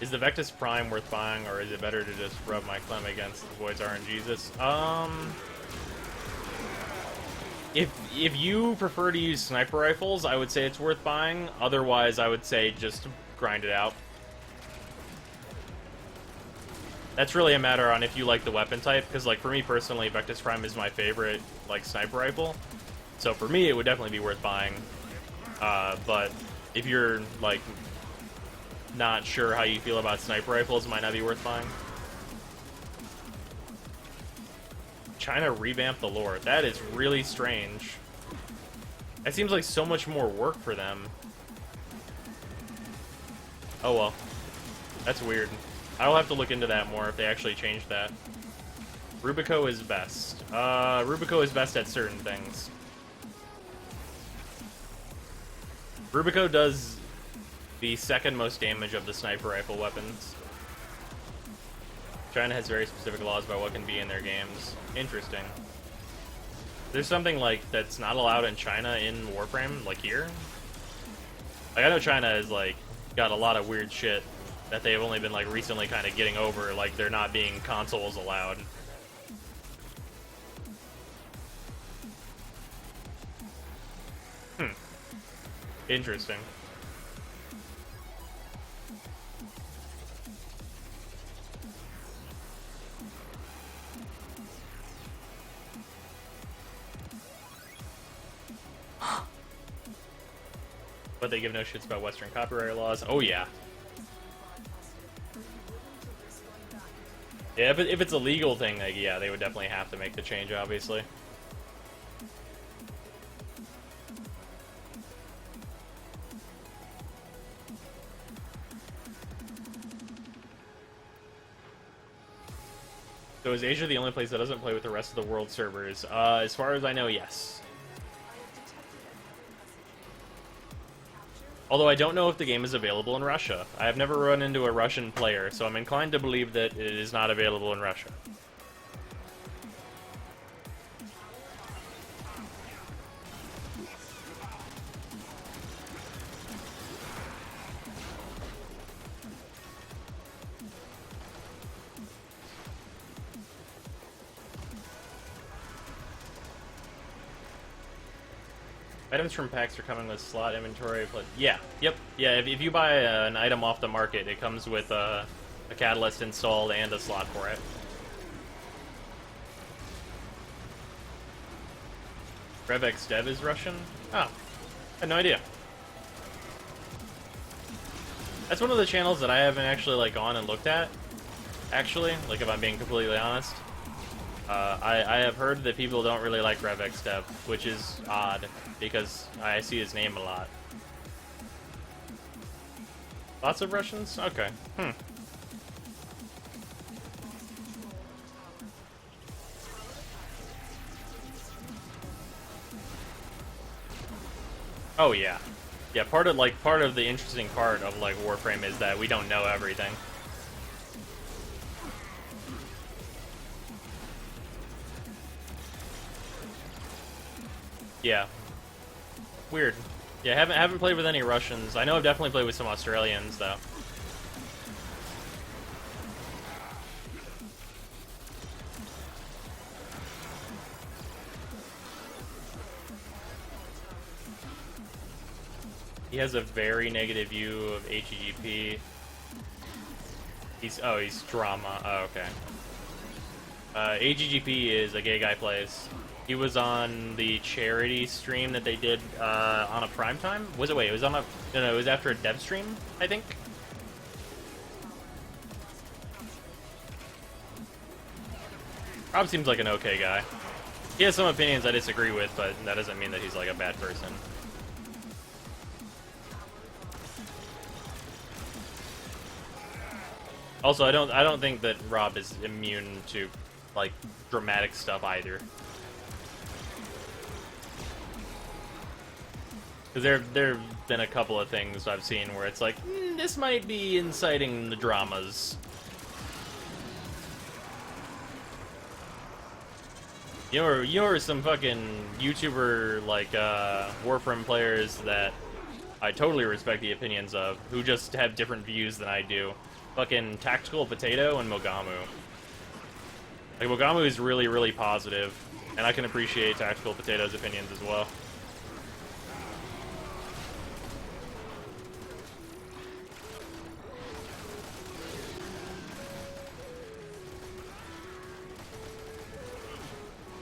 Speaker 1: Is the Vectis Prime worth buying, or is it better to just rub my Clem against the Void's RNGesus? If you prefer to use sniper rifles, I would say it's worth buying. Otherwise, I would say just grind it out. That's really a matter on if you like the weapon type, because, like, for me personally, Vectis Prime is my favorite, like, sniper rifle. So for me, it would definitely be worth buying. But if you're, like, not sure how you feel about sniper rifles, it might not be worth buying. China revamped the lore. That is really strange. That seems like so much more work for them. Oh well. That's weird. I'll have to look into that more if they actually changed that. Rubico is best. Rubico is best at certain things. Rubico does the second most damage of the sniper rifle weapons. China has very specific laws about what can be in their games. Interesting. There's something, like, that's not allowed in China in Warframe, like here? Like, I know China has, like, got a lot of weird shit that they've only been, like, recently kind of getting over, like, there not being consoles allowed. Interesting. But they give no shits about Western copyright laws. Oh yeah. Yeah, if it's a legal thing, like, yeah, they would definitely have to make the change, obviously. So is Asia the only place that doesn't play with the rest of the world servers? As far as I know, yes. Although I don't know if the game is available in Russia. I have never run into a Russian player, so I'm inclined to believe that it is not available in Russia. Items from packs are coming with slot inventory. Yeah, yep, yeah. If you buy an item off the market, it comes with a catalyst installed and a slot for it. RevX Dev is Russian? Oh, I had no idea. That's one of the channels that I haven't actually like gone and looked at. Actually, like if I'm being completely honest. I have heard that people don't really like RevX Dev, which is odd, because I see his name a lot. Lots of Russians? Okay. Oh yeah. Yeah, part of the interesting part of like Warframe is that we don't know everything. Yeah. Weird. Yeah, haven't played with any Russians. I know I've definitely played with some Australians, though. He has a very negative view of HEGP. He's drama. Oh, okay. AGGP is a gay guy plays. He was on the charity stream that they did on a prime time. Was it? Wait, it was on a no, it was after a dev stream, I think. Rob seems like an okay guy. He has some opinions I disagree with, but that doesn't mean that he's like a bad person. Also, I don't think that Rob is immune to like dramatic stuff either. Because there have been a couple of things I've seen where it's like, this might be inciting the dramas. You know some fucking YouTuber, like, Warframe players that I totally respect the opinions of, who just have different views than I do. Fucking Tactical Potato and Mogamu. Like, Mogamu is really, really positive, and I can appreciate Tactical Potato's opinions as well.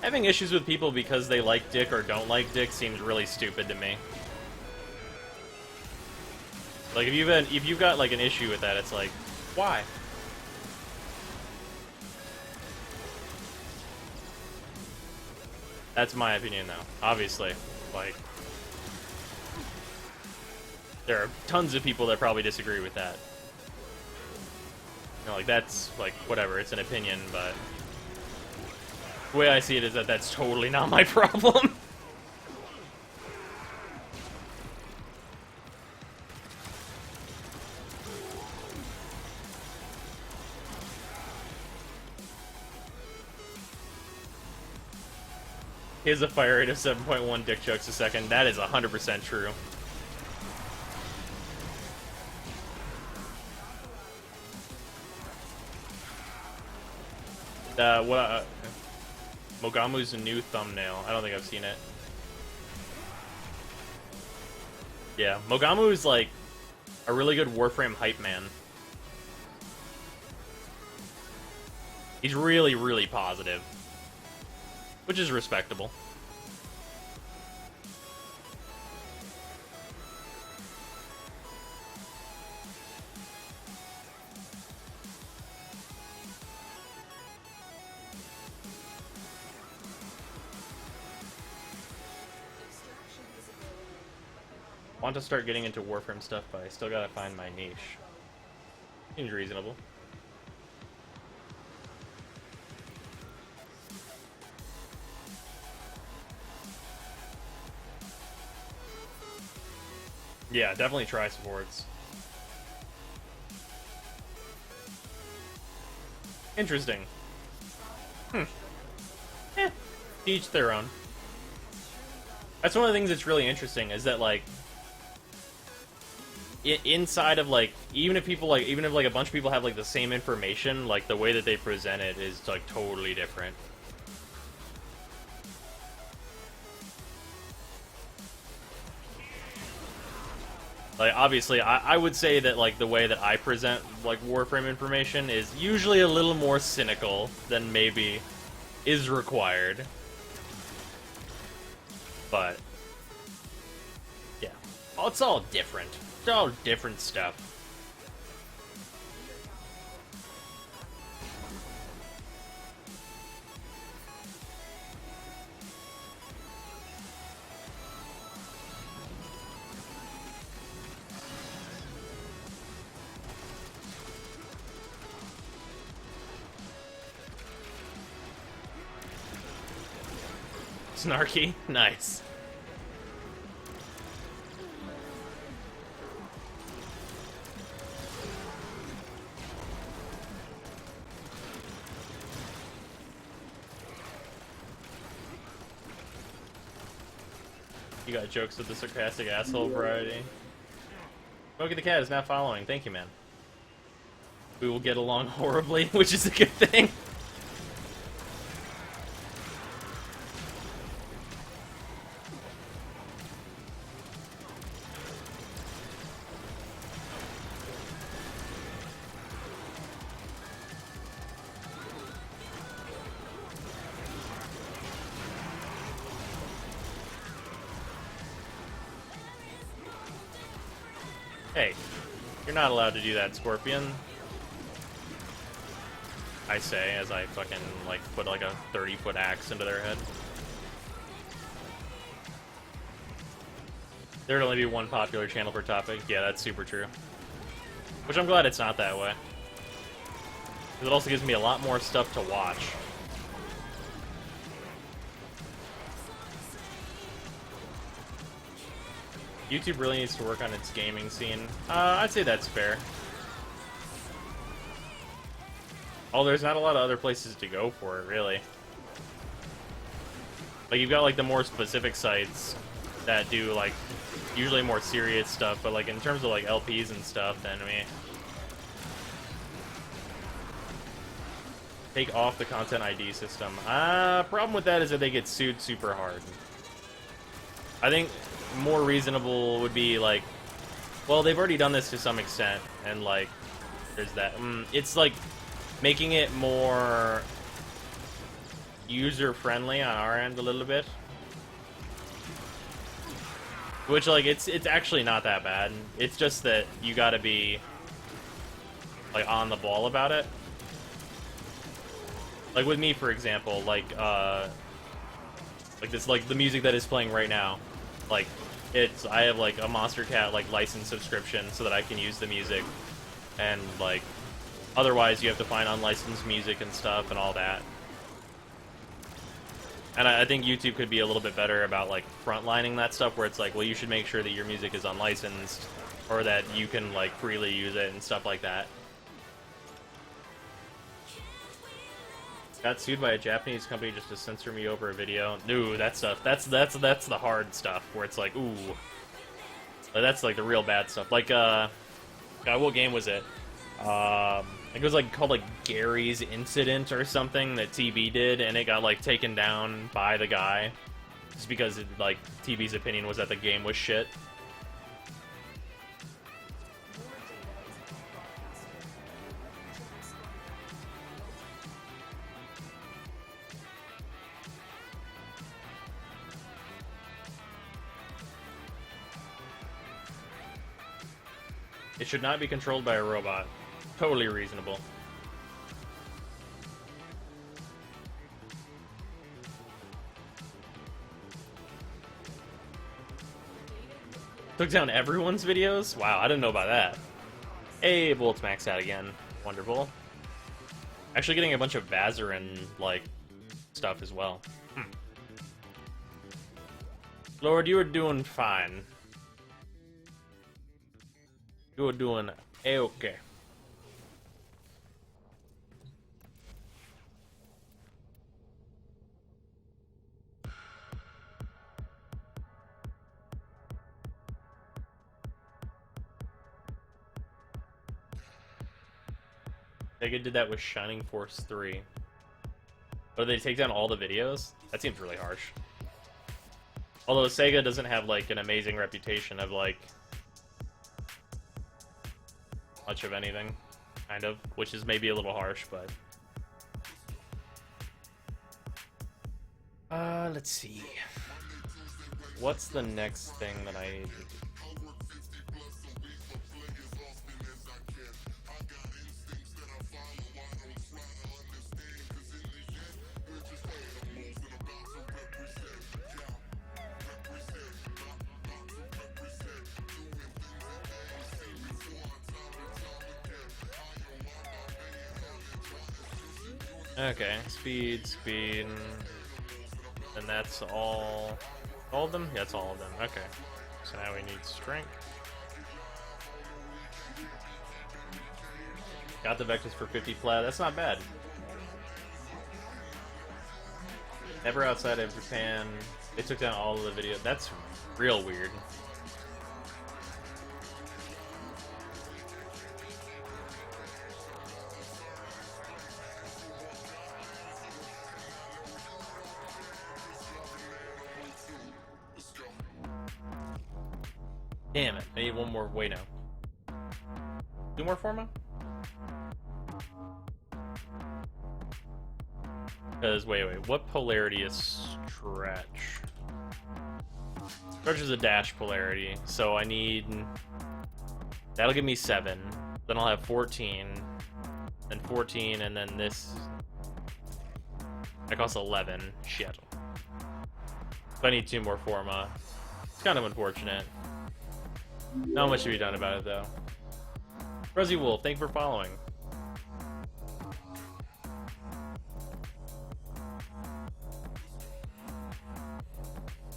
Speaker 1: Having issues with people because they like dick or don't like dick seems really stupid to me. Like, if you've got like an issue with that, it's like, why? That's my opinion, though. Obviously, like, there are tons of people that probably disagree with that. You know, like, that's like whatever. It's an opinion, but the way I see it is that that's totally not my problem. He has a fire rate of 7.1 dick jokes a second. That is 100% true. Mogamu's new thumbnail. I don't think I've seen it. Yeah, Mogamu is like a really good Warframe hype man. He's really, really positive, which is respectable. Want to start getting into Warframe stuff, but I still gotta find my niche. Seems reasonable. Yeah, definitely try supports. Interesting. Eh, each their own. That's one of the things that's really interesting, is that, like, inside of, like, even if like a bunch of people have, like, the same information, like, the way that they present it is, like, totally different. Like, obviously, I would say that, like, the way that I present, like, Warframe information is usually a little more cynical than maybe is required. But, yeah. Oh, it's all different. It's all different stuff. Snarky? Nice. You got jokes with the sarcastic asshole variety. Smokey the Cat is not following. Thank you, man. We will get along horribly, which is a good thing. Hey, you're not allowed to do that, Scorpion. I say, as I fucking, like, put, like, a 30-foot axe into their head. There'd only be one popular channel per topic. Yeah, that's super true. Which I'm glad it's not that way. Because it also gives me a lot more stuff to watch. YouTube really needs to work on its gaming scene. I'd say that's fair. Oh, there's not a lot of other places to go for it, really. Like, you've got, like, the more specific sites that do, like, usually more serious stuff, but, like, in terms of, like, LPs and stuff, then, I mean... Take off the content ID system. Problem with that is that they get sued super hard. I think more reasonable would be, like... Well, they've already done this to some extent, and, like, there's that. It's, like, making it more user-friendly on our end a little bit. Which, like, it's actually not that bad. It's just that you gotta be, like, on the ball about it. Like, with me, for example, like this, like, the music that is playing right now, like, I have, like, a Monster Cat, like, license subscription so that I can use the music, and, like, otherwise you have to find unlicensed music and stuff and all that. And I think YouTube could be a little bit better about, like, frontlining that stuff, where it's like, well, you should make sure that your music is unlicensed, or that you can, like, freely use it and stuff like that. Got sued by a Japanese company just to censor me over a video. No, that stuff. That's the hard stuff, where it's like, ooh. That's, like, the real bad stuff. Like, God, what game was it? I think it was, like, called, like, Gary's Incident or something that TB did, and it got, like, taken down by the guy. Just because, like, TB's opinion was that the game was shit. It should not be controlled by a robot. Totally reasonable. Took down everyone's videos? Wow, I didn't know about that. Hey, Bolt's maxed out again. Wonderful. Actually getting a bunch of Vazarin, like, stuff as well. Lord, you were doing fine. You were doing A-okay. Sega did that with Shining Force 3. But they take down all the videos? That seems really harsh. Although Sega doesn't have, like, an amazing reputation of, like, much of anything, kind of, which is maybe a little harsh, but... let's see. What's the next thing that I need to do? Okay, speed, and that's all of them? Yeah, that's all of them, okay. So now we need strength. Got the vectors for 50 flat, that's not bad. Never outside of Japan, they took down all of the video, that's real weird. Damn it, I need one more. Wait, no. 2 more Forma? Because, wait, what polarity is Stretch? Stretch is a dash polarity, so I need... That'll give me 7. Then I'll have 14. Then 14, and then this... That costs 11. Shit. So I need 2 more Forma. It's kind of unfortunate. Not much to be done about it, though. Rosy Wolf, thank you for following.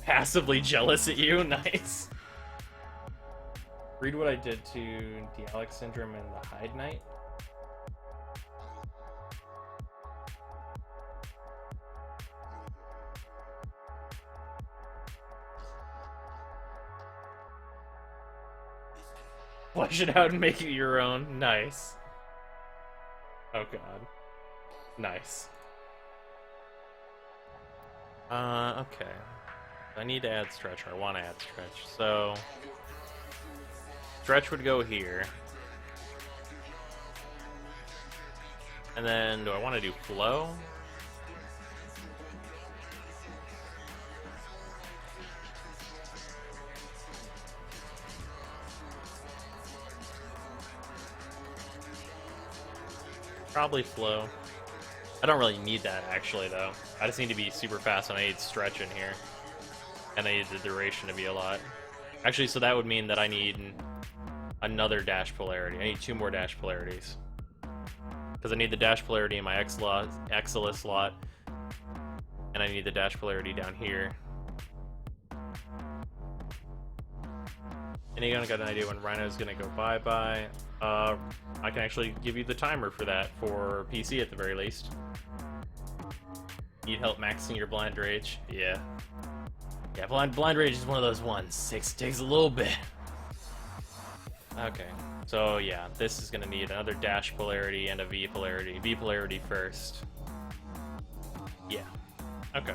Speaker 1: Passively jealous at you? Nice. Read what I did to Dialect Syndrome and the Hyde Knight. Flesh it out and make it your own. Nice. Oh god. Nice. Okay. I need to add Stretch, or I want to add Stretch. So... Stretch would go here. And then, do I want to do Flow? Probably Flow. I don't really need that, actually, though. I just need to be super fast, and I need Stretch in here. And I need the duration to be a lot. Actually, so that would mean that I need another dash polarity. I need 2 more dash polarities. Because I need the dash polarity in my Exilus slot. And I need the dash polarity down here. Anyone got an idea when Rhino's gonna go bye-bye? I can actually give you the timer for that, for PC at the very least. Need help maxing your blind rage? Yeah. Yeah, blind rage is one of those ones. It takes a little bit. Okay, so yeah, this is gonna need another dash polarity and a V polarity. V polarity first. Yeah. Okay.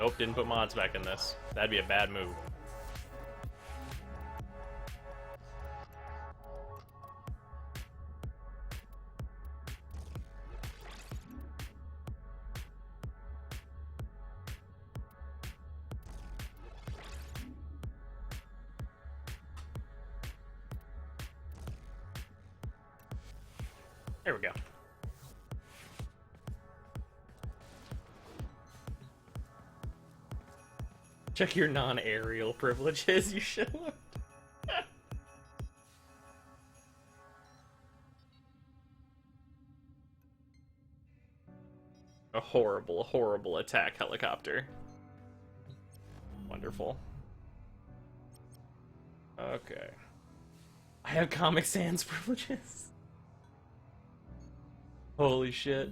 Speaker 1: Nope, didn't put mods back in this. That'd be a bad move. There we go. Check your non-aerial privileges, you should. A horrible, horrible attack helicopter. Wonderful. Okay. I have Comic Sans privileges. Holy shit.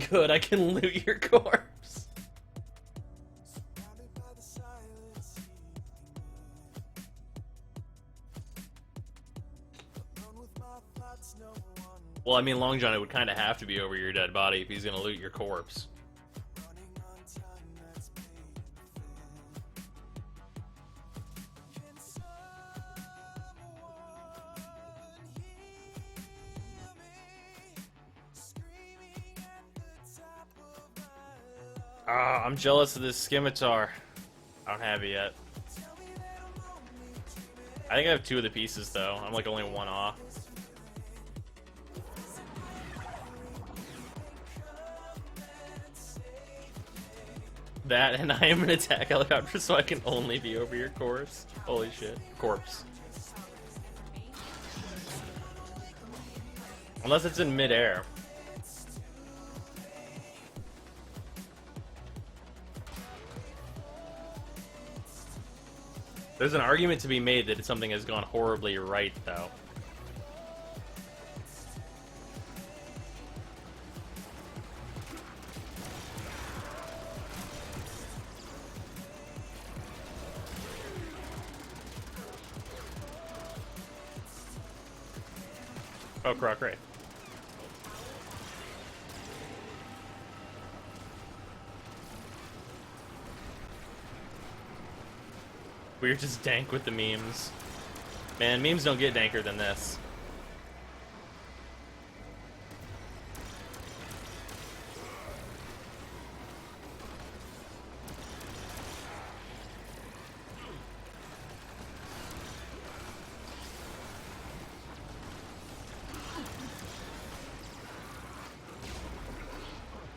Speaker 1: Good, I can loot your corpse. Well, I mean, Long John, it would kind of have to be over your dead body if he's gonna loot your corpse. Ah, I'm jealous of this scimitar. I don't have it yet. I think I have 2 of the pieces, though. I'm like only 1 off. That, and I am an attack helicopter, so I can only be over your corpse. Holy shit. Corpse. Unless it's in midair. There's an argument to be made that something has gone horribly right, though. Oh, Croc Ray. We're just dank with the memes. Man, memes don't get danker than this.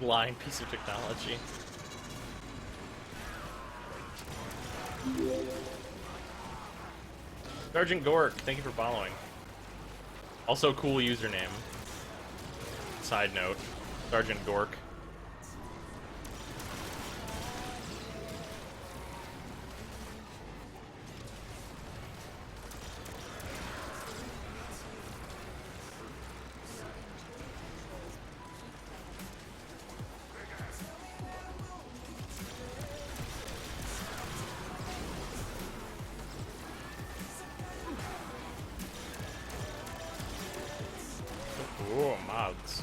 Speaker 1: Lying piece of technology. Sergeant Gork, thank you for following. Also, cool username. Side note, Sergeant Gork. Ooh, mods.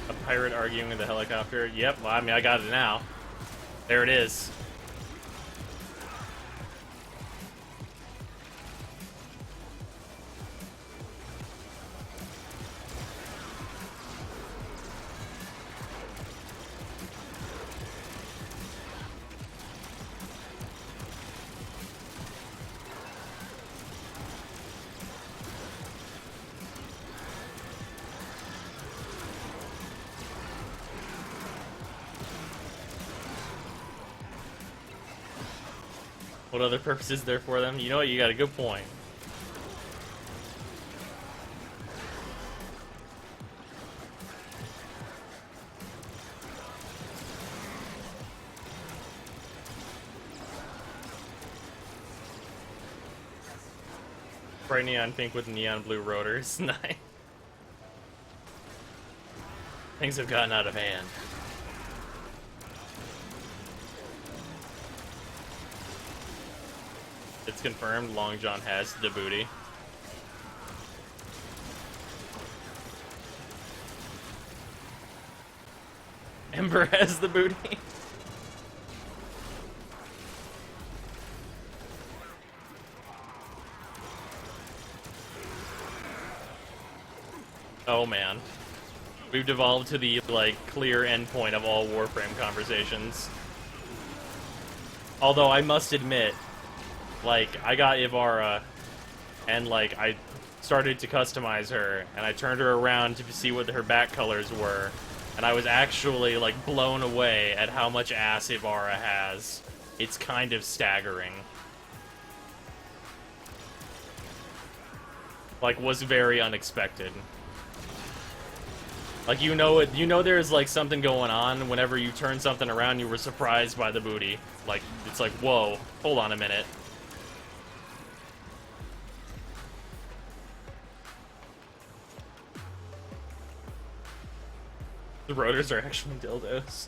Speaker 1: A pirate arguing with a helicopter. Yep, well, I mean, I got it now. There it is. What other purpose is there for them? You know what? You got a good point. Bright neon pink with neon blue rotors. Nice. Things have gotten out of hand. It's confirmed, Long John has the booty. Ember has the booty. Oh man. We've devolved to the, like, clear endpoint of all Warframe conversations. Although, I must admit, like, I got Ivara, and, like, I started to customize her, and I turned her around to see what her back colors were, and I was actually, like, blown away at how much ass Ivara has. It's kind of staggering. Like, was very unexpected. Like, you know there's, like, something going on whenever you turn something around, you were surprised by the booty. Like, it's like, whoa, hold on a minute. The rotors are actually dildos.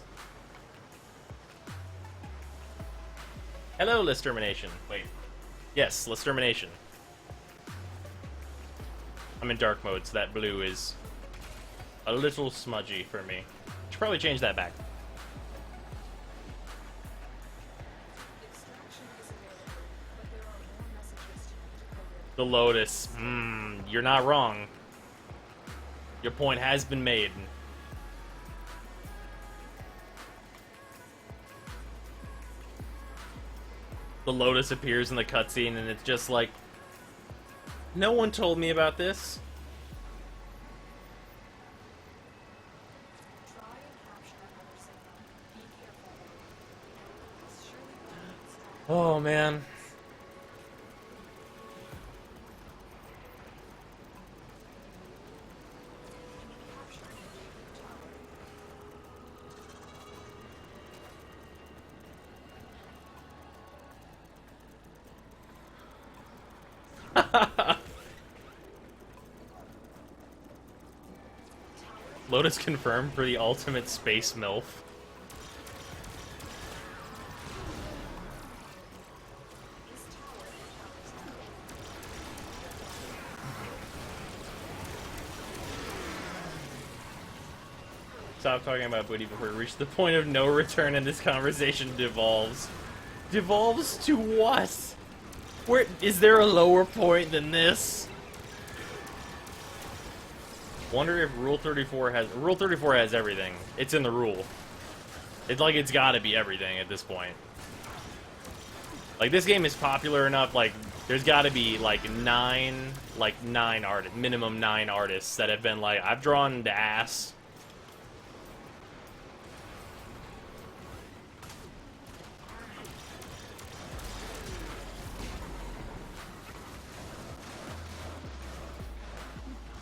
Speaker 1: Hello, Listermination. Wait. Yes, Listermination. I'm in dark mode, so that blue is a little smudgy for me. Should probably change that back.
Speaker 2: Extraction is available, but there are more messages to be decoded.
Speaker 1: The Lotus. You're not wrong. Your point has been made. The Lotus appears in the cutscene, and it's just like, no one told me about this.
Speaker 2: Try and capture another signal. Be careful. This surely will stop.
Speaker 1: Oh man.
Speaker 2: Capture the Deco tower.
Speaker 1: Lotus confirmed for the ultimate space MILF.
Speaker 2: This tower encounters
Speaker 1: Stop talking about booty before we reach the point of no return and this conversation devolves. Devolves to what? Where is there a lower point than this? Wonder if Rule 34 has everything. It's in the rule. It's like it's gotta be everything at this point. Like, this game is popular enough, like, there's gotta be, like, minimum 9 artists that have been like, I've drawn the ass.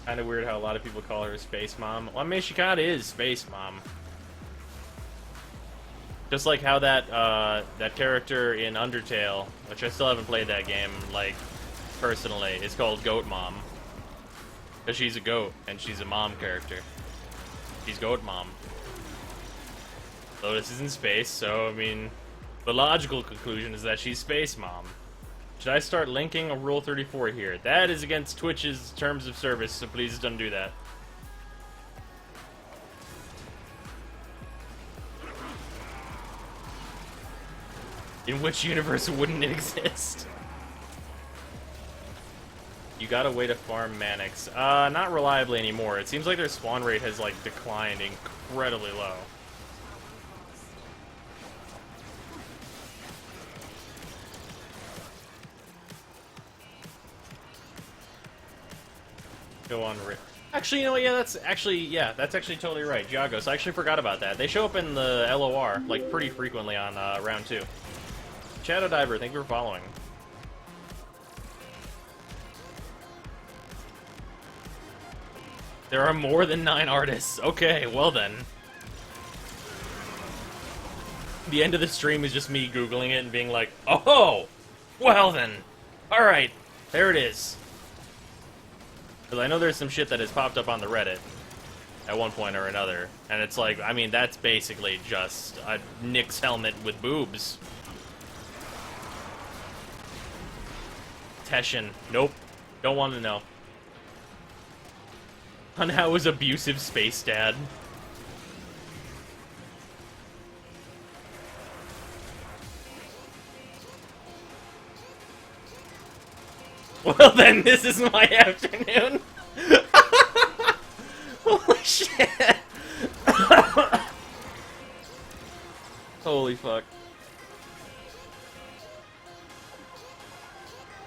Speaker 1: Kind of weird how a lot of people call her Space Mom. Well, I mean, she kind of is Space Mom. Just like how that that character in Undertale, which I still haven't played that game, like, personally, is called Goat Mom. Because she's a goat, and she's a mom character. She's Goat Mom. Lotus is in space, so, I mean, the logical conclusion is that she's Space Mom. Should I start linking a Rule 34 here? That is against Twitch's terms of service, so please don't do that. In which universe wouldn't it exist? You got a way to farm Mannix. Not reliably anymore. It seems like their spawn rate has, like, declined incredibly low. Go on, Rick. Actually, you know what? Yeah, that's actually totally right. Giagos, I actually forgot about that. They show up in the LOR, like, pretty frequently on round 2. Shadow Diver, thank you for following. There are more than 9 artists. Okay, well then. The end of the stream is just me Googling it and being like, oh, well then. Alright, there it is. Because I know there's some shit that has popped up on the Reddit at one point or another. And it's like, I mean, that's basically just a Nick's helmet with boobs. Teshin. Nope. Don't want to know. On how was abusive space dad. Well then, this is my afternoon. Holy shit. Holy fuck.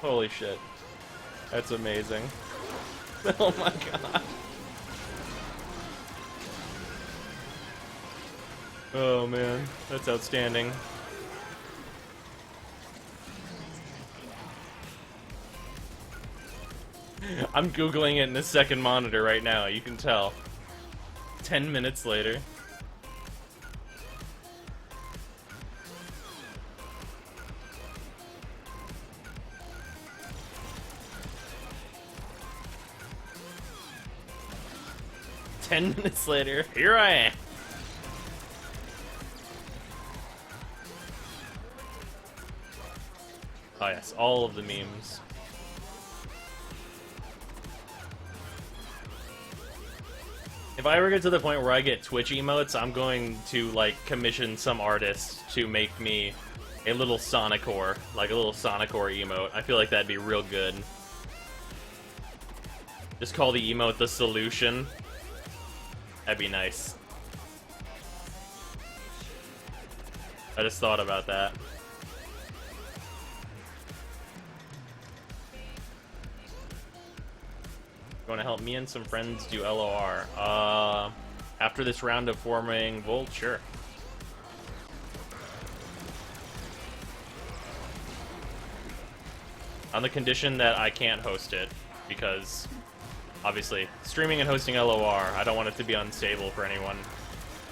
Speaker 1: Holy shit. That's amazing. Oh my god. Oh man, that's outstanding. I'm googling it in the second monitor right now, you can tell. 10 minutes later. Ten minutes later, here I am. Oh yes, all of the memes. If I ever get to the point where I get Twitch emotes, I'm going to, like, commission some artist to make me a little Sonicore, like a little Sonicore emote. I feel like that'd be real good. Just call the emote the solution. That'd be nice. I just thought about that. You want to help me and some friends do LOR? After this round of forming Volt, sure. On the condition that I can't host it, because obviously streaming and hosting LOR, I don't want it to be unstable for anyone,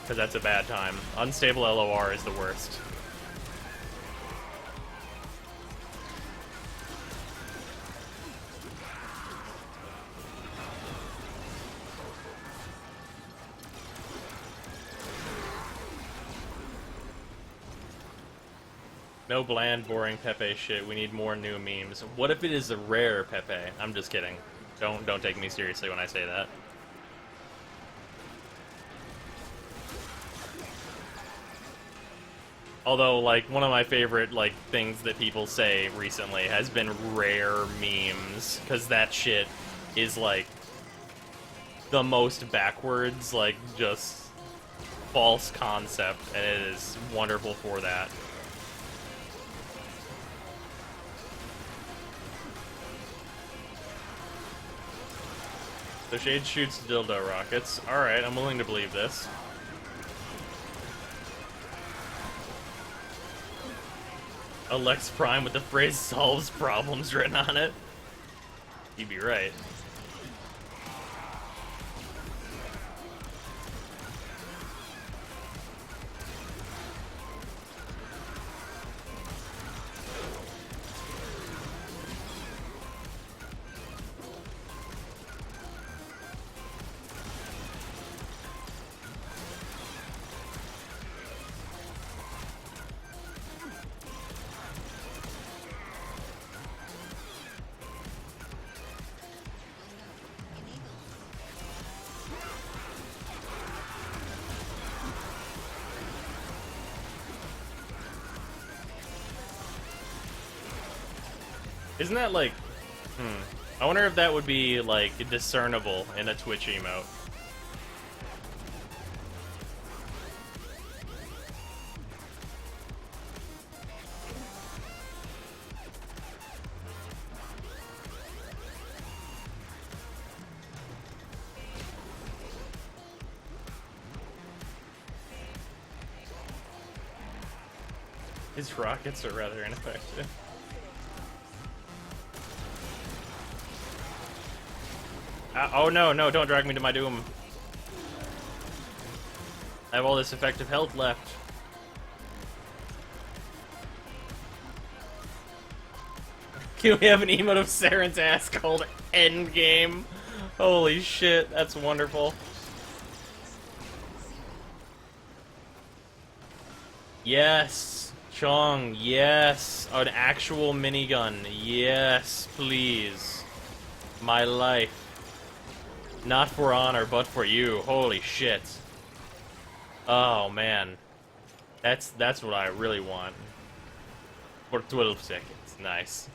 Speaker 1: because that's a bad time. Unstable LOR is the worst. No bland, boring Pepe shit. We need more new memes. What if it is a rare Pepe? I'm just kidding. Don't take me seriously when I say that. Although, like, one of my favorite, like, things that people say recently has been rare memes, because that shit is, like, the most backwards, like, just false concept, and it is wonderful for that. The Shade shoots dildo rockets. Alright, I'm willing to believe this. A Lex Prime with the phrase solves problems written on it. You'd be right. Isn't that like... I wonder if that would be, like, discernible in a Twitch emote. His rockets are rather ineffective. Oh no, no, don't drag me to my doom. I have all this effective health left. Can we have an emote of Saren's ass called Endgame? Holy shit, that's wonderful. Yes, Chong, yes. An actual minigun, yes, please. My life. Not for honor, but for you. Holy shit. Oh, man. That's what I really want. For 12 seconds. Nice.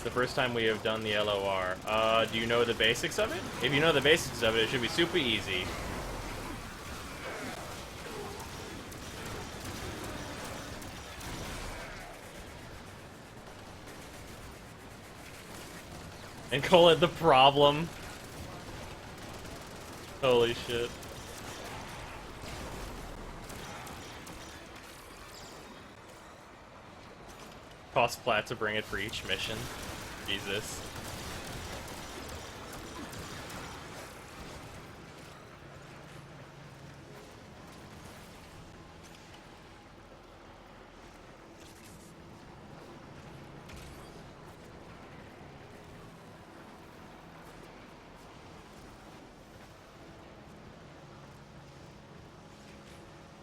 Speaker 1: the first time we have done the LOR. Do you know the basics of it? If you know the basics of it, it should be super easy. And call it the problem. Holy shit. Cost plat to bring it for each mission. Jesus.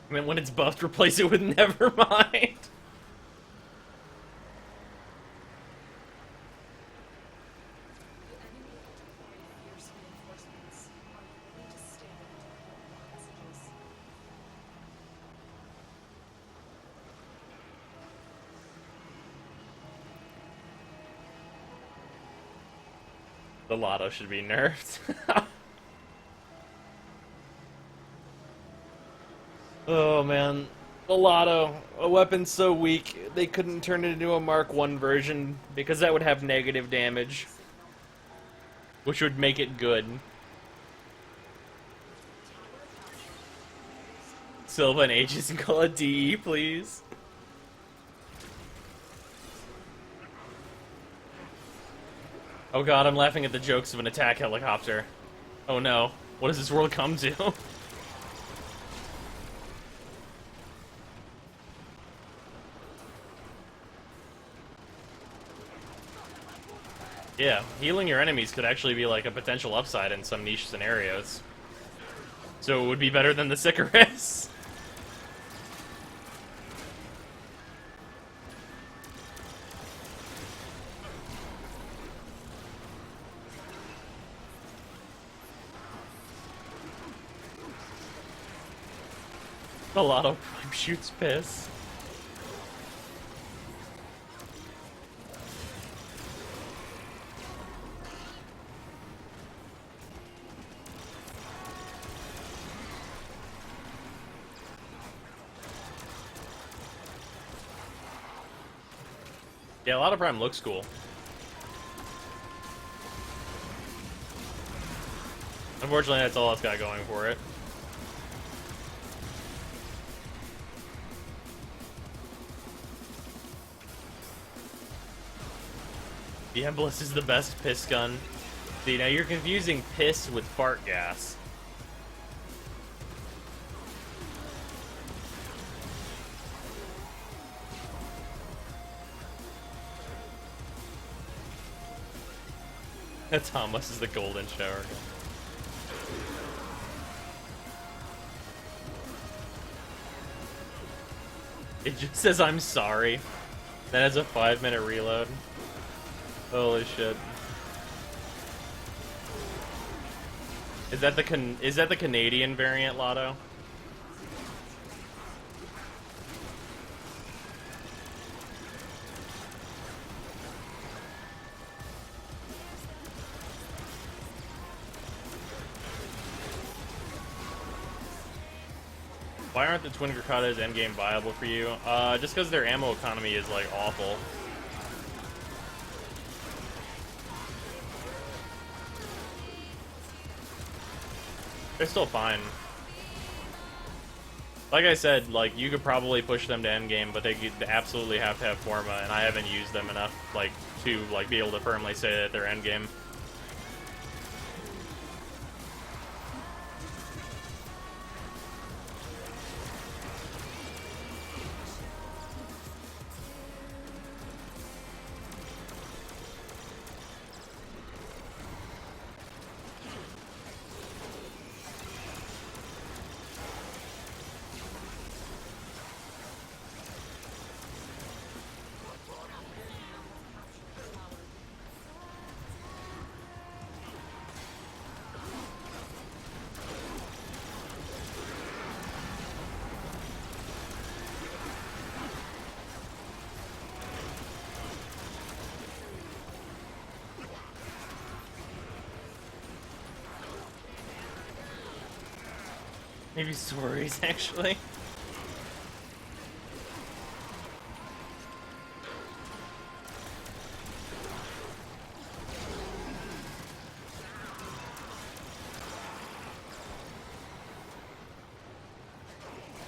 Speaker 1: I mean, when it's buffed, replace it with Nevermind. The Lotto should be nerfed. Oh man, the Lotto, a weapon so weak they couldn't turn it into a Mark 1 version because that would have negative damage, which would make it good. Silva and Aegis and call it DE, please. Oh god, I'm laughing at the jokes of an attack helicopter. Oh no, what does this world come to? Yeah, healing your enemies could actually be like a potential upside in some niche scenarios. So it would be better than the Sicarus. A lot of prime shoots piss. Yeah, a lot of prime looks cool. Unfortunately, that's all it's got going for it. The Embolus is the best piss gun. See, now you're confusing piss with fart gas. Thomas is the golden shower gun. It just says I'm sorry. Then has a 5-minute reload. Holy shit. Is that the Canadian variant, Lotto? Why aren't the Twin Gurkhatas endgame viable for you? Just because their ammo economy is, like, awful. They're still fine. Like I said, like, you could probably push them to endgame, but they absolutely have to have Forma, and I haven't used them enough, like, to, like, be able to firmly say that they're endgame. Maybe stories, actually.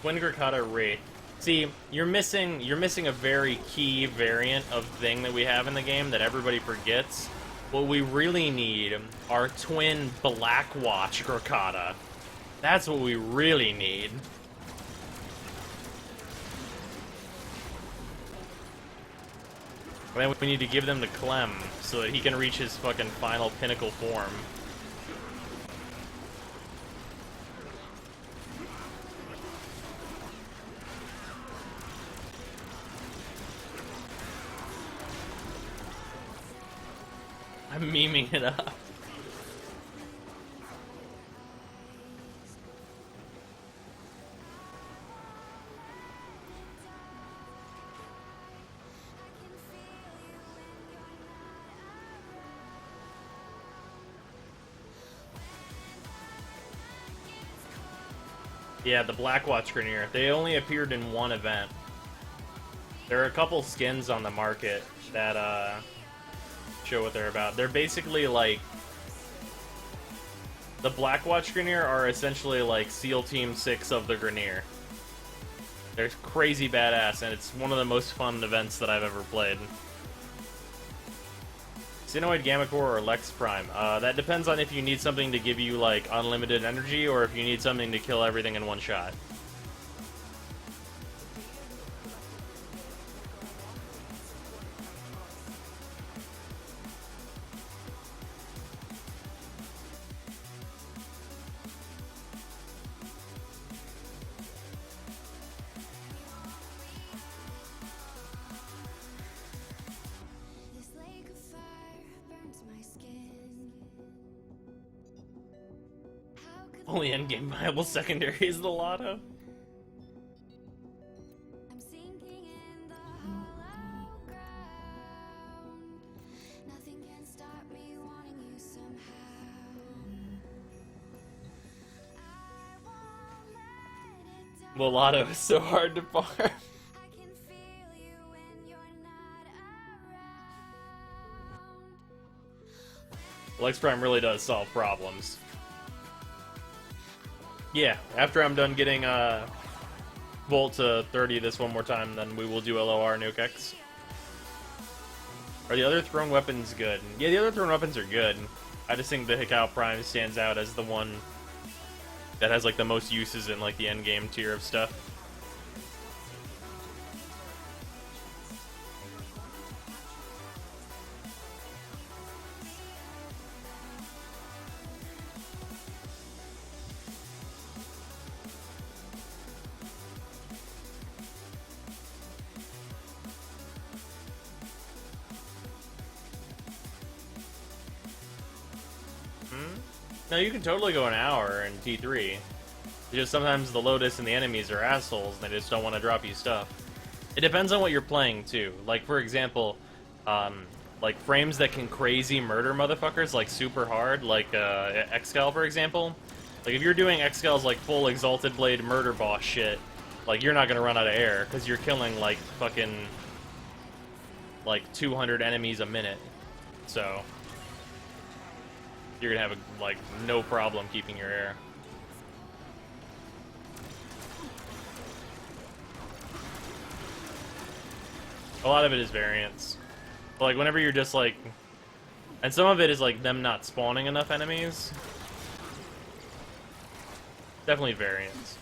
Speaker 1: Twin Grakata Wraith. See, you're missing a very key variant of thing that we have in the game that everybody forgets. What we really need are twin Blackwatch Grakata. That's what we really need. And then we need to give them to Clem so that he can reach his fucking final pinnacle form. I'm memeing it up. Yeah, the Blackwatch Grenier. They only appeared in one event. There are a couple skins on the market that, show what they're about. They're basically like... The Blackwatch Grenier are essentially like SEAL Team 6 of the Grenier. They're crazy badass, and it's one of the most fun events that I've ever played. Xenoid Gammacore or Lex Prime. That depends on if you need something to give you, like, unlimited energy, or if you need something to kill everything in one shot.
Speaker 3: This lake of fire burns my skin. How could
Speaker 1: Only endgame viable secondary is the Lotto.
Speaker 3: I'm sinking in the hollow ground. Nothing can stop me wanting you somehow. I won't let it die.
Speaker 1: The Lotto is so hard to farm.
Speaker 3: I can feel you when you're not around.
Speaker 1: Lex Prime really does solve problems. Yeah, after I'm done getting Volt to 30 this one more time, then we will do LOR Nuke X. Are the other thrown weapons good? Yeah, the other thrown weapons are good. I just think the Hikau Prime stands out as the one that has like the most uses in like the endgame tier of stuff. No, you can totally go an hour in T3. It's just sometimes the Lotus and the enemies are assholes and they just don't want to drop you stuff. It depends on what you're playing, too. Like, for example, like frames that can crazy murder motherfuckers, like super hard, like Excal, for example. Like, if you're doing Excal's, like, full Exalted Blade murder boss shit, like, you're not gonna run out of air, because you're killing, like, fucking, like, 200 enemies a minute. So you're gonna have, like, no problem keeping your air. A lot of it is variance. But, like, whenever you're just, like... And some of it is, like, them not spawning enough enemies. Definitely variance.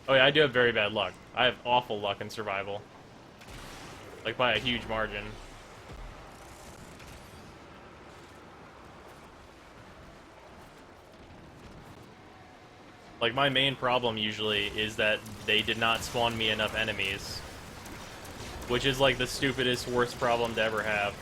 Speaker 1: Oh yeah, I do have very bad luck. I have awful luck in survival. Like, by a huge margin. Like, my main problem usually is that they did not spawn me enough enemies. Which is, like, the stupidest, worst problem to ever have.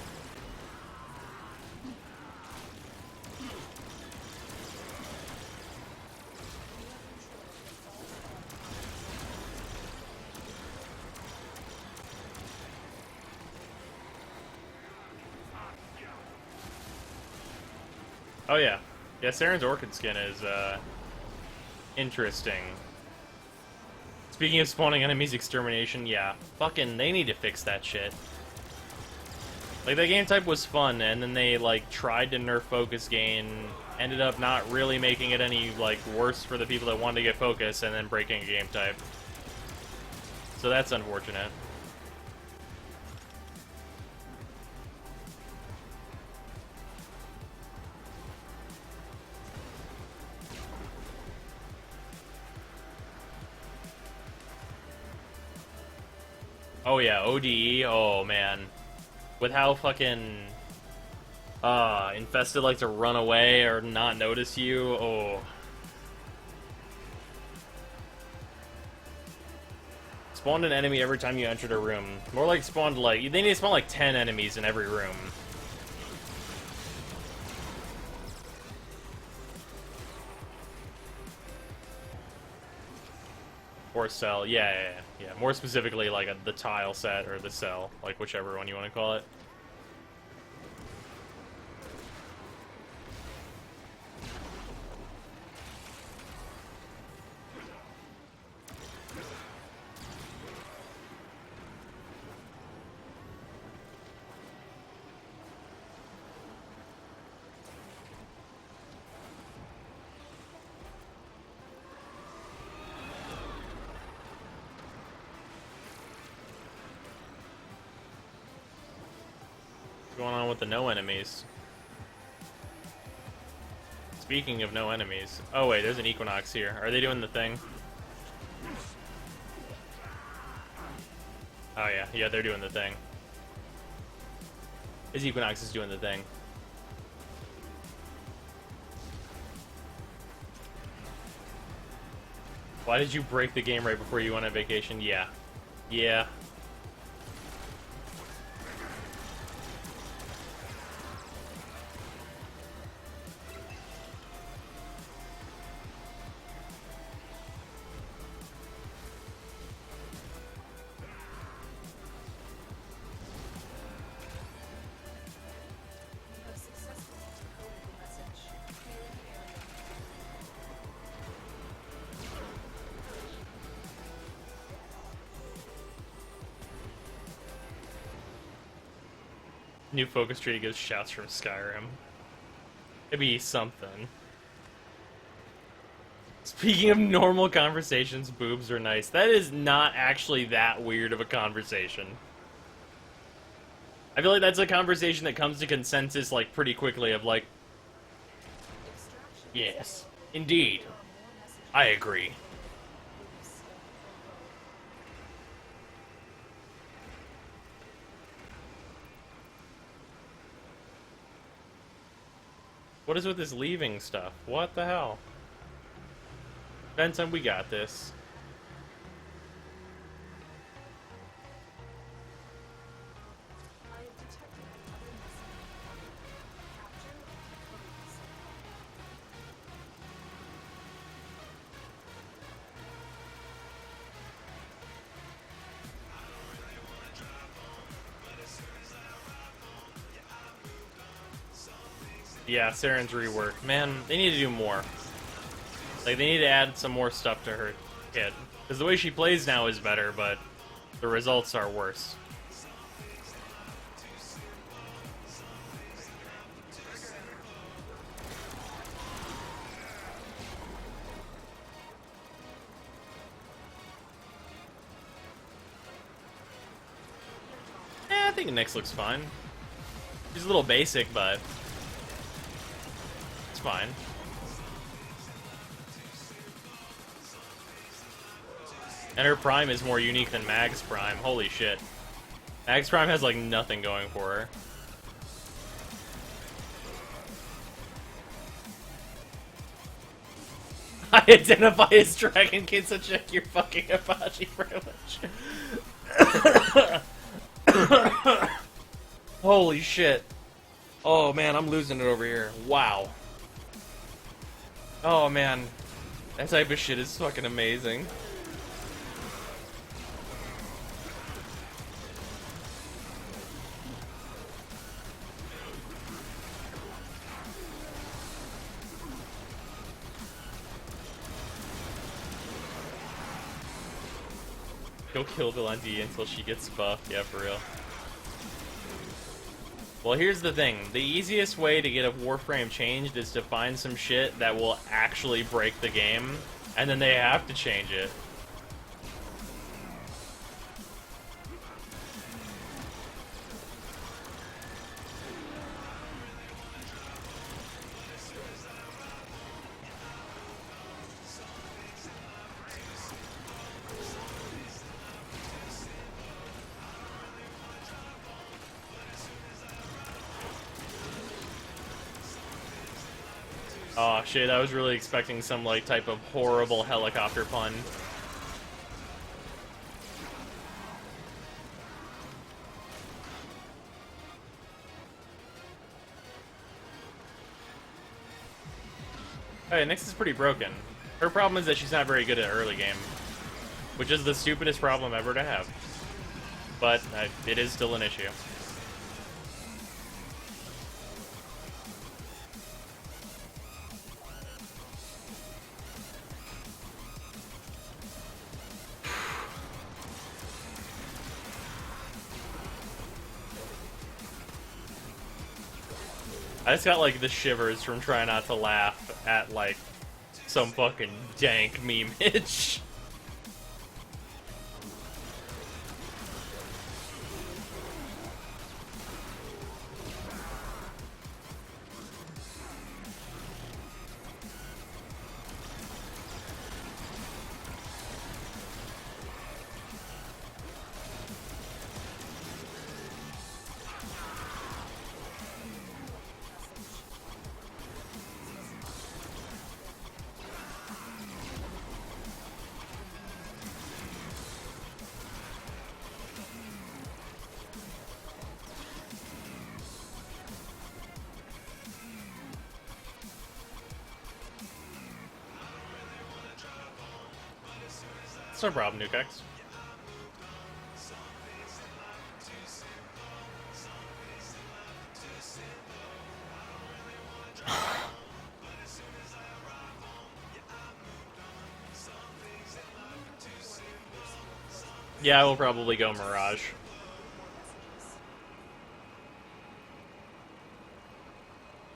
Speaker 1: Oh yeah. Yeah, Saren's Orchid skin is, interesting. Speaking of spawning enemies extermination, yeah. Fucking, they need to fix that shit. Like, that game type was fun, and then they, like, tried to nerf focus gain, ended up not really making it any, like, worse for the people that wanted to get focus, and then breaking a game type. So that's unfortunate. Oh yeah, ODE, oh man. With how fucking infested like to run away or not notice you, oh. Spawned an enemy every time you entered a room. More like spawned like, they need to spawn like 10 enemies in every room. Or cell, yeah. More specifically, like the tile set or the cell, like whichever one you want to call it. What's going on with the no enemies? Speaking of no enemies. Oh wait, there's an Equinox here. Are they doing the thing? Oh yeah, they're doing the thing. His Equinox is doing the thing. Why did you break the game right before you went on vacation? Yeah. Yeah.
Speaker 2: You have successfully decoded the message. Clear the area.
Speaker 1: New focus tree gives shouts from Skyrim. It'd be something. Speaking of normal conversations, boobs are nice. That is not actually that weird of a conversation. I feel like that's a conversation that comes to consensus, like, pretty quickly of, like,
Speaker 2: Extraction.
Speaker 1: yes, indeed,
Speaker 2: More messages.
Speaker 1: I agree.
Speaker 2: Boost.
Speaker 1: What is with this leaving stuff? What the hell? Benson, we got this.
Speaker 2: I have detected another missing component. Capture and decode the signal.
Speaker 1: Yeah, Saren's rework. Man, they need to do more. Like, they need to add some more stuff to her kit. Because the way she plays now is better, but the results are worse. I think Nyx looks fine. She's a little basic, but it's fine. And her Prime is more unique than Mag's Prime. Holy shit. Mag's Prime has, like, nothing going for her. I identify as Dragon Kid, so check your fucking Apache privilege. Holy shit. Oh man, I'm losing it over here. Wow. Oh man. That type of shit is fucking amazing. Go kill Valenti until she gets buffed. Yeah, for real. Well, here's the thing. The easiest way to get a Warframe changed is to find some shit that will actually break the game, and then they have to change it. Oh shit, I was really expecting some like type of horrible helicopter pun. Hey, Nyx is pretty broken. Her problem is that she's not very good at early game, which is the stupidest problem ever to have. But it is still an issue. I just got like the shivers from trying not to laugh at like some fucking dank meme itch. It's no problem, Nukex. Yeah, I will probably go Mirage.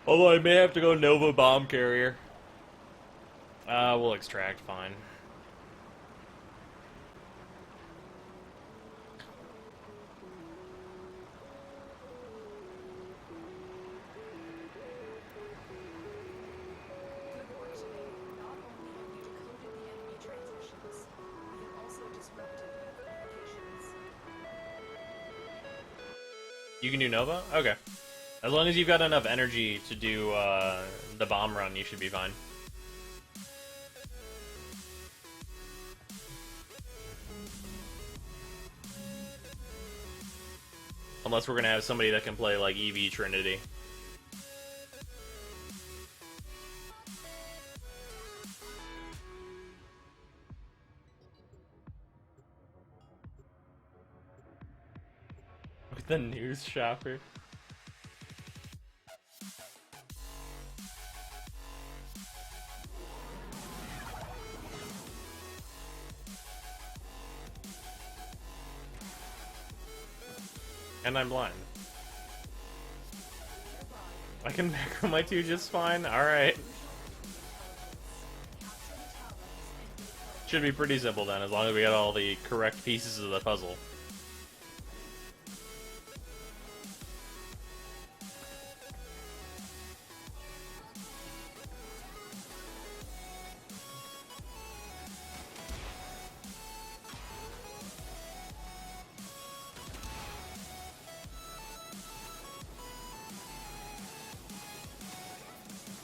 Speaker 1: Although I may have to go Nova Bomb Carrier. We'll extract, fine.
Speaker 2: Good Brozime, not only have you decoded the enemy transmissions, you've also disrupted their communications.
Speaker 1: You can do Nova? Okay. As long as you've got enough energy to do the bomb run, you should be fine. Unless we're gonna have somebody that can play like EV Trinity. With the news shopper. And I'm blind. I can macro my 2 just fine? Alright. Should be pretty simple then, as long as we got all the correct pieces of the puzzle.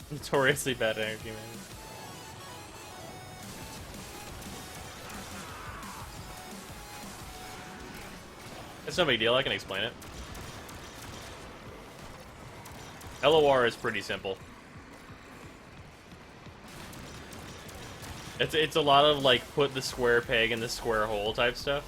Speaker 1: Notoriously bad energy, man. It's no big deal, I can explain it. LOR is pretty simple. It's a lot of like put the square peg in the square hole type stuff.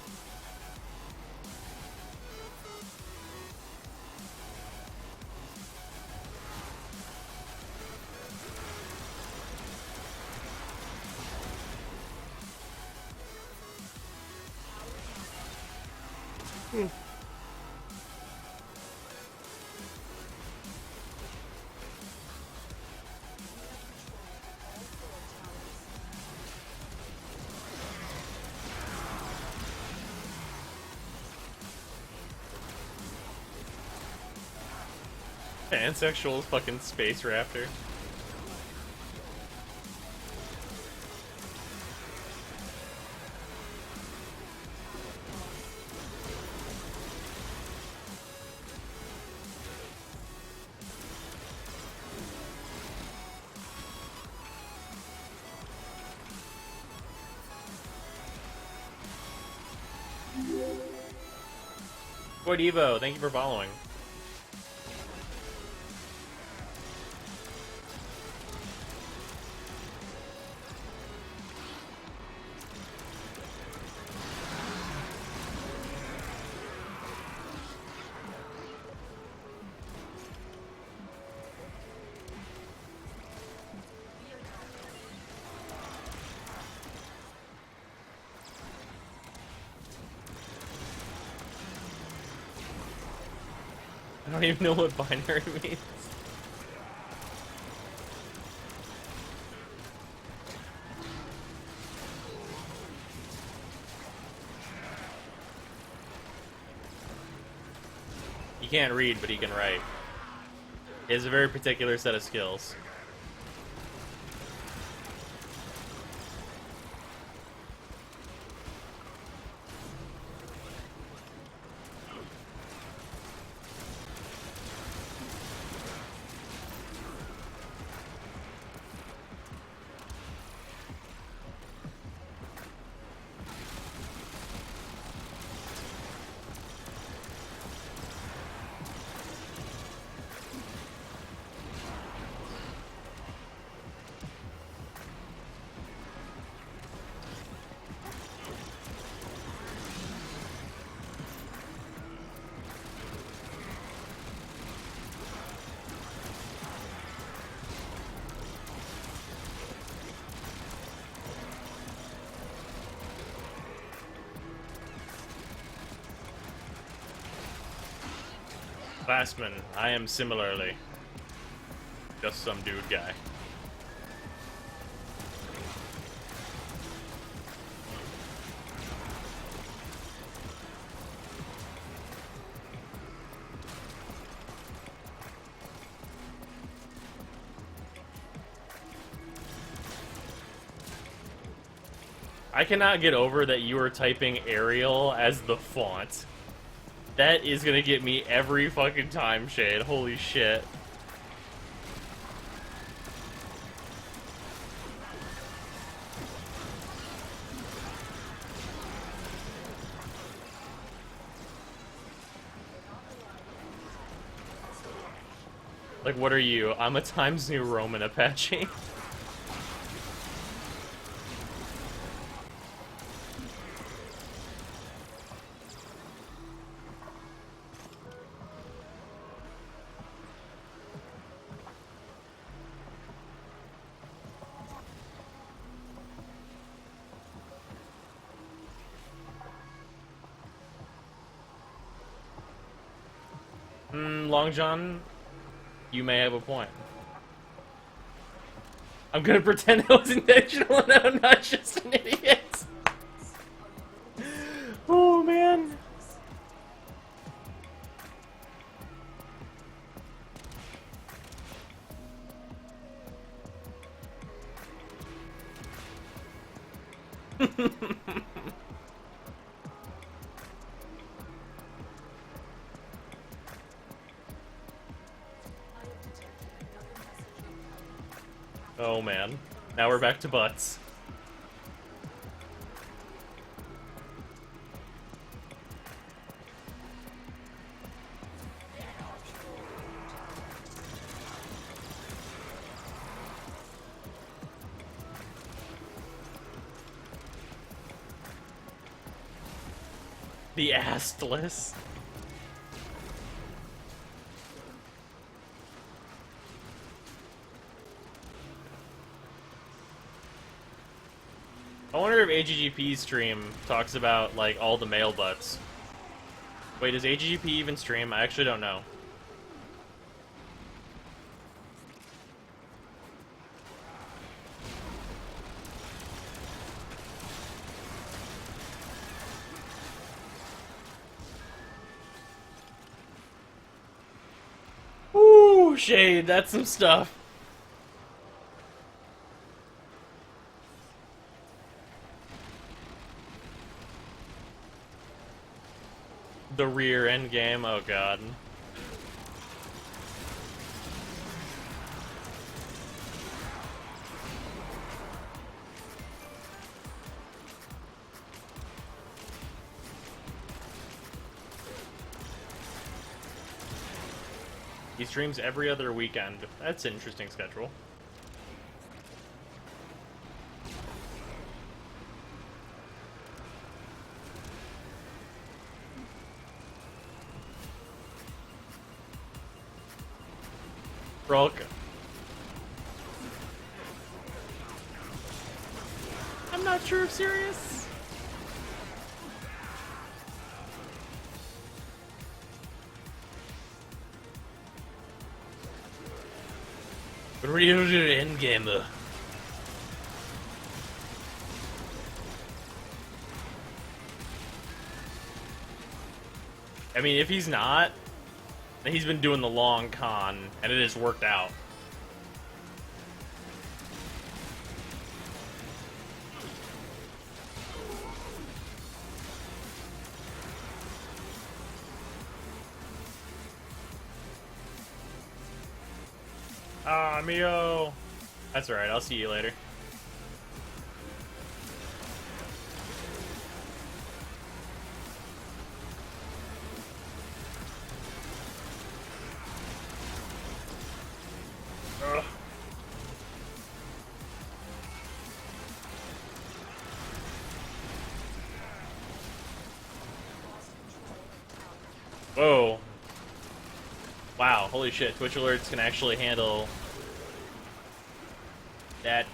Speaker 1: Pansexual fucking space raptor. Boy Devo, thank you for following. I don't even know what binary means. He can't read, but he can write. He has a very particular set of skills. Classman, I am similarly just some dude guy. I cannot get over that you are typing Arial as the font. That is gonna get me every fucking time, Shade. Holy shit. Like, what are you? I'm a Times New Roman Apache. Long John, you may have a point. I'm gonna pretend I was intentional and I'm not just an idiot. Oh man. Oh man. Now we're back to butts. The astless. I wonder if AGGP's stream talks about, like, all the male butts. Wait, does AGP even stream? I actually don't know. Ooh, Shade, that's some stuff. The rear end game, oh god. He streams every other weekend. That's an interesting schedule. Brolk. I'm not sure if serious. But what are you gonna do to end game though? I mean, if he's not, then he's been doing the long con, and it has worked out. Ah, Mio! That's alright, I'll see you later. Ugh. Whoa. Wow, holy shit, Twitch alerts can actually handle that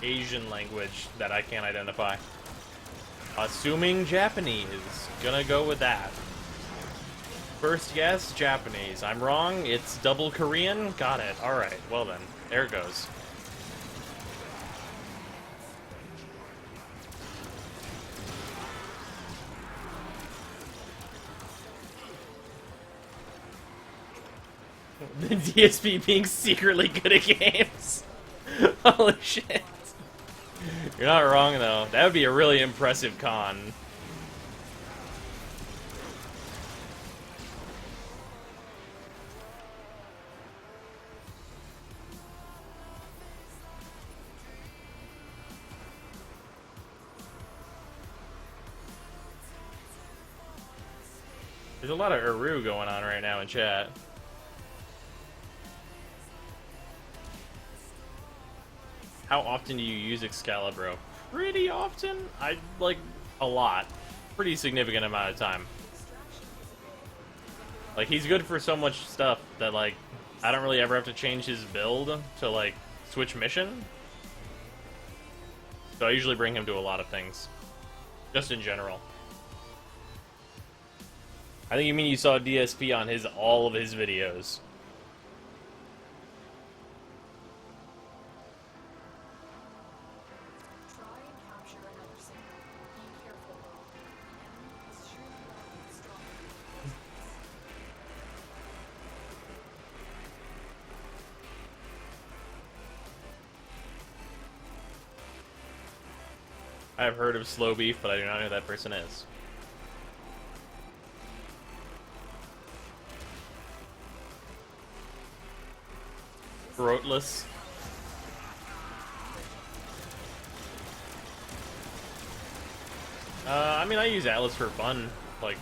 Speaker 1: Asian language that I can't identify. Assuming Japanese. Gonna go with that. First guess, Japanese. I'm wrong, it's double Korean? Got it. Alright, well then. There it goes. The DSP being secretly good at games. Holy shit. You're not wrong, though. That would be a really impressive con. There's a lot of Uru going on right now in chat. How often do you use Excalibur? Pretty often. I like a lot. Pretty significant amount of time. Like, he's good for so much stuff that, like, I don't really ever have to change his build to, like, switch mission. So I usually bring him to a lot of things. Just in general. I think you mean you saw DSP on all of his videos.
Speaker 2: Try and capture another signal. Be careful though. The enemy is surely running strong.
Speaker 1: I've heard of Slow Beef, but I do not know who that person is. Throatless. I mean, I use Atlas for fun, like,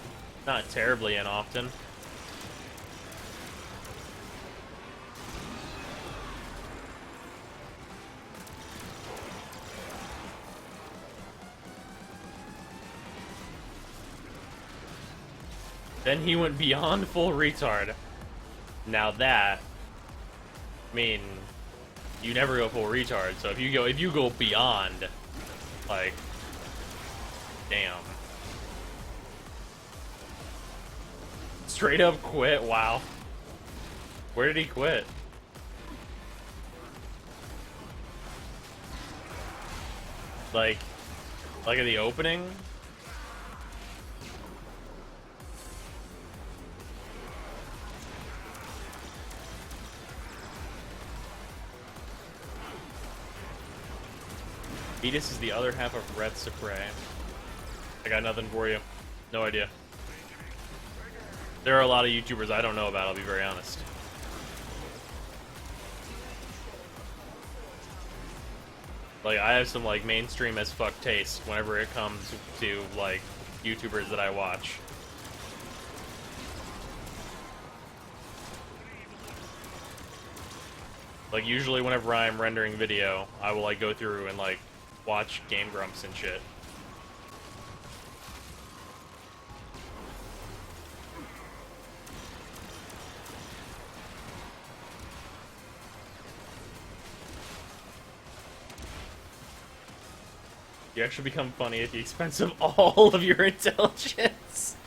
Speaker 1: not terribly and often. Then he went beyond full retard. Now that, I mean, you never go full retard. So if you go beyond, like, damn. Straight up quit? Wow. Where did he quit? Like at the opening? Vetus is the other half of Red Supre. I got nothing for you. No idea. There are a lot of YouTubers I don't know about, I'll be very honest. Like, I have some, like, mainstream as fuck taste whenever it comes to, like, YouTubers that I watch. Like, usually whenever I'm rendering video, I will, like, go through and, like, watch Game Grumps and shit. You actually become funny at the expense of all of your intelligence.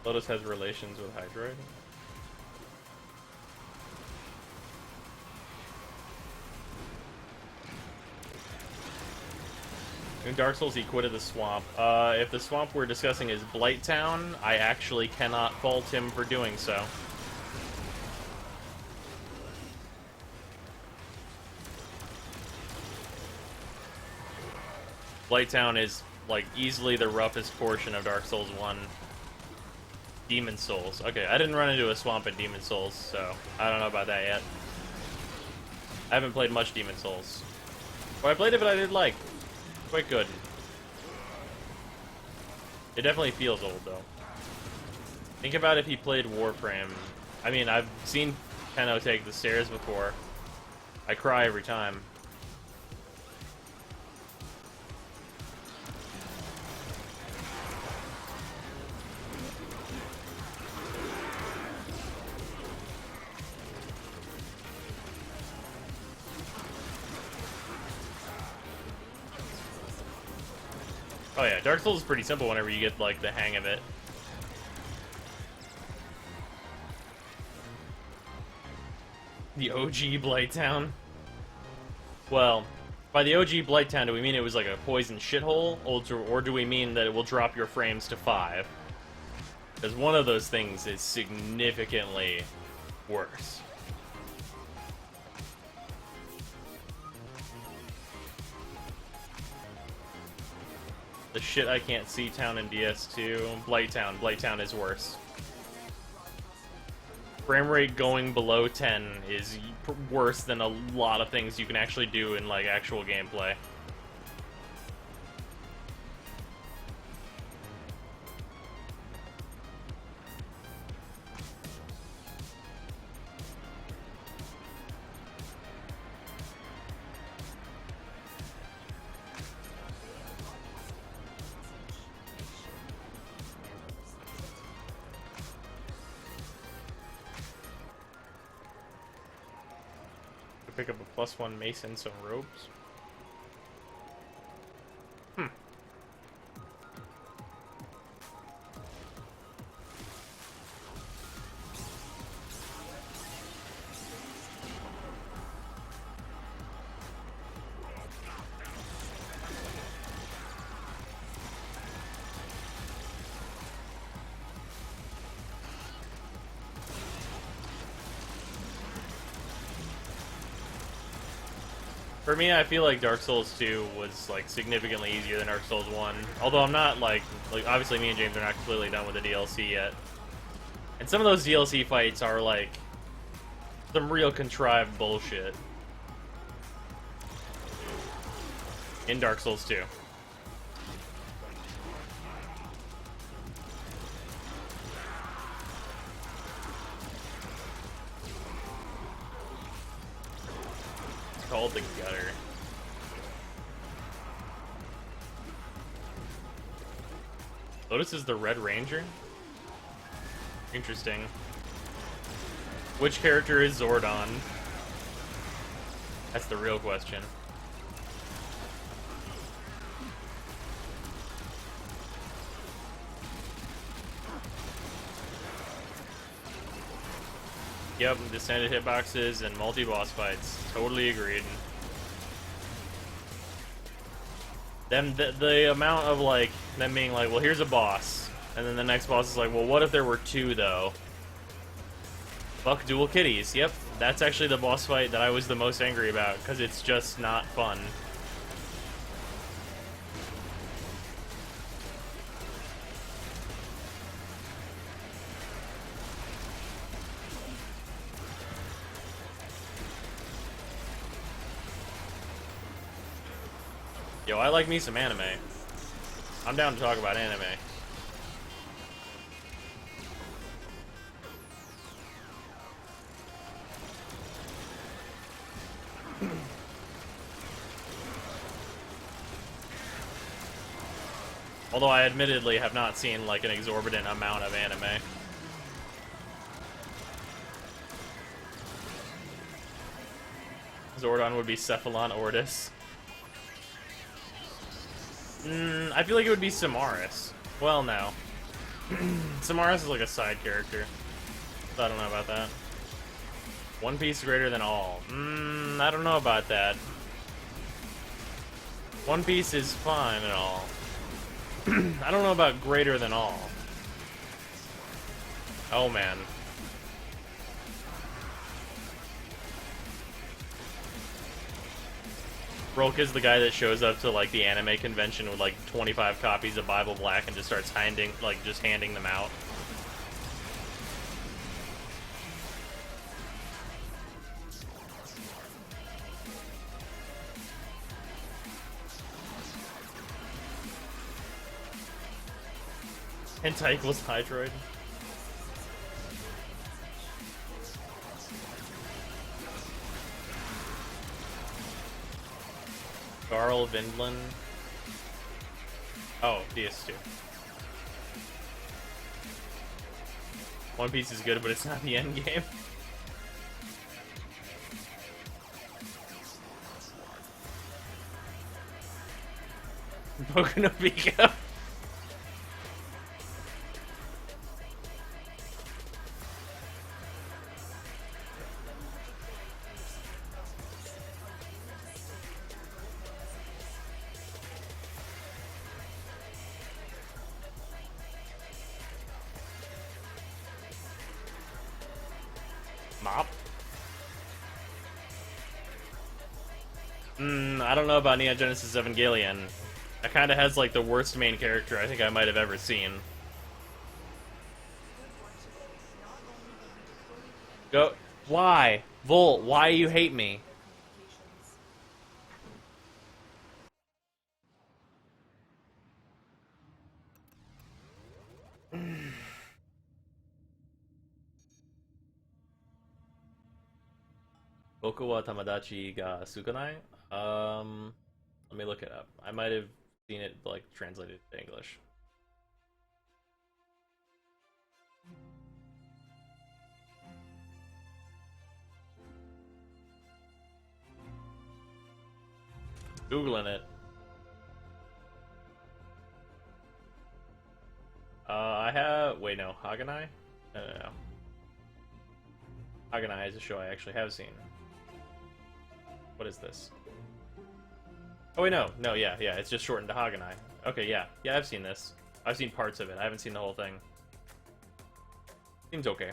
Speaker 1: Lotus has relations with Hydroid. In Dark Souls, he quitted the swamp. If the swamp we're discussing is Blighttown, I actually cannot fault him for doing so. Blighttown is, like, easily the roughest portion of Dark Souls 1. Demon Souls. Okay, I didn't run into a swamp in Demon Souls, so I don't know about that yet. I haven't played much Demon Souls. Well, I played it, but I did like. Quite good. It definitely feels old, though. Think about if he played Warframe. I mean, I've seen Tenno take the stairs before. I cry every time. Oh yeah, Dark Souls is pretty simple whenever you get, like, the hang of it. The OG Blighttown? Well, by the OG Blighttown, do we mean it was like a poison shithole? Or do we mean that it will drop your frames to 5? Because one of those things is significantly worse. The shit I can't see town in DS2. Blighttown. Blighttown is worse. Frame rate going below 10 is worse than a lot of things you can actually do in, like, actual gameplay. Pick up a +1 mace and some ropes. For me, I feel like Dark Souls 2 was, like, significantly easier than Dark Souls 1. Although I'm not, like, obviously me and James are not completely done with the DLC yet. And some of those DLC fights are, like, some real contrived bullshit. In Dark Souls 2. Called the Gutter. Lotus is the Red Ranger? Interesting. Which character is Zordon? That's the real question. Yep, the standard hitboxes and multi-boss fights. Totally agreed. Them, the amount of, like, them being like, well, here's a boss. And then the next boss is like, well, what if there were two, though? Fuck dual kitties. Yep, that's actually the boss fight that I was the most angry about, because it's just not fun. Yo, I like me some anime. I'm down to talk about anime. Although I admittedly have not seen like an exorbitant amount of anime. Zordon would be Cephalon Ordis. I feel like it would be Samaris. Well, no. Samaris is like a side character. So I don't know about that. One Piece greater than all. I don't know about that. One Piece is fine and all. I don't know about greater than all. Oh, man. Rolk is the guy that shows up to, like, the anime convention with, like, 25 copies of Bible Black and just starts handing them out. Hentai equals Hydroid. Garl Vindlin. Oh, DS2. One Piece is good, but it's not the end game. Boku no Pico. Mop. I don't know about Neon Genesis Evangelion. That kind of has like the worst main character I think I might have ever seen. Go. Why? Volt, why you hate me? Boku wa Tamadachi ga Sukanai? Let me look it up. I might have seen it like translated to English. Googling it. I have. Wait, no. Haganai? No. Haganai is a show I actually have seen. What is this? Oh, wait, no. No, yeah. It's just shortened to Haganai. Okay, yeah. Yeah, I've seen this. I've seen parts of it. I haven't seen the whole thing. Seems okay.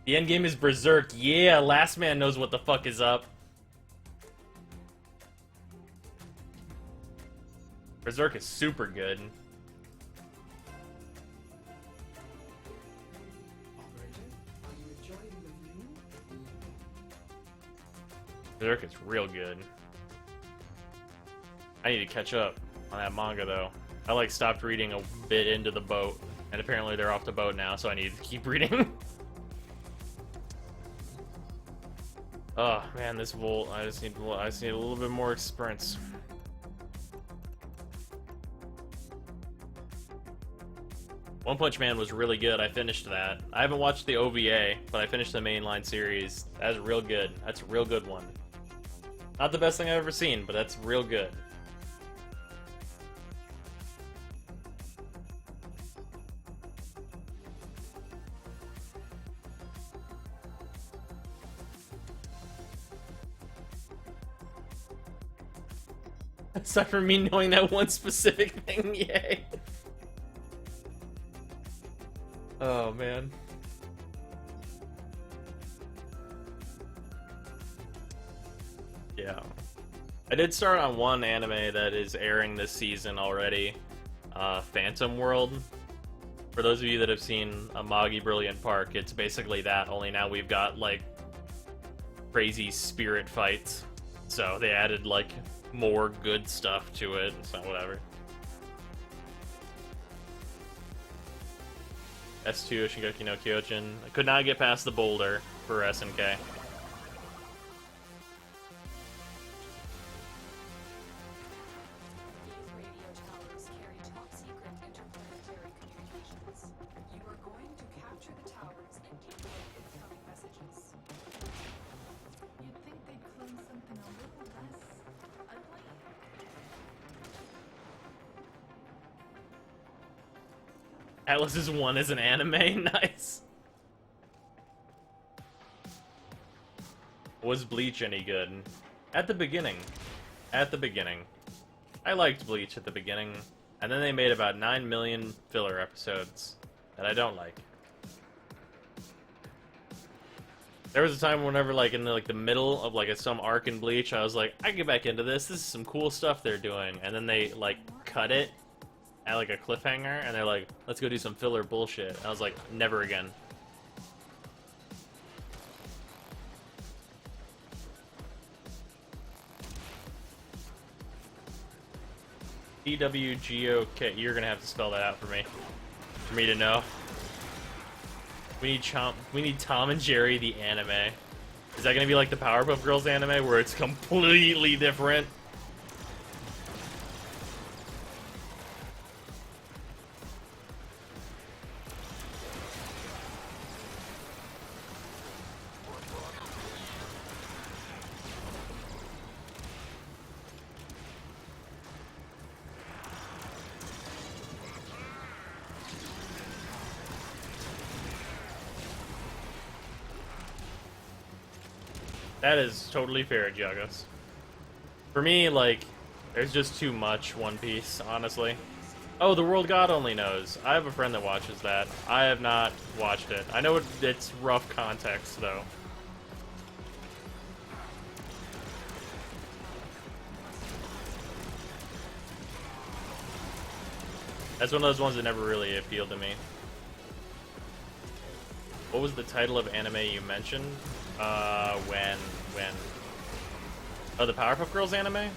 Speaker 1: The endgame is Berserk. Yeah, Last Man knows what the fuck is up. Berserk is super good. Berserk is real good. I need to catch up on that manga though. I like stopped reading a bit into the boat, and apparently they're off the boat now, so I need to keep reading. Oh man, this Volt, I just need a little bit more experience. One Punch Man was really good. I finished that. I haven't watched the OVA, but I finished the mainline series. That's real good. That's a real good one. Not the best thing I've ever seen, but that's real good. Aside from me knowing that one specific thing, yay. Oh, man. Yeah. I did start on one anime that is airing this season already. Phantom World. For those of you that have seen Amagi Brilliant Park, it's basically that, only now we've got, like, crazy spirit fights. So they added, like, more good stuff to it, so whatever. S2 Shingeki no Kyojin. I could not get past the boulder for SNK.
Speaker 2: These radio towers carry top-secret interplanetary communications. You are going to capture the towers and decode incoming messages.
Speaker 5: You'd think they'd clone something a little less ugly.
Speaker 1: Atlas's one is an anime? Nice. Was Bleach any good? At the beginning. At the beginning. I liked Bleach at the beginning, and then they made about 9 million filler episodes that I don't like. There was a time whenever, like, in the middle of, like, some arc in Bleach, I was like, I can get back into this. This is some cool stuff they're doing. And then they, like, cut it at, like, a cliffhanger, and they're like, let's go do some filler bullshit. And I was like, never again. DWGOK. You're gonna have to spell that out for me to know. We need Tom and Jerry the anime. Is that gonna be like the Powerpuff Girls anime where it's completely different? That is totally fair, Giagos. For me, like, there's just too much One Piece, honestly. Oh, The World God Only Knows. I have a friend that watches that. I have not watched it. I know it's rough context, though. That's one of those ones that never really appealed to me. What was the title of anime you mentioned? When? Oh, the Powerpuff Girls anime?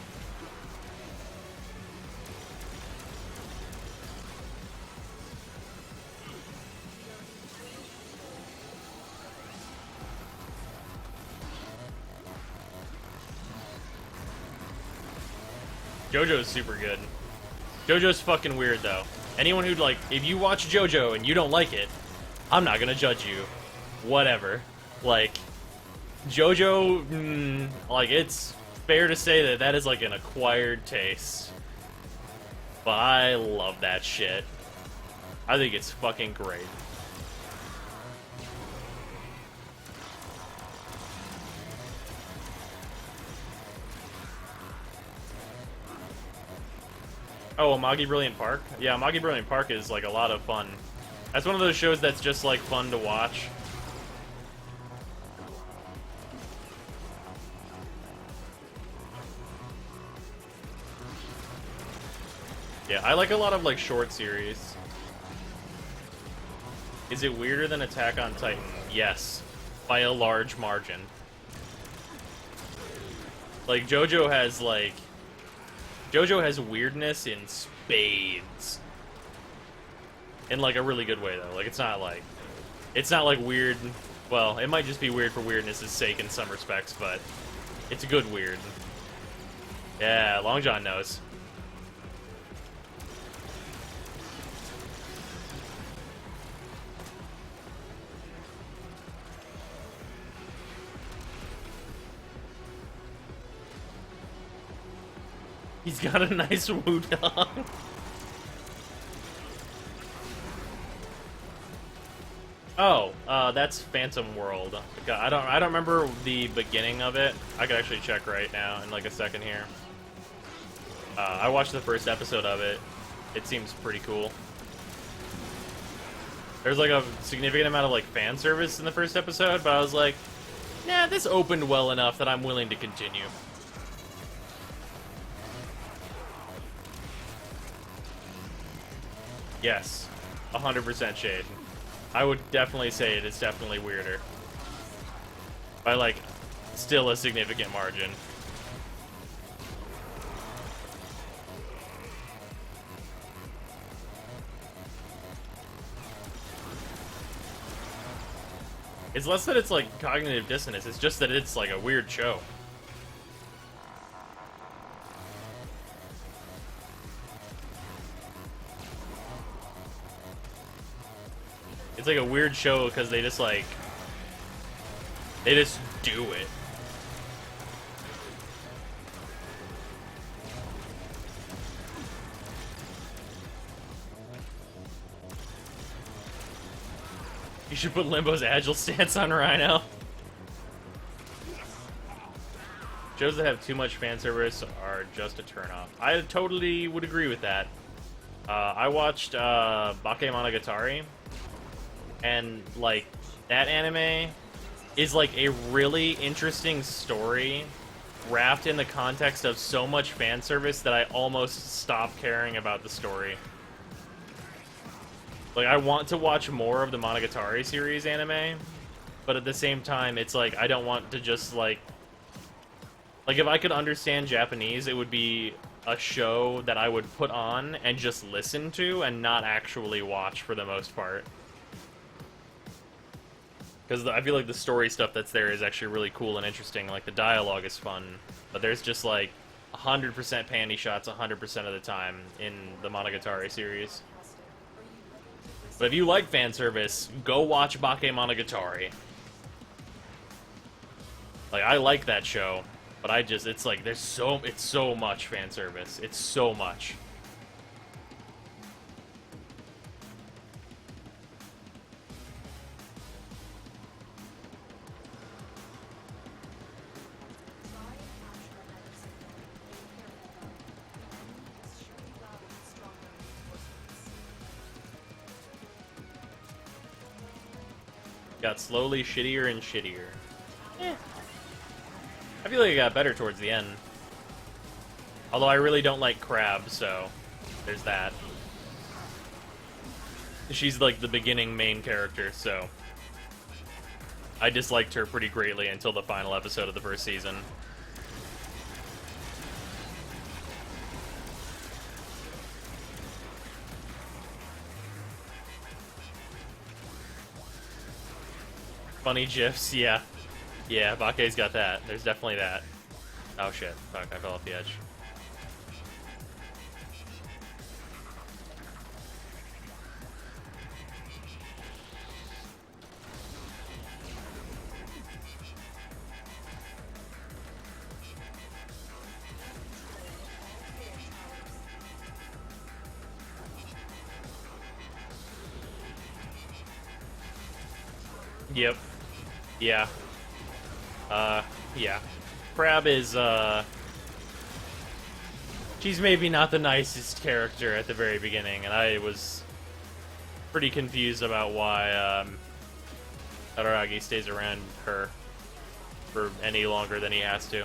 Speaker 1: JoJo's super good. JoJo's fucking weird, though. Anyone who'd, like, if you watch JoJo and you don't like it, I'm not gonna judge you. Whatever. Like, JoJo, like, it's fair to say that that is, like, an acquired taste. But I love that shit. I think it's fucking great. Oh, Amagi Brilliant Park? Yeah, Amagi Brilliant Park is, like, a lot of fun. That's one of those shows that's just, like, fun to watch. Yeah, I like a lot of, like, short series. Is it weirder than Attack on Titan? Yes. By a large margin. Like, JoJo has, like... JoJo has weirdness in spades. In, like, a really good way, though. Like, it's not, like... It's not, like, weird... Well, it might just be weird for weirdness' sake in some respects, but... It's good weird. Yeah, Long John knows. He's got a nice wudong. Oh, that's Phantom World. God, I don't remember the beginning of it. I could actually check right now in like a second here. I watched the first episode of it. It seems pretty cool. There's like a significant amount of like fan service in the first episode, but I was like, nah, this opened well enough that I'm willing to continue. Yes, 100% shade. I would definitely say it is definitely weirder. By like, still a significant margin. It's less that it's like cognitive dissonance, it's just that it's like a weird show. It's like a weird show because they just like, they just do it. You should put Limbo's agile stance on Rhino. Shows that have too much fan service are just a turnoff. I totally would agree with that. I watched Bakemonogatari, and like that anime is like a really interesting story wrapped in the context of so much fan service that I almost stopped caring about the story. Like, I want to watch more of the Monogatari series anime, but at the same time, it's like, I don't want to just, like, if I could understand Japanese, it would be a show that I would put on and just listen to and not actually watch for the most part. Because I feel like the story stuff that's there is actually really cool and interesting. Like, the dialogue is fun, but there's just, like, 100% panty shots 100% of the time in the Monogatari series. But if you like fan service, go watch Bakemonogatari. Like, I like that show, but I just, it's like, it's so much fan service. It's so much. Got slowly shittier and shittier. I feel like it got better towards the end. Although I really don't like Crab, so there's that. She's like the beginning main character, so I disliked her pretty greatly until the final episode of the first season. Funny GIFs, yeah. Yeah, Bake's got that. There's definitely that. Oh shit. Fuck, I fell off the edge. Yep. Yeah. Yeah. Crab is, she's maybe not the nicest character at the very beginning, and I was pretty confused about why, Araragi stays around her for any longer than he has to.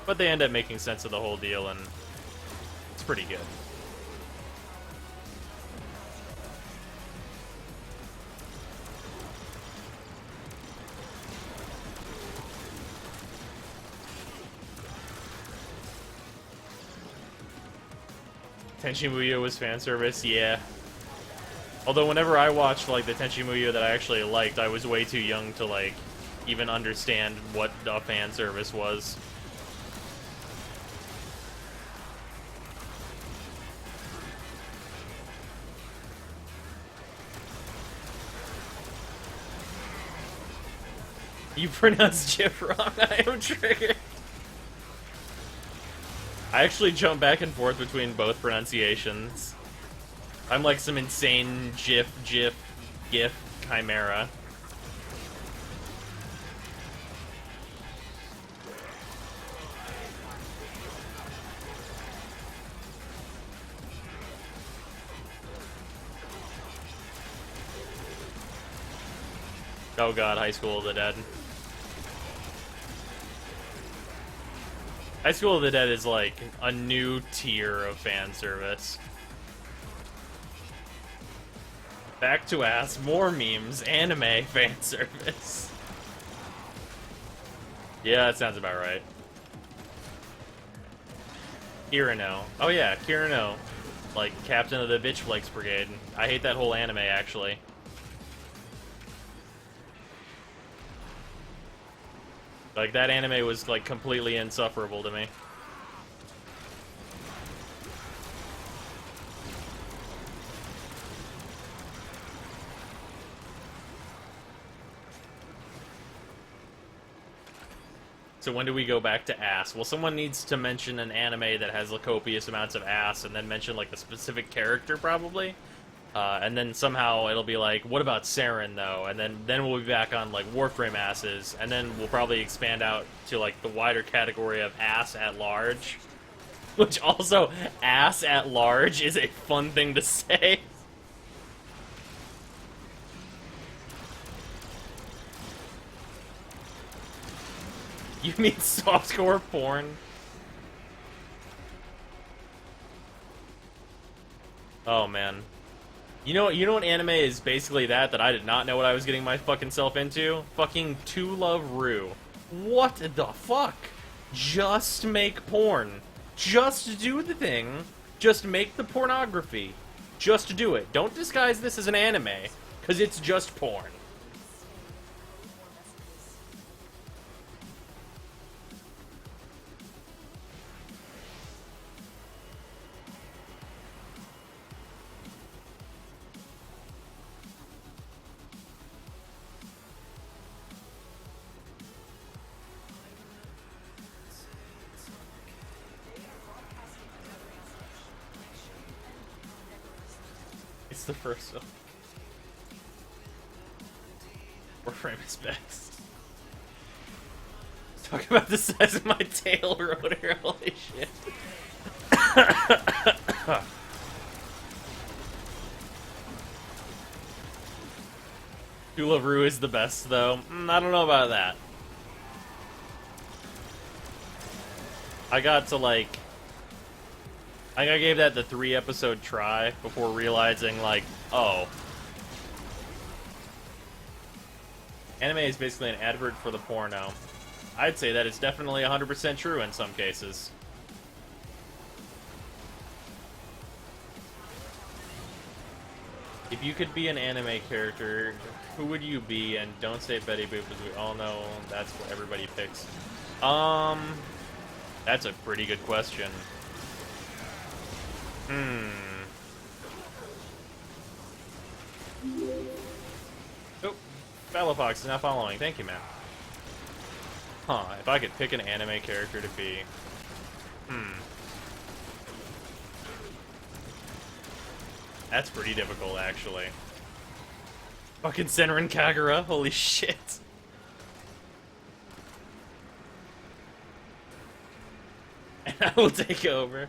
Speaker 1: But they end up making sense of the whole deal, and it's pretty good. Tenchi Muyo was fan service, yeah. Although whenever I watched like the Tenchi Muyo that I actually liked, I was way too young to like even understand what a fan service was. You pronounced GIF wrong, I am triggered. I actually jump back and forth between both pronunciations. I'm like some insane GIF, chimera. Oh god, High School of the Dead. High School of the Dead is like a new tier of fan service. Back to ass, more memes, anime fan service. Yeah, that sounds about right. Kirino. Oh yeah, Kirino. Like, captain of the Bitch Flakes Brigade. I hate that whole anime, actually. Like, that anime was, like, completely insufferable to me. So when do we go back to ass? Well, someone needs to mention an anime that has copious amounts of ass, and then mention, like, the specific character, probably. And then somehow it'll be like, what about Saren, though? And then we'll be back on, like, Warframe asses, and then we'll probably expand out to, like, the wider category of ass at large. Which also, ass at large is a fun thing to say. You mean softcore porn? Oh, man. You know what anime is basically that I did not know what I was getting my fucking self into? Fucking To Love Ru. What the fuck? Just make porn. Just do the thing. Just make the pornography. Just do it. Don't disguise this as an anime, because it's just porn. It's the first one. Warframe is best. Talk about the size of my tail rotor, holy shit. To Love Ru is the best, though. I don't know about that. I got to, like... I think I gave that the 3-episode try before realizing, like, oh. Anime is basically an advert for the porno. I'd say that it's definitely 100% true in some cases. If you could be an anime character, who would you be? And don't say Betty Boop, as we all know that's what everybody picks. That's a pretty good question. Oh, Battlefox is not following. Thank you, man. Huh, if I could pick an anime character to be... That's pretty difficult, actually. Fucking Senran Kagura, holy shit. And I will take over.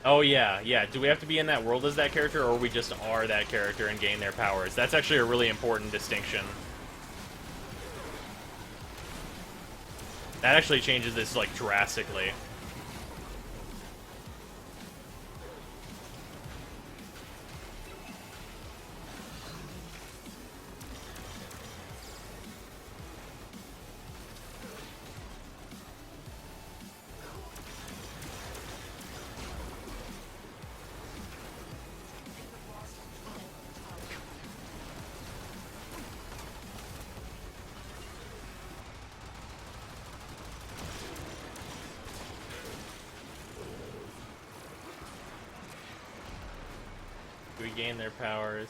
Speaker 1: Oh, yeah. Do we have to be in that world as that character, or we just are that character and gain their powers? That's actually a really important distinction. That actually changes this, like, drastically. We gain their powers.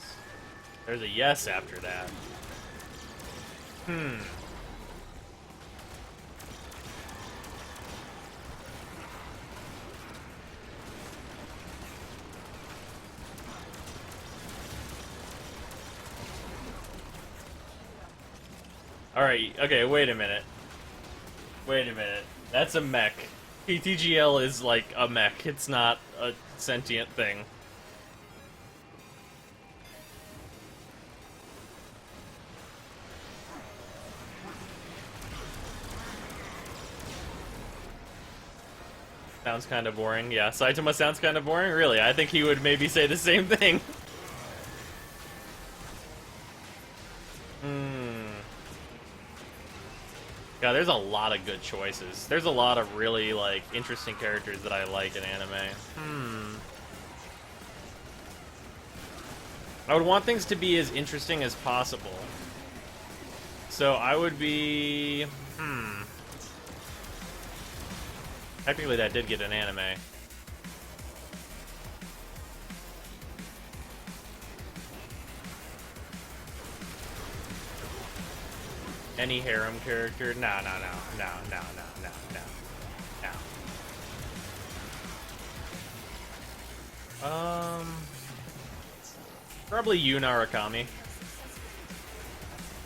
Speaker 1: There's a yes after that. Alright, okay, wait a minute. That's a mech. PTGL is like a mech, it's not a sentient thing. Sounds kind of boring. Yeah, Saitama sounds kind of boring. Really, I think he would maybe say the same thing. God, there's a lot of good choices. There's a lot of really, like, interesting characters that I like in anime. I would want things to be as interesting as possible. So I would be... Technically, that did get an anime. Any harem character? No. Probably Yu Narakami.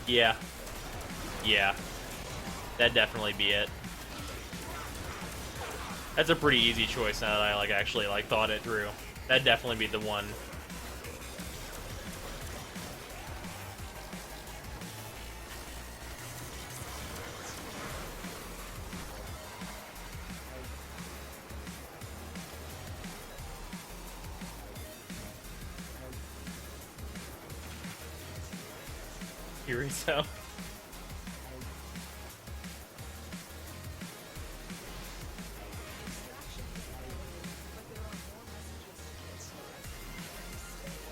Speaker 1: Yeah. That'd definitely be it. That's a pretty easy choice now that I actually thought it through. That'd definitely be the one. Kiriso.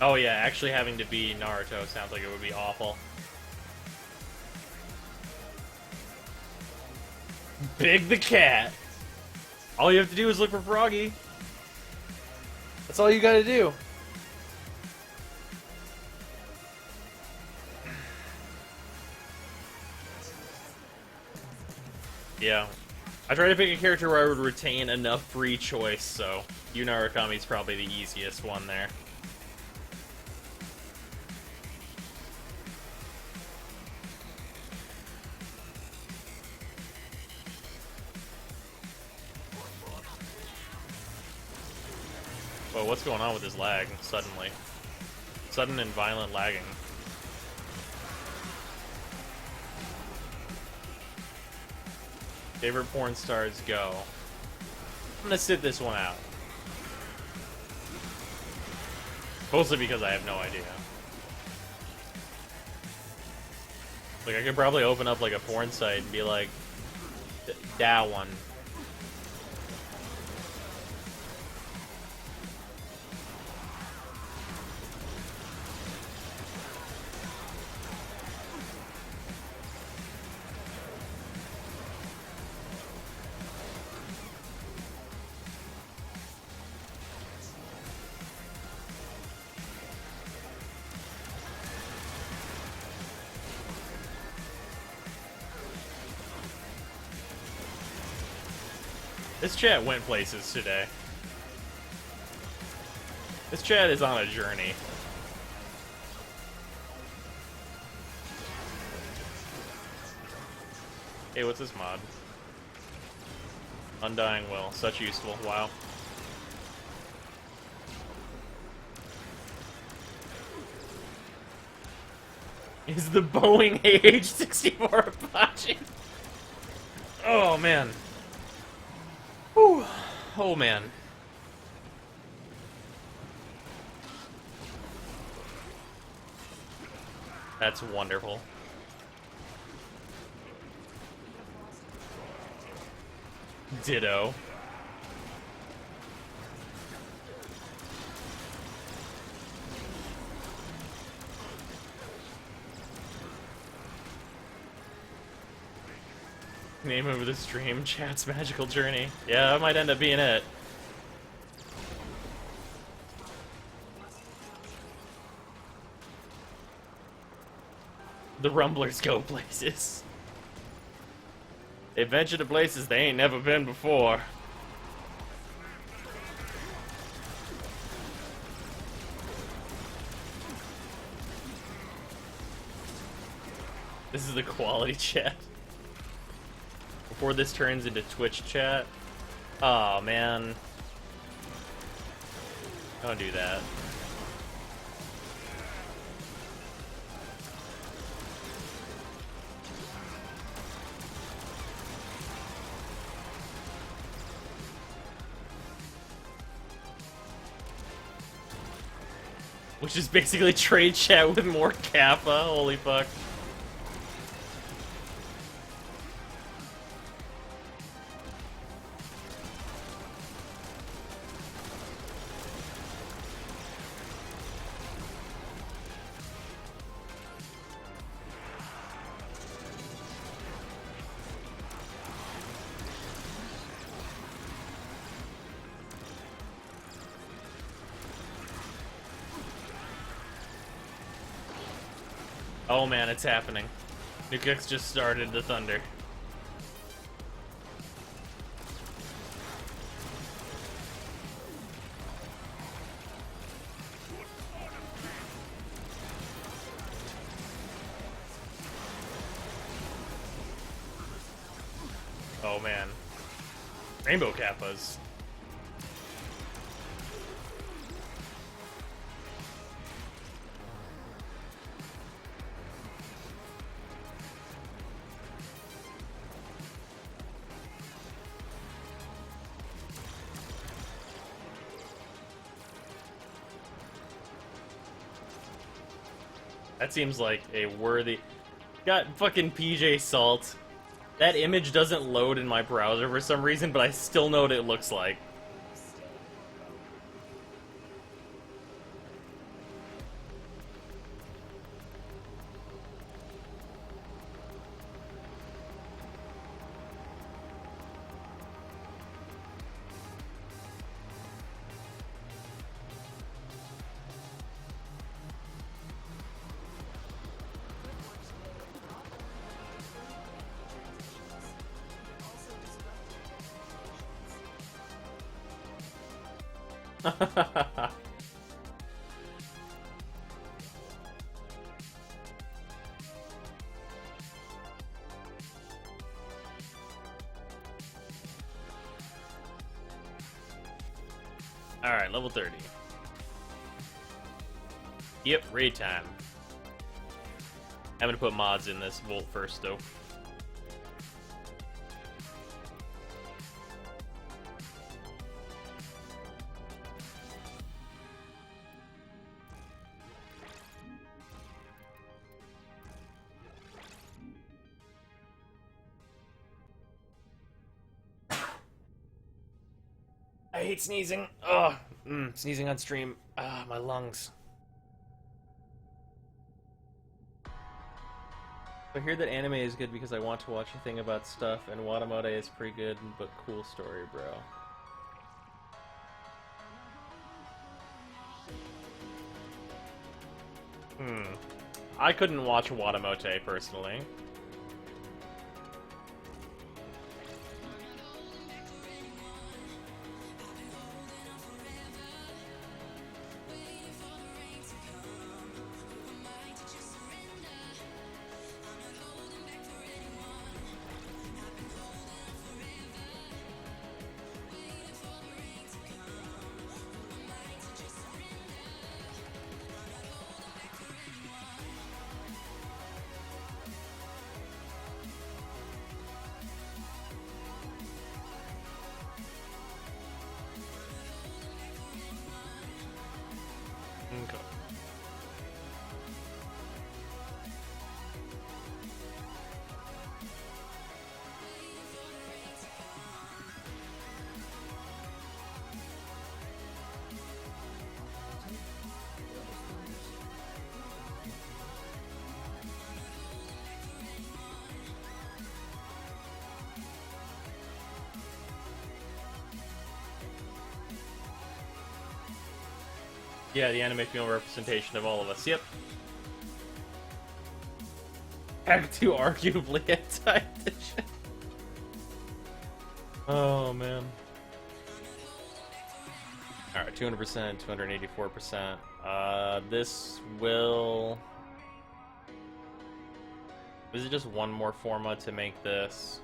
Speaker 1: Oh yeah, actually having to be Naruto sounds like it would be awful. Big the cat. All you have to do is look for Froggy. That's all you gotta do. Yeah. I try to pick a character where I would retain enough free choice, so Yu Narakami's probably the easiest one there. Whoa, what's going on with this lag suddenly? Sudden and violent lagging. Favorite porn stars go. I'm gonna sit this one out. Mostly because I have no idea. Like, I could probably open up, like, a porn site and be like, that one. This chat went places today. This chat is on a journey. Hey, what's this mod? Undying Will. Such useful. Wow. Is the Boeing AH-64 Apache? Oh, man. Whew. Oh, man. That's wonderful. Ditto. Name of the stream, Chat's Magical Journey. Yeah, that might end up being it. The Rumblers go places. They venture to places they ain't never been before. This is the quality chat. Before this turns into Twitch chat. Oh man. Don't do that. Which is basically trade chat with more Kappa. Holy fuck. Oh man, it's happening. Nukix just started the thunder. Oh man. Rainbow Kappas. That seems like a worthy... Got fucking PJ Salt. That image doesn't load in my browser for some reason, but I still know what it looks like. Alright, level 30. Yep, raid time. I'm gonna put mods in this Volt first, though. I hate sneezing. Ugh. Sneezing on stream. Ah, my lungs. I hear that anime is good because I want to watch a thing about stuff, and Watamote is pretty good, but cool story, bro. I couldn't watch Watamote, personally. Okay. Yeah, the anime female representation of all of us. Yep. Act 2 arguably anti-edition. Oh, man. Alright, 200%, 284%. This will... Is it just one more forma to make this?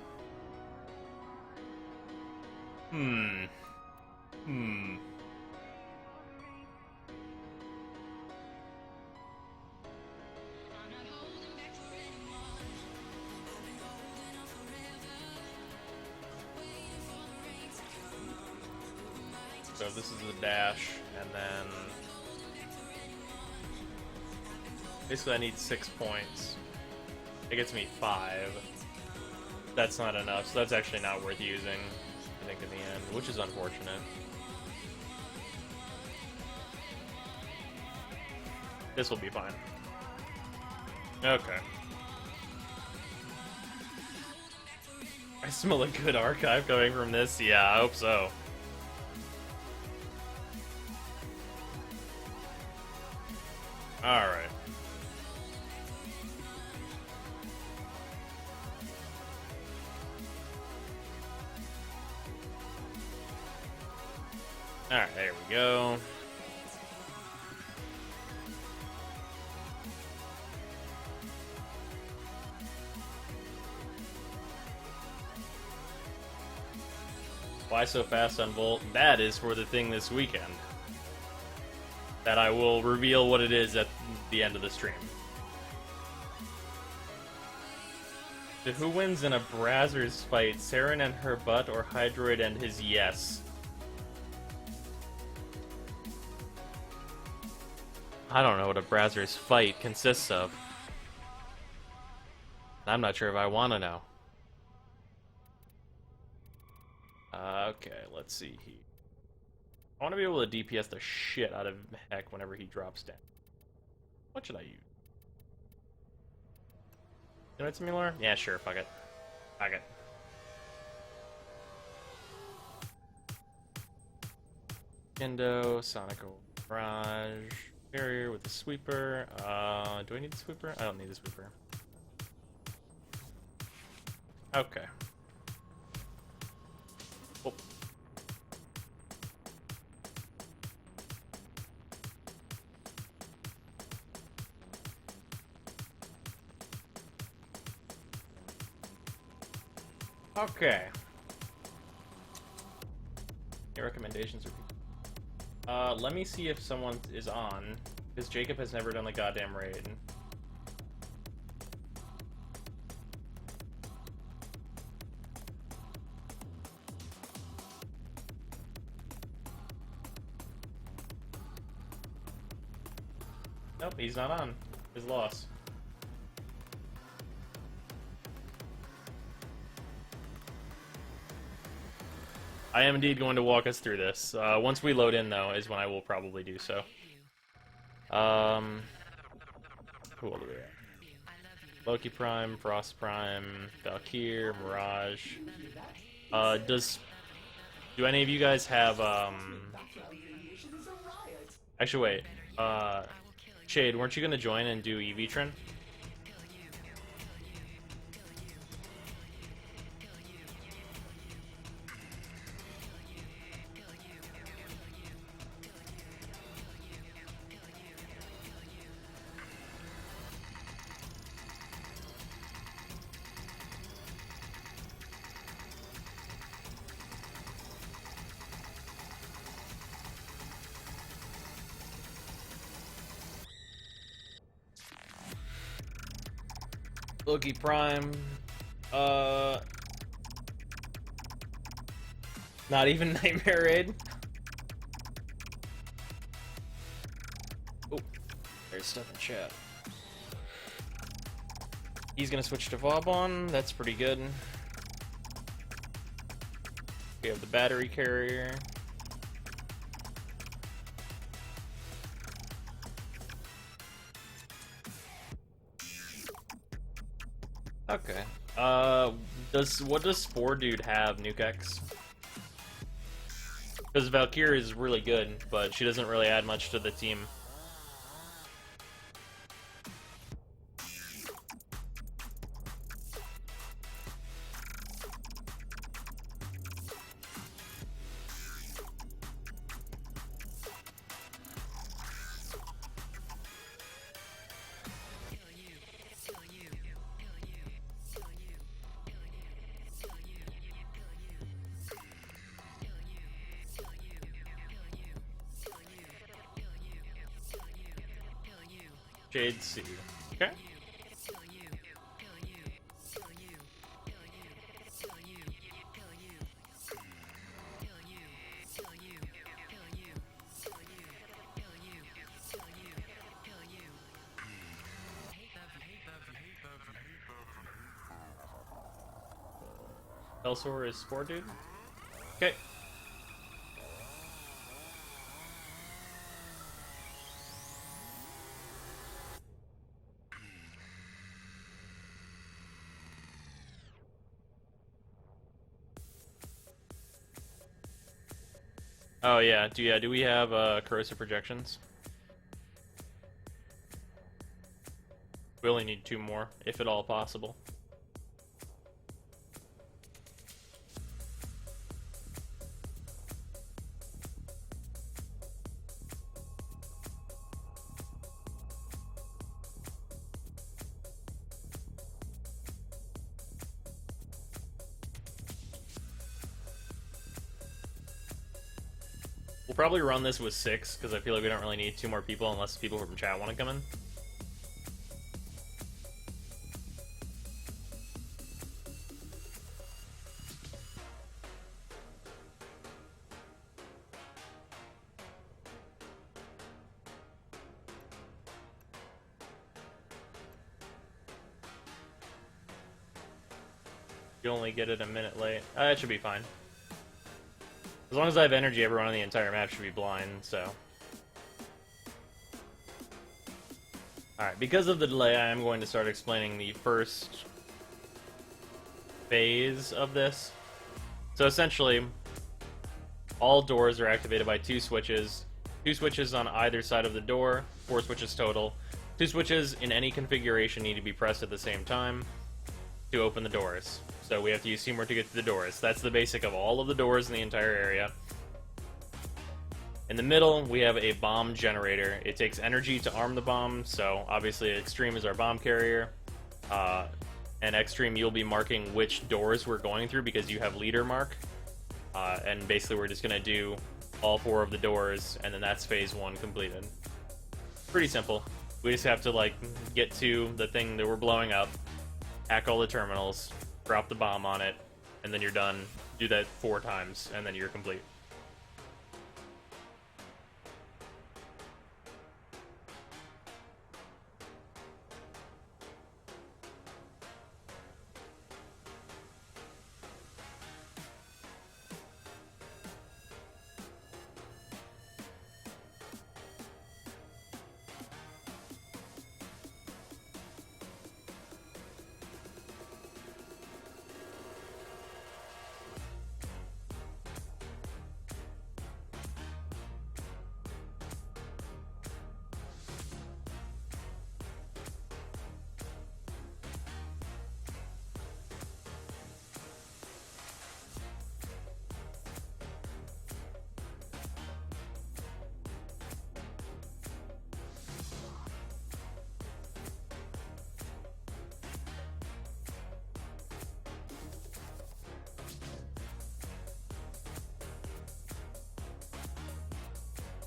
Speaker 1: So this is the dash, and then Basically, I need 6 points. It gets me 5. That's not enough, so that's actually not worth using, I think, in the end, which is unfortunate. This will be fine. Okay. I smell a good archive coming from this. Yeah, I hope so. Alright. Alright, there we go. Why so fast on Volt? That is for the thing this weekend. That I will reveal what it is at the end of the stream. So who wins in a Brazzers fight? Saren and her butt or Hydroid and his yes? I don't know what a Brazzers fight consists of. I'm not sure if I want to know. Okay, let's see here. I want to be able to DPS the shit out of Heck whenever he drops down. What should I use? Infinite Simulator? Yeah, sure, fuck it. Fuck it. Kendo, Sonical Mirage, Barrier with the Sweeper. Do I need the Sweeper? I don't need the Sweeper. Okay. Oh. Okay. Any recommendations? Let me see if someone is on, because Jacob has never done the goddamn raid. Nope, he's not on. His loss. I am indeed going to walk us through this. Once we load in, though, is when I will probably do so. Who will do that? Loki Prime, Frost Prime, Valkyr, Mirage. Do any of you guys have, Actually, wait. Shade, weren't you gonna join and do Evitron? Loki Prime. Not even Nightmare Raid. Oh, there's stuff in chat. He's gonna switch to Vauban. That's pretty good. We have the battery carrier. Okay. What does Spore Dude have, Nukex? Because Valkyrie is really good, but she doesn't really add much to the team. Jade C. Okay. Elsewhere is Spore Dude? Okay. Oh yeah, do we have corrosive projections? We only need 2 more, if at all possible. We'll probably run this with 6, because I feel like we don't really need 2 more people unless people from chat want to come in. You only get it a minute late. That should be fine. As long as I have energy, everyone on the entire map should be blind, so... Alright, because of the delay, I am going to start explaining the first phase of this. So essentially, all doors are activated by 2 switches. 2 switches on either side of the door, 4 switches total. 2 switches in any configuration need to be pressed at the same time to open the doors. So we have to use teamwork to get to the doors. That's the basic of all of the doors in the entire area. In the middle, we have a bomb generator. It takes energy to arm the bomb, so obviously Extreme is our bomb carrier. And Extreme, you'll be marking which doors we're going through because you have leader mark. And basically we're just going to do all 4 of the doors, and then that's phase 1 completed. Pretty simple. We just have to, like, get to the thing that we're blowing up, hack all the terminals, drop the bomb on it, and then you're done. Do that 4 times, and then you're complete.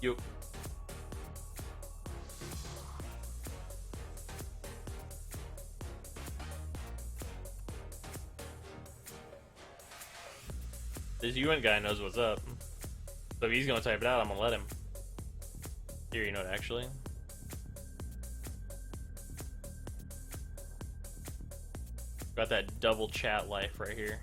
Speaker 1: You. This UN guy knows what's up. So if he's gonna type it out, I'm gonna let him. Here, you know what, actually? Got that double chat life right here.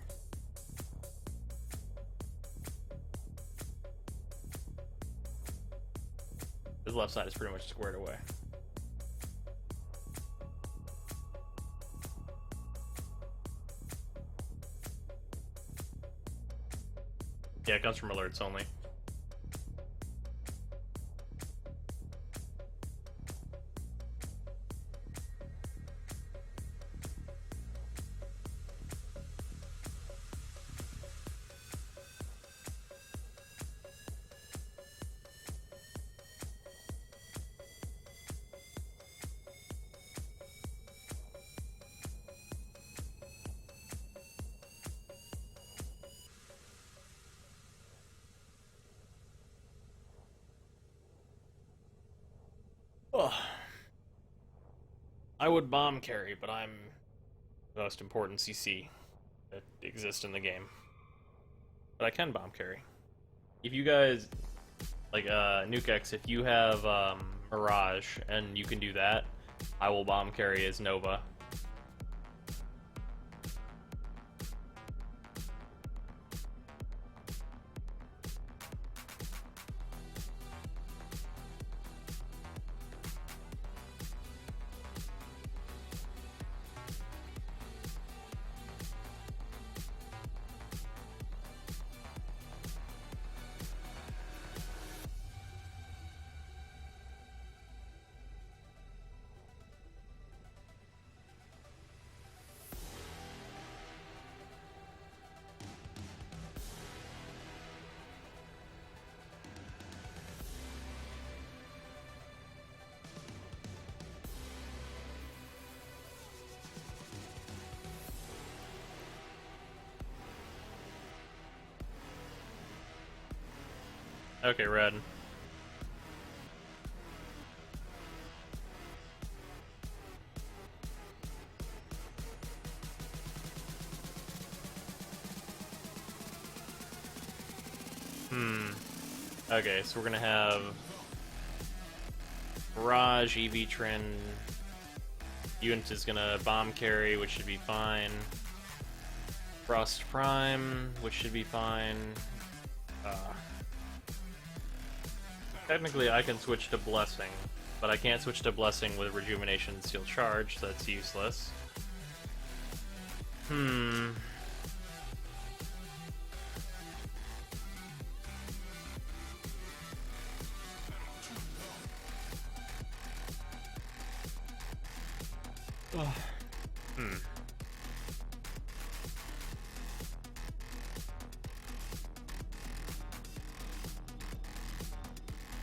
Speaker 1: His left side is pretty much squared away. Yeah, it comes from alerts only. Oh. I would bomb carry, but I'm the most important CC that exists in the game. But I can bomb carry. If you guys, like, Nukex, if you have, Mirage, and you can do that, I will bomb carry as Nova. Okay, red. Okay, so we're gonna have Barrage, EV Trin. Unit is gonna bomb carry, which should be fine. Frost Prime, which should be fine. Technically, I can switch to Blessing, but I can't switch to Blessing with Rejuvenation and Steel Charge, so that's useless.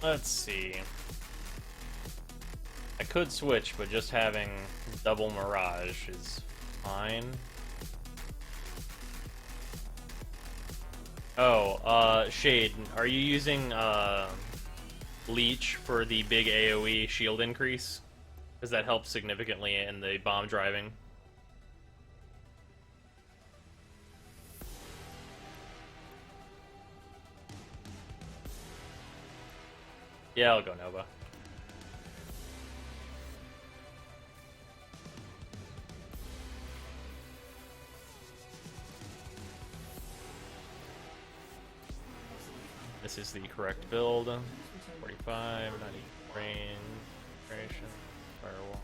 Speaker 1: Let's see. I could switch, but just having double Mirage is fine. Oh, Shade, are you using Leech for the big AoE shield increase? Because that helps significantly in the bomb driving. Yeah, I'll go Nova. This is the correct build. 45, 90 range, duration, firewall.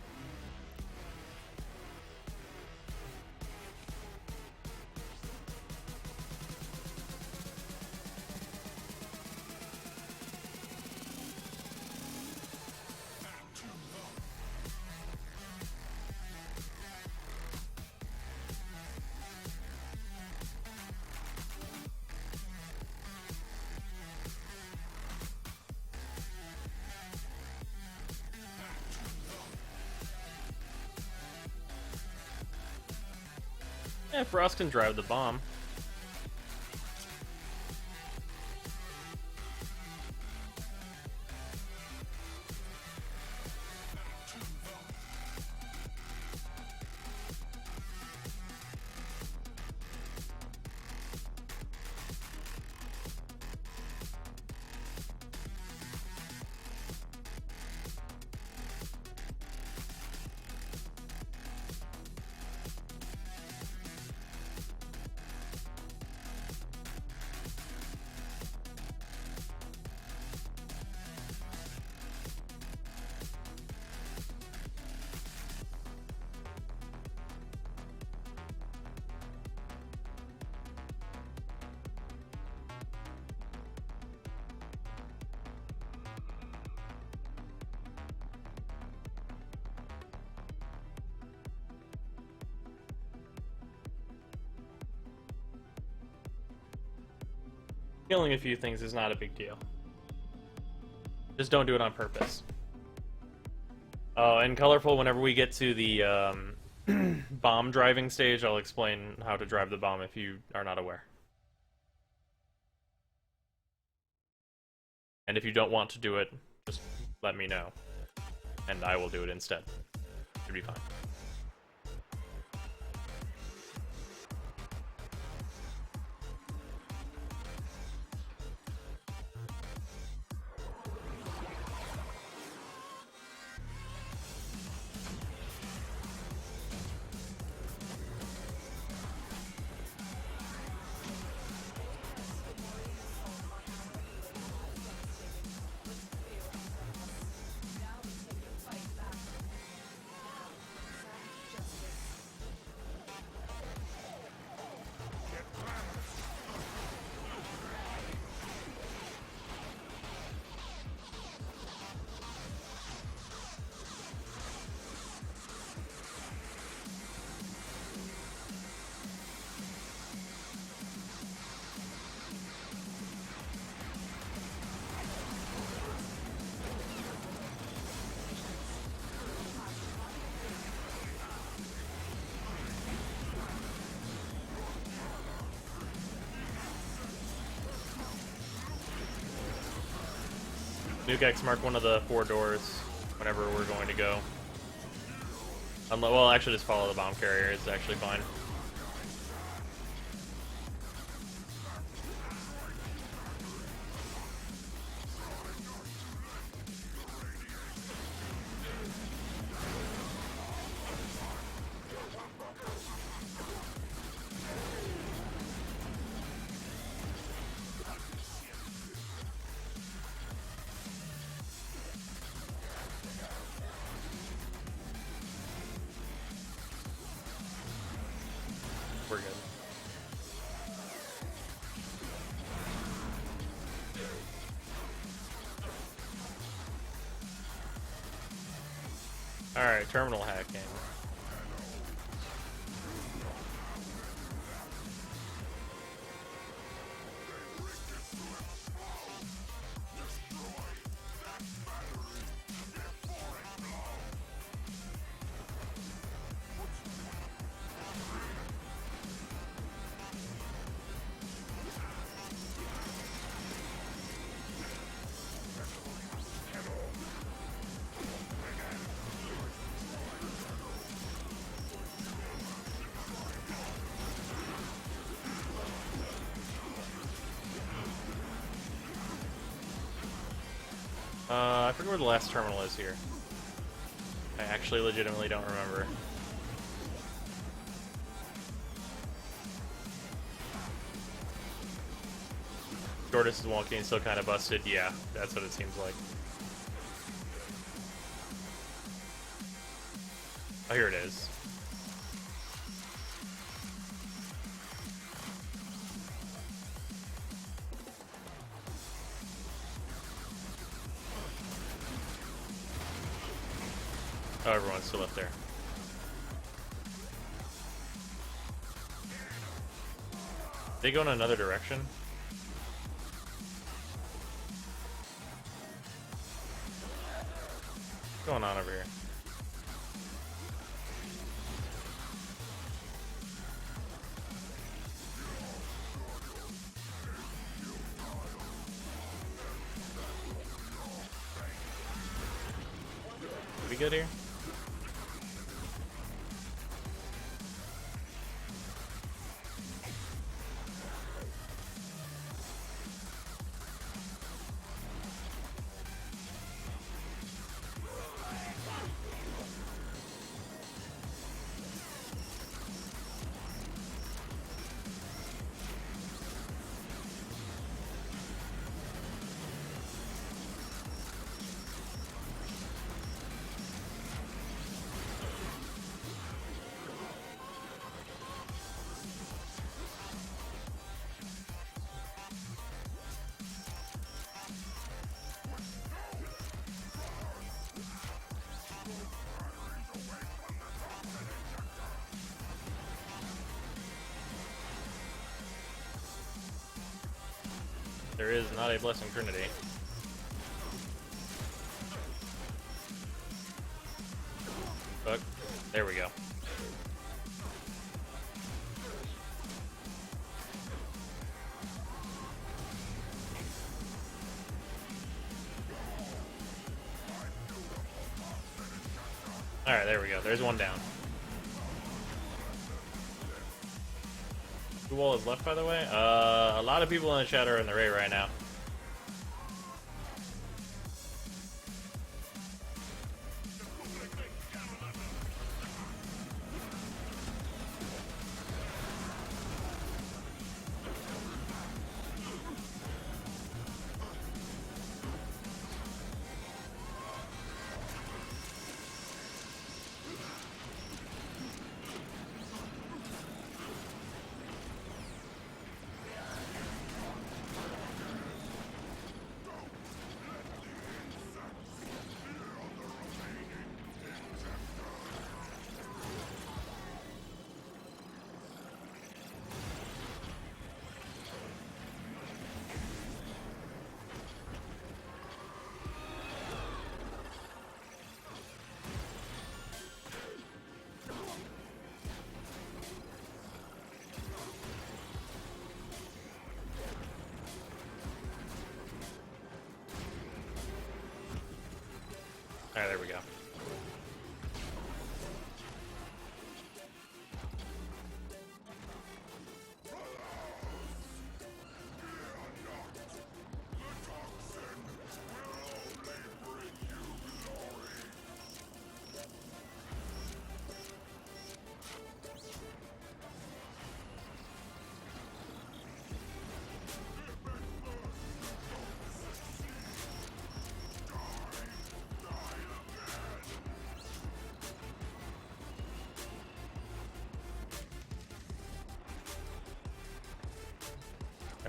Speaker 1: Yeah, Frost can drive the bomb. Killing a few things is not a big deal. Just don't do it on purpose. Oh, and Colorful, whenever we get to the bomb driving stage, I'll explain how to drive the bomb if you are not aware. And if you don't want to do it, just let me know. And I will do it instead. Should be fine. Nukex, mark one of the 4 doors whenever we're going to go. Well, actually, just follow the bomb carrier. It's actually fine. We're good. Alright, terminal hacking. I forget where the last terminal is here. I actually legitimately don't remember. Shortest is walking, still kind of busted. Yeah, that's what it seems like. Oh, here it is. Oh, everyone's still up there. They go in another direction? What's going on over here? Are we good here? There is not a Blessing Trinity. Fuck. There we go. Alright, there we go. There's one down. Who wall is left, by the way? A lot of people in the chat are in the raid right now.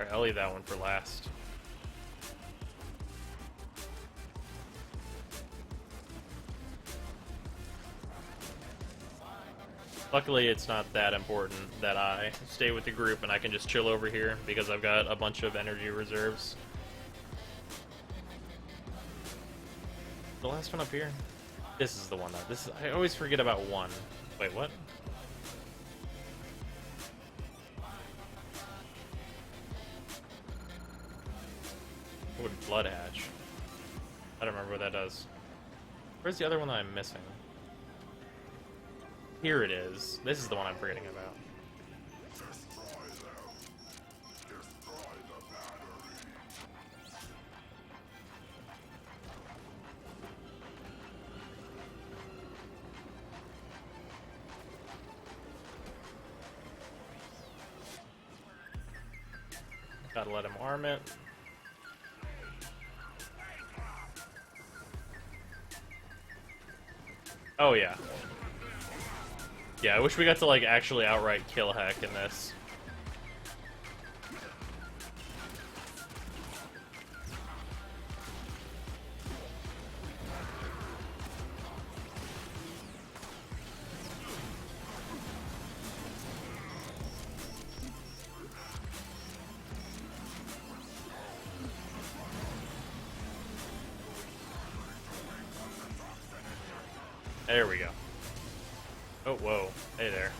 Speaker 1: Alright, I'll leave that one for last. Luckily, it's not that important that I stay with the group and I can just chill over here because I've got a bunch of energy reserves. The last one up here? This is the one that I always forget about one. Wait, what? Would blood hatch? I don't remember what that does. Where's the other one that I'm missing? Here it is. This is the one I'm forgetting about. Gotta let him arm it. Oh yeah. Yeah, I wish we got to like actually outright kill Heck in this. There we go. Oh, whoa. Hey there.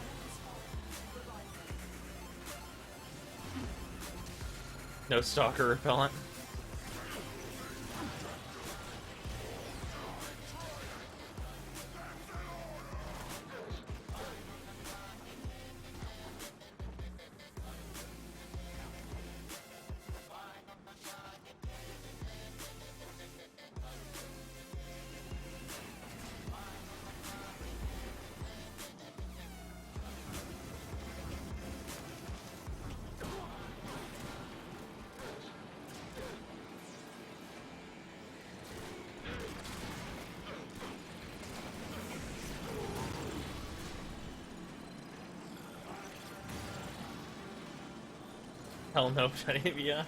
Speaker 1: No stalker repellent. Hell no, Genevia.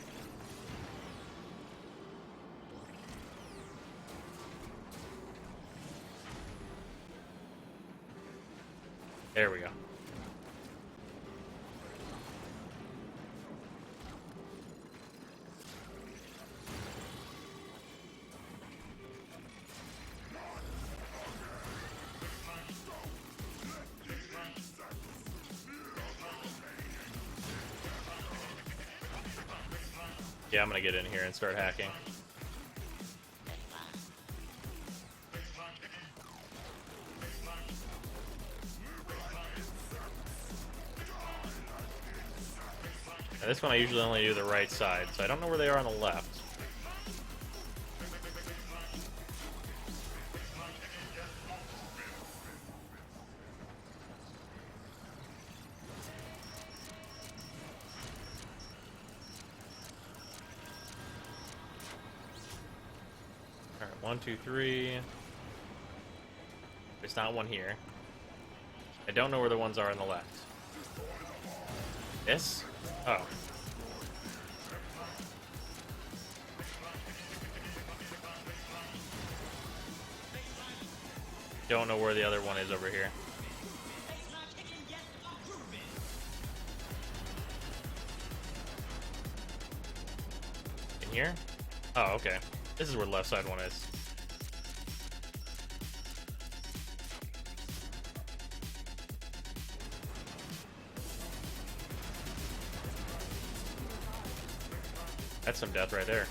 Speaker 1: There we go. Yeah, I'm gonna get in here and start hacking. Now, this one I usually only do the right side, so I don't know where they are on the left. Alright, 1, 2, 3. There's not one here. I don't know where the ones are on the left. This? Oh. Don't know where the other one is over here. In here? Oh, okay. This is where the left side one is. That's some death right there.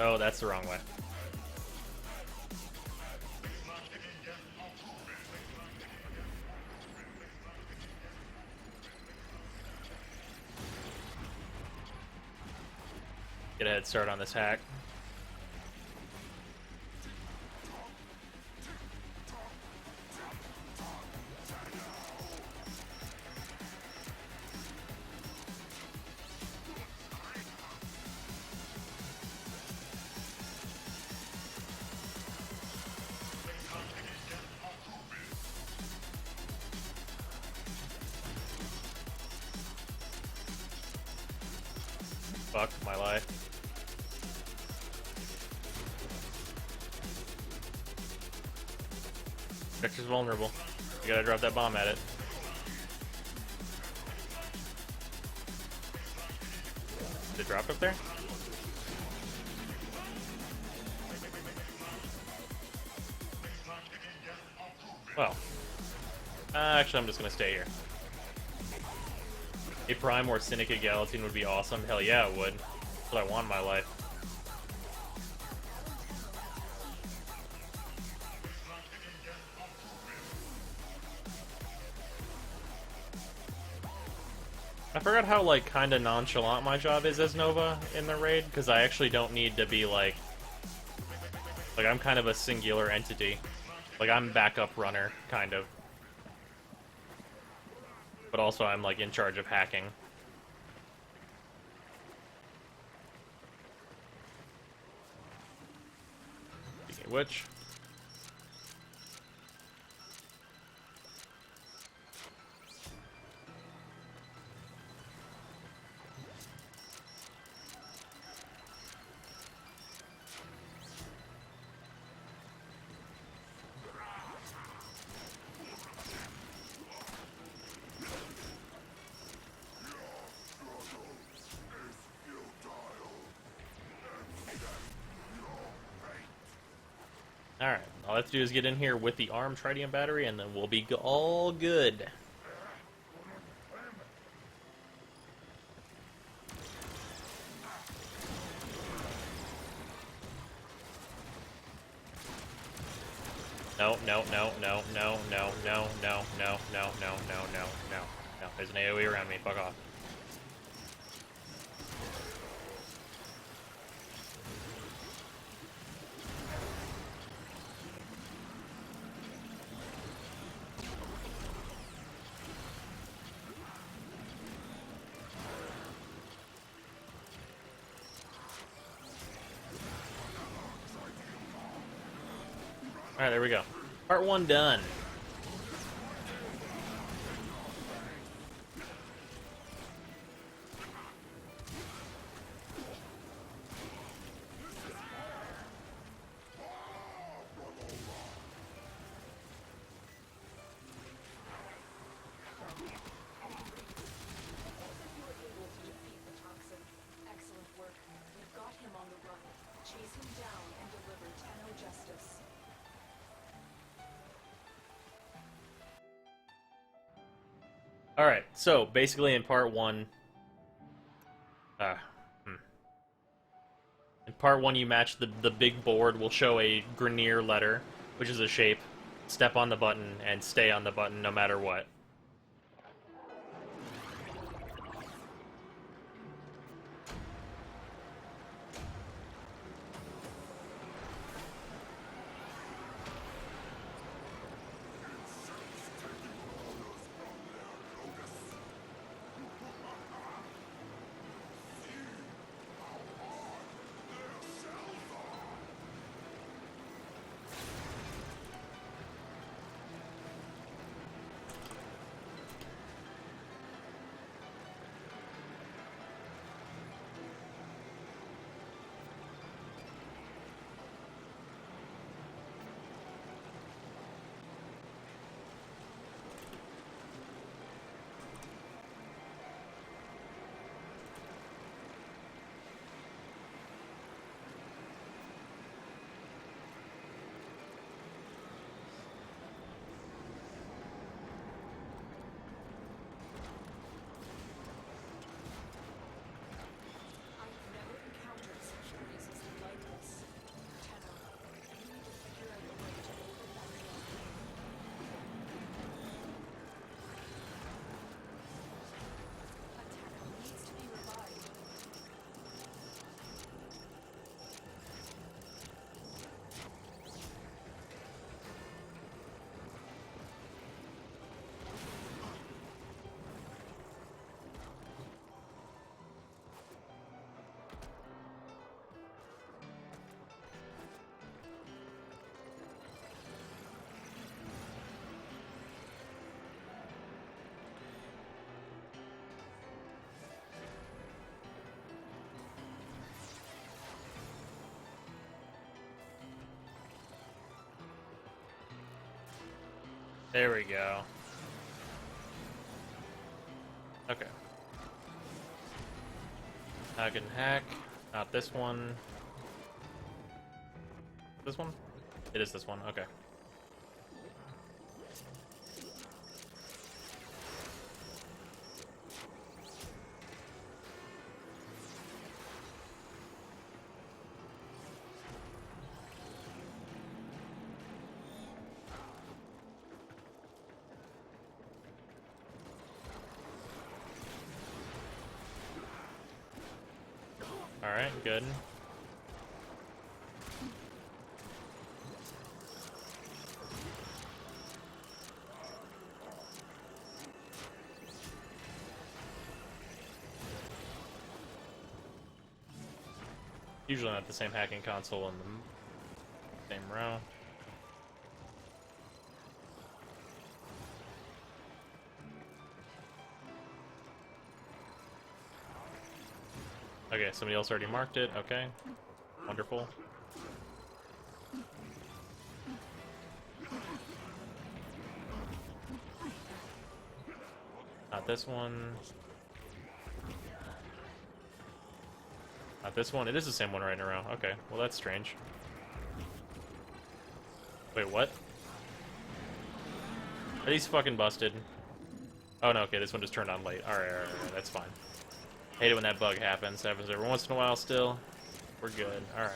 Speaker 1: Oh, that's the wrong way. Get a head start on this hack. Fuck my life. Vector's vulnerable. You gotta drop that bomb at it. Did it drop up there? Well. Actually, I'm just gonna stay here. A Prime or Syndicate Galatine would be awesome. Hell yeah, it would. That's what I want in my life. I forgot how, like, kinda nonchalant my job is as Nova in the raid, because I actually don't need to be, like, I'm kind of a singular entity. Like, I'm backup runner, kind of. But also I'm, like, in charge of hacking. Speaking of which... Alright, all I have to do is get in here with the arm tritium battery, and then we'll be all good. No, no, no, no, no, no, no, no, no, no, no, no, no, no, no. There's an AoE around me, fuck off. Alright, there we go. Part 1 done.
Speaker 2: Excellent work. We've got him on the run. Chase him down and deliver Tenno justice.
Speaker 1: Alright, so basically in part 1... In part 1 you match the big board will show a Grineer letter, which is a shape. Step on the button and stay on the button no matter what. There we go. Okay. I can hack. Not this one. This one? It is this one. Okay. Alright, good. Usually not the same hacking console in the same row. Okay, somebody else already marked it. Okay. Wonderful. Not this one. Not this one. It is the same one right in a row. Okay, well that's strange. Wait, what? Are these fucking busted? Oh no, okay, this one just turned on late. Alright, that's fine. Hate it when that bug happens. Happens every once in a while still. We're good. Alright.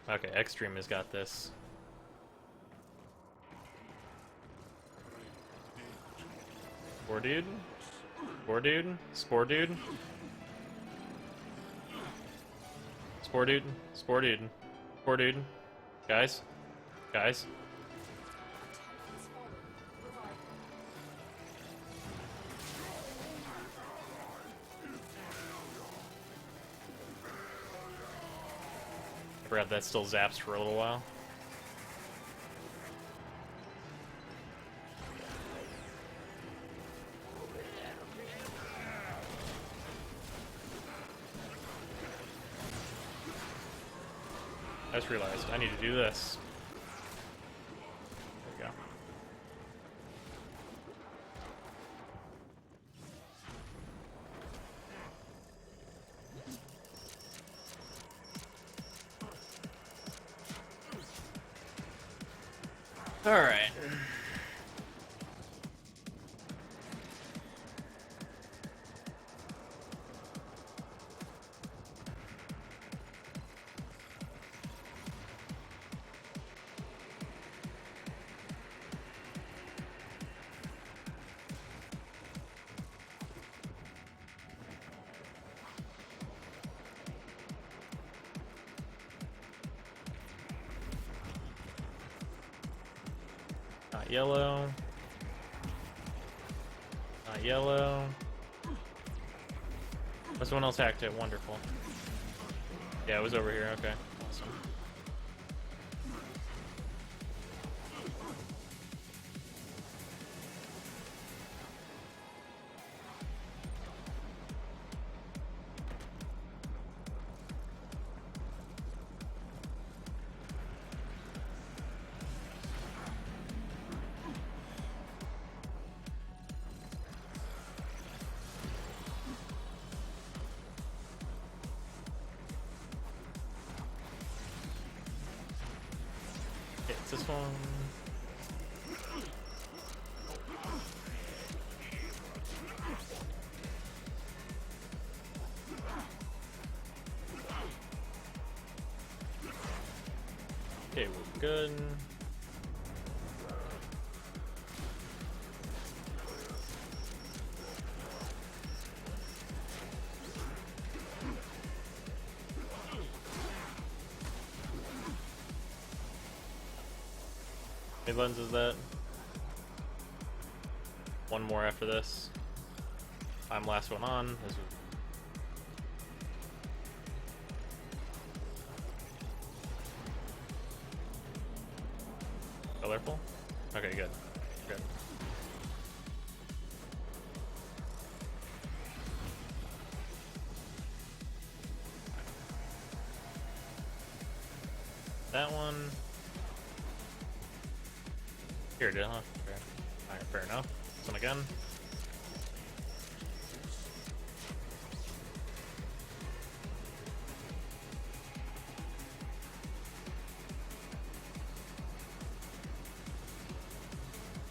Speaker 1: Okay, Extreme has got this. Spore dude? Spore dude? Spore dude? Spore dude? Spore dude? Spore dude? Guys? Guys?
Speaker 2: Has fallen. Revive.
Speaker 1: I forgot that still zaps for a little while. I just realized I need to do this. There we go. All right. Not yellow. Not yellow. Oh, someone else hacked it. Wonderful. Yeah, it was over here. Okay. Awesome. Okay, it's this one. Okay, we're good. How many buttons is that? One more after this. I'm last one on. This is... Colorful? Okay, good. Good. that one. Here it is, huh? Fair. Alright, fair enough. This one again.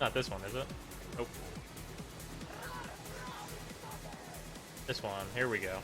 Speaker 1: Not this one, is it? Nope. This one. Here we go.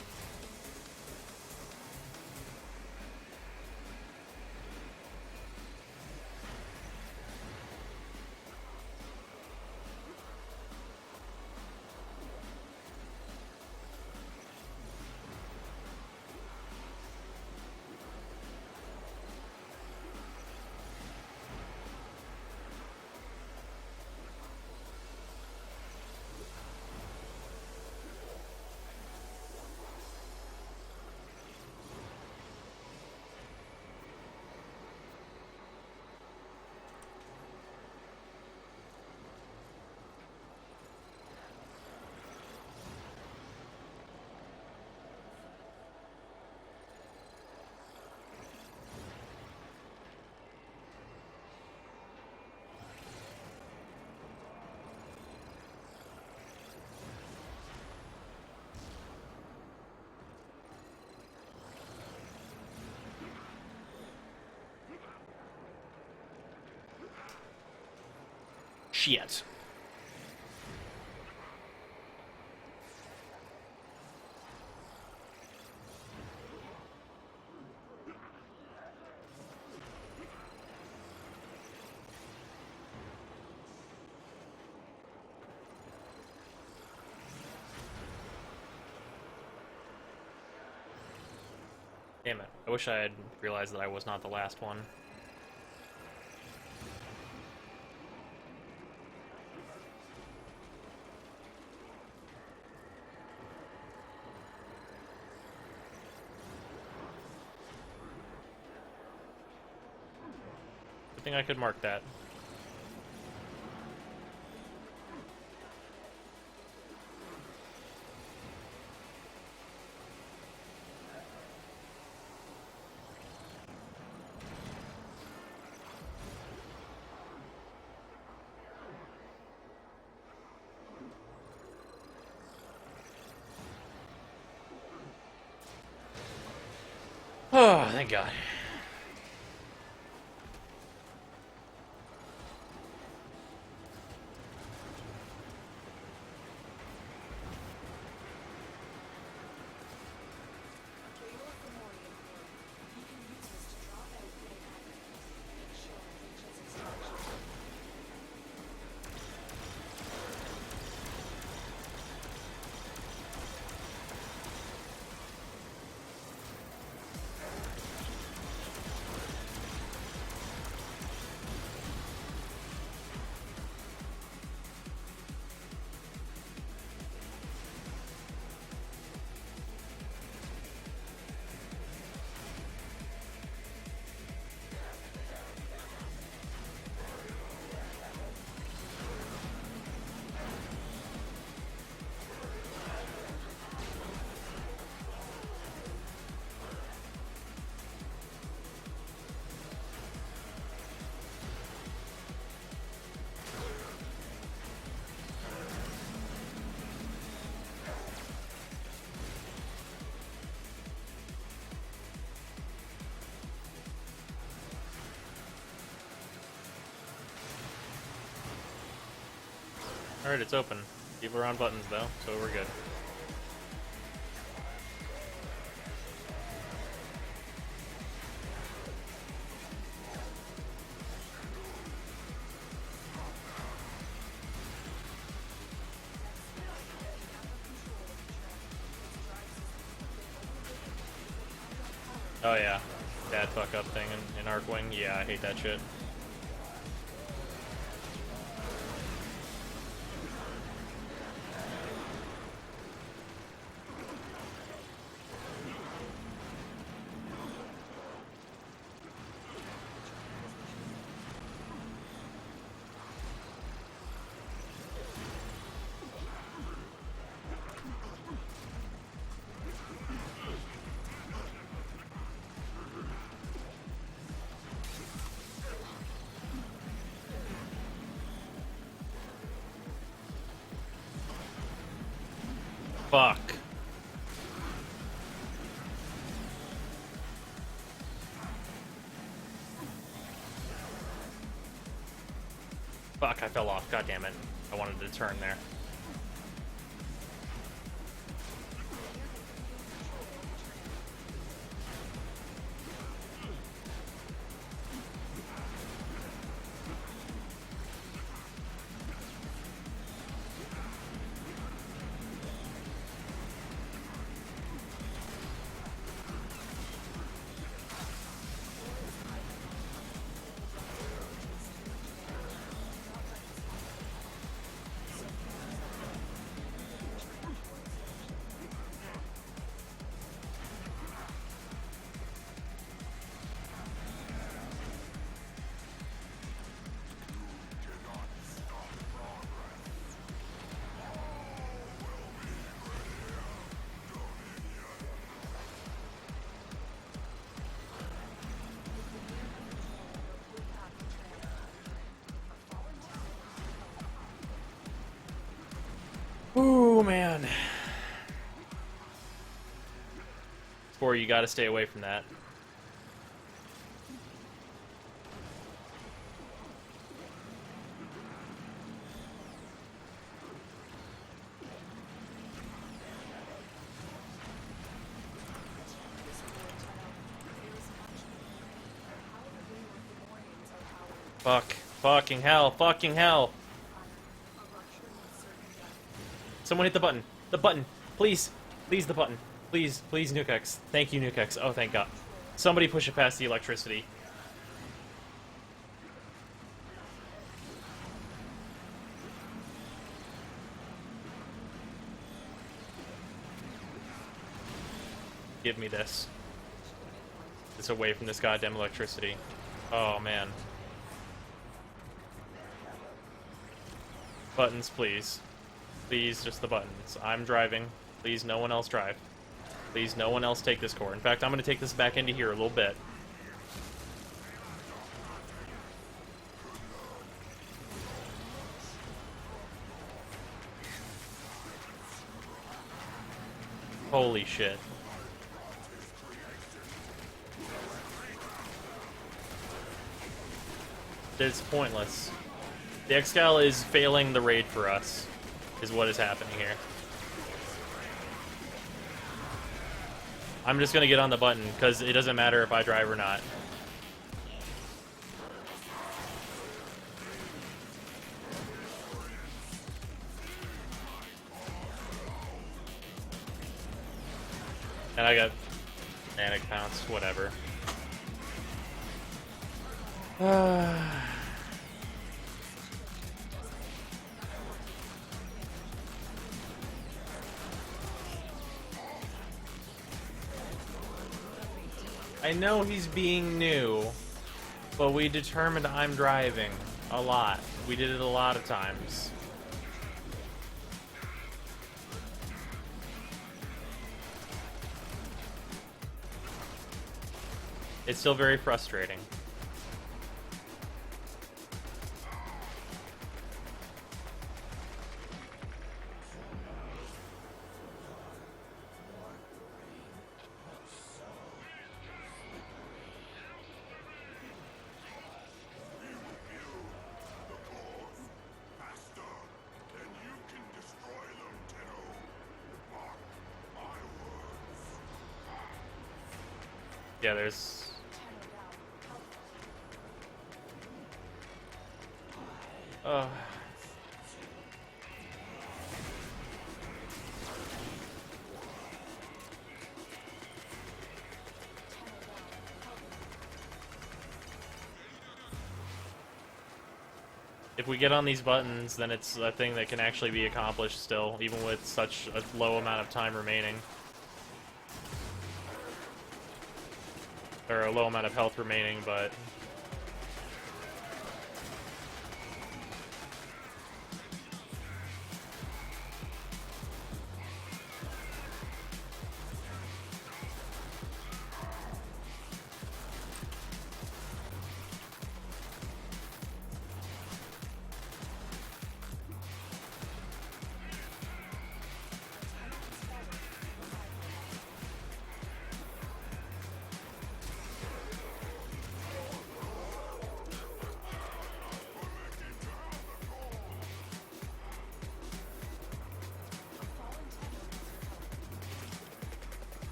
Speaker 1: Shit. Damn it. I wish I had realized that I was not the last one. I think I could mark that. Oh, thank God. Alright, it's open. People are on buttons though, so we're good. Oh yeah, bad fuck up thing in Arcwing. Yeah, I hate that shit. Fuck. Fuck, I fell off. God damn it. I wanted to turn there. Ooh, man. Spore, you gotta stay away from that. Fuck. Fucking hell. Fucking hell. Someone hit the button. The button. Please. Please, the button. Please. Please, Nukex. Thank you, Nukex. Oh, thank God. Somebody push it past the electricity. Give me this. It's away from this goddamn electricity. Oh, man. Buttons, please. Please, just the buttons. I'm driving. Please, no one else drive. Please, no one else take this core. In fact, I'm going to take this back into here a little bit. Holy shit. It's pointless. The Excal is failing the raid for us, is what is happening here. I'm just gonna get on the button, because it doesn't matter if I drive or not. And I got manic pounce, whatever. I know he's being new, but we determined I'm driving a lot. We did it a lot of times. It's still very frustrating. Yeah, there's... If we get on these buttons, then it's a thing that can actually be accomplished still, even with such a low amount of time remaining. Or a low amount of health remaining, but...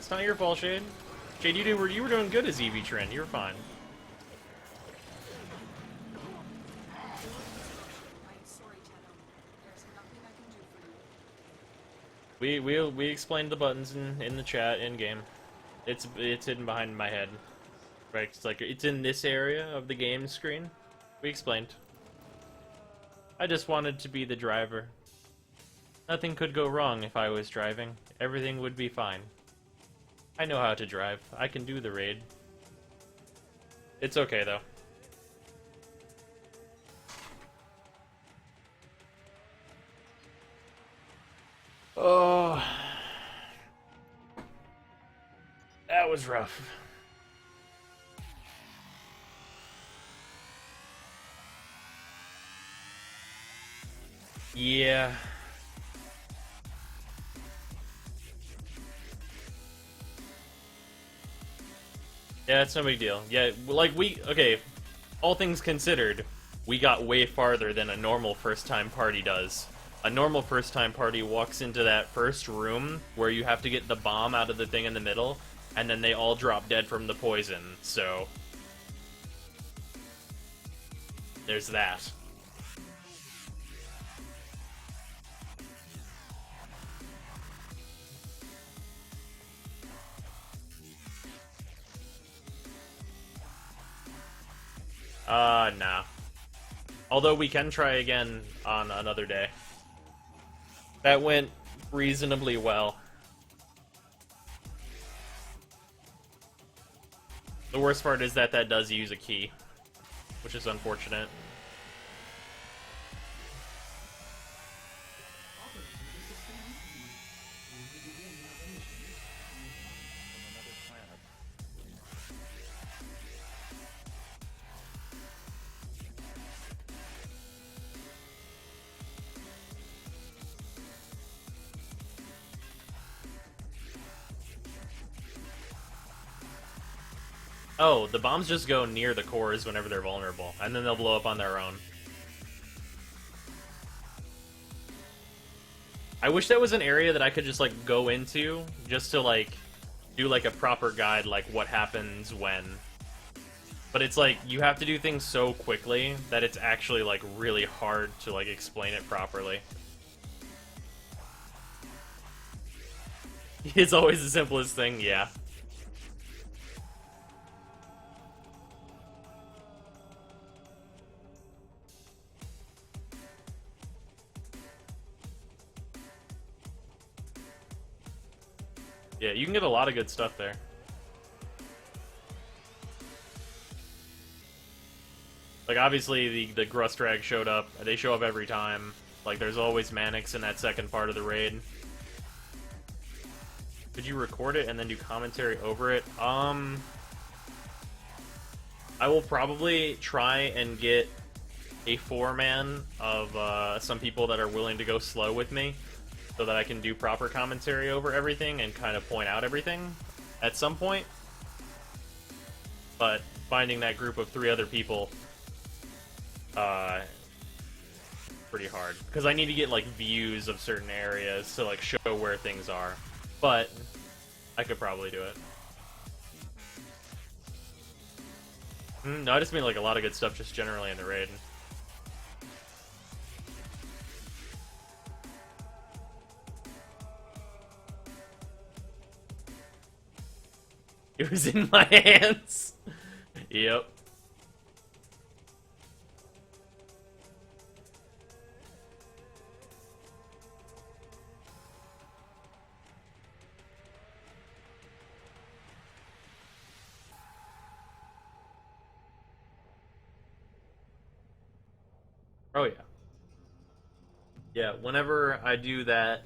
Speaker 1: It's not your fault, Shade. Shade, you were doing good as EV Trend. You were fine.
Speaker 2: I'm sorry, Tenno. There's nothing I can do for you.
Speaker 1: We explained the buttons in the chat in game. It's hidden behind my head. Right? It's like it's in this area of the game screen. We explained. I just wanted to be the driver. Nothing could go wrong if I was driving. Everything would be fine. I know how to drive. I can do the raid. It's okay though. Oh, that was rough. Yeah. Yeah, it's no big deal. Yeah, like okay, all things considered, we got way farther than a normal first-time party does. A normal first-time party walks into that first room where you have to get the bomb out of the thing in the middle, and then they all drop dead from the poison, so... there's that. Nah. Although we can try again on another day. That went reasonably well. The worst part is that does use a key, which is unfortunate. Oh, the bombs just go near the cores whenever they're vulnerable, and then they'll blow up on their own. I wish that was an area that I could just, like, go into, just to, like, do, like, a proper guide, like, what happens when. But it's, like, you have to do things so quickly that it's actually, like, really hard to, like, explain it properly. It's always the simplest thing, yeah. Yeah, you can get a lot of good stuff there. Like, obviously, the Grustrag showed up. They show up every time. Like, there's always Mannix in that second part of the raid. Could you record it and then do commentary over it? I will probably try and get a 4-man of some people that are willing to go slow with me, so that I can do proper commentary over everything and kind of point out everything at some point. But finding that group of 3 other people, pretty hard. Because I need to get, like, views of certain areas to, like, show where things are. But I could probably do it. No, I just mean, like, a lot of good stuff just generally in the raid. It was in my hands. Yep. Oh yeah. Yeah, whenever I do that,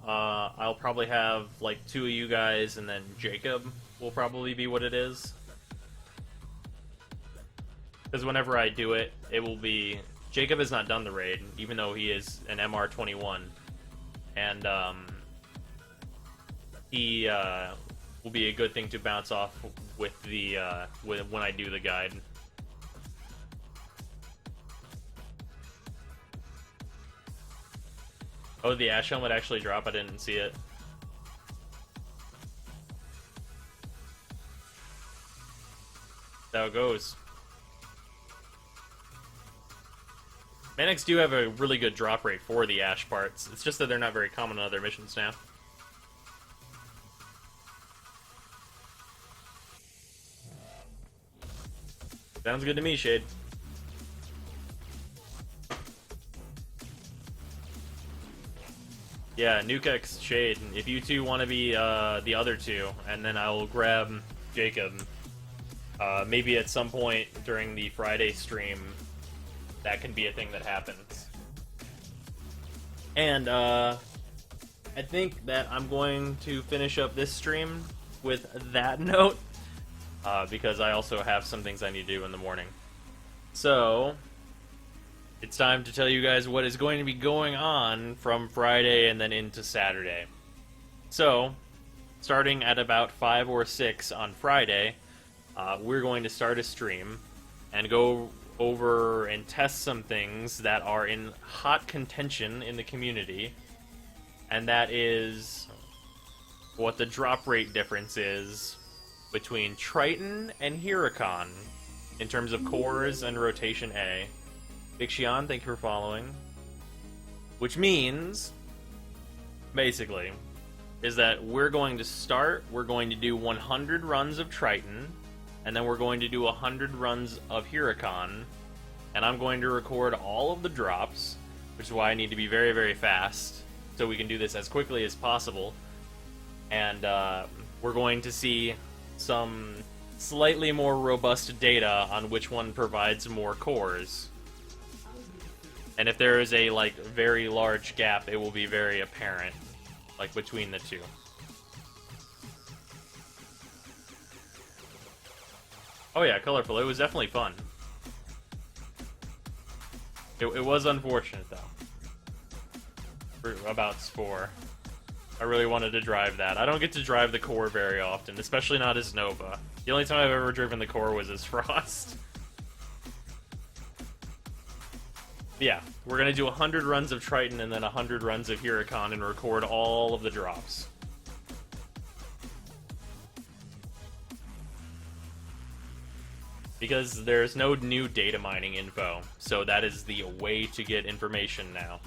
Speaker 1: I'll probably have, like, 2 of you guys, and then Jacob will probably be what it is. Because whenever I do it, it will be... Jacob has not done the raid, even though he is an MR21. And, he, will be a good thing to bounce off with the, when I do the guide. Oh, the Ash Helmet actually dropped? I didn't see it. That's how it goes. Manics do have a really good drop rate for the ash parts. It's just that they're not very common on other missions now. Sounds good to me, Shade. Yeah, Nukex, Shade. If you two want to be the other two, and then I will grab Jacob. Maybe at some point during the Friday stream, that can be a thing that happens. And I think that I'm going to finish up this stream with that note, because I also have some things I need to do in the morning. So, it's time to tell you guys what is going to be going on from Friday and then into Saturday. So, starting at about 5 or 6 on Friday, we're going to start a stream and go over and test some things that are in hot contention in the community, and that is what the drop rate difference is between Triton and Huracan in terms of cores and rotation A. Big Xian, thank you for following. Which means, basically, is that we're going to do 100 runs of Triton, and then we're going to do 100 runs of Huracan, and I'm going to record all of the drops, which is why I need to be very, very fast, so we can do this as quickly as possible. And we're going to see some slightly more robust data on which one provides more cores. And if there is a, like, very large gap, it will be very apparent, like, between the two. Oh yeah, Colorful. It was definitely fun. It was unfortunate, though. About Spore. I really wanted to drive that. I don't get to drive the core very often, especially not as Nova. The only time I've ever driven the core was as Frost. Yeah, we're gonna do 100 runs of Triton and then 100 runs of Huracan and record all of the drops. Because there's no new data mining info, so that is the way to get information now.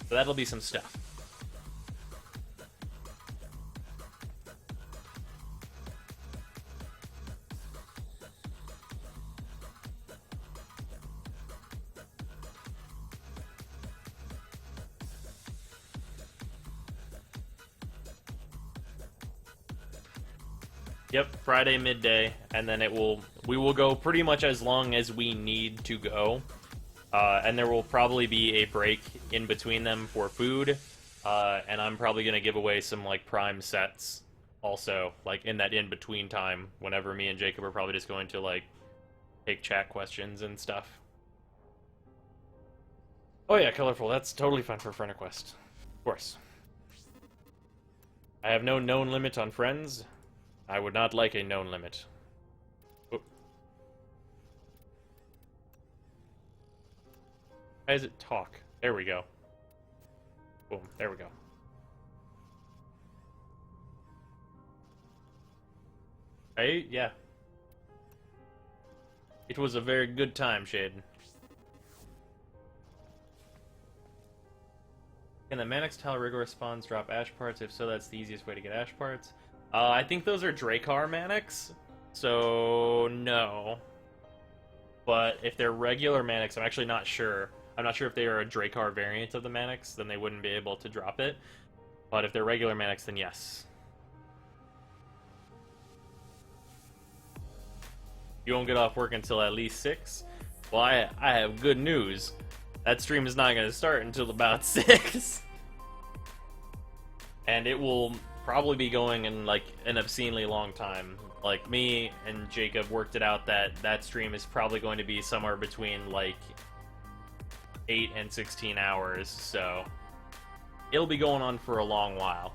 Speaker 1: So that'll be some stuff. Yep, Friday midday, and then we will go pretty much as long as we need to go. And there will probably be a break in between them for food, and I'm probably going to give away some, like, prime sets also, like, in that in-between time, whenever me and Jacob are probably just going to, like, take chat questions and stuff. Oh yeah, Colorful, that's totally fine for Friend Request. Of course. I have no known limit on friends. I would not like a known limit. Oh. How does it talk? There we go. Boom, there we go. Hey, yeah. It was a very good time, Shaden. Can the Manix Tile Rigor spawns drop ash parts? If so, that's the easiest way to get ash parts. I think those are Dracar Manix, so no. But if they're regular Manix, I'm actually not sure. I'm not sure if they are a Dracar variant of the Manix, then they wouldn't be able to drop it. But if they're regular Manix, then yes. You won't get off work until at least 6? Well, I have good news. That stream is not going to start until about 6. And it will probably be going in, like, an obscenely long time. Like, me and Jacob worked it out that that stream is probably going to be somewhere between, like, 8 and 16 hours, so it'll be going on for a long while.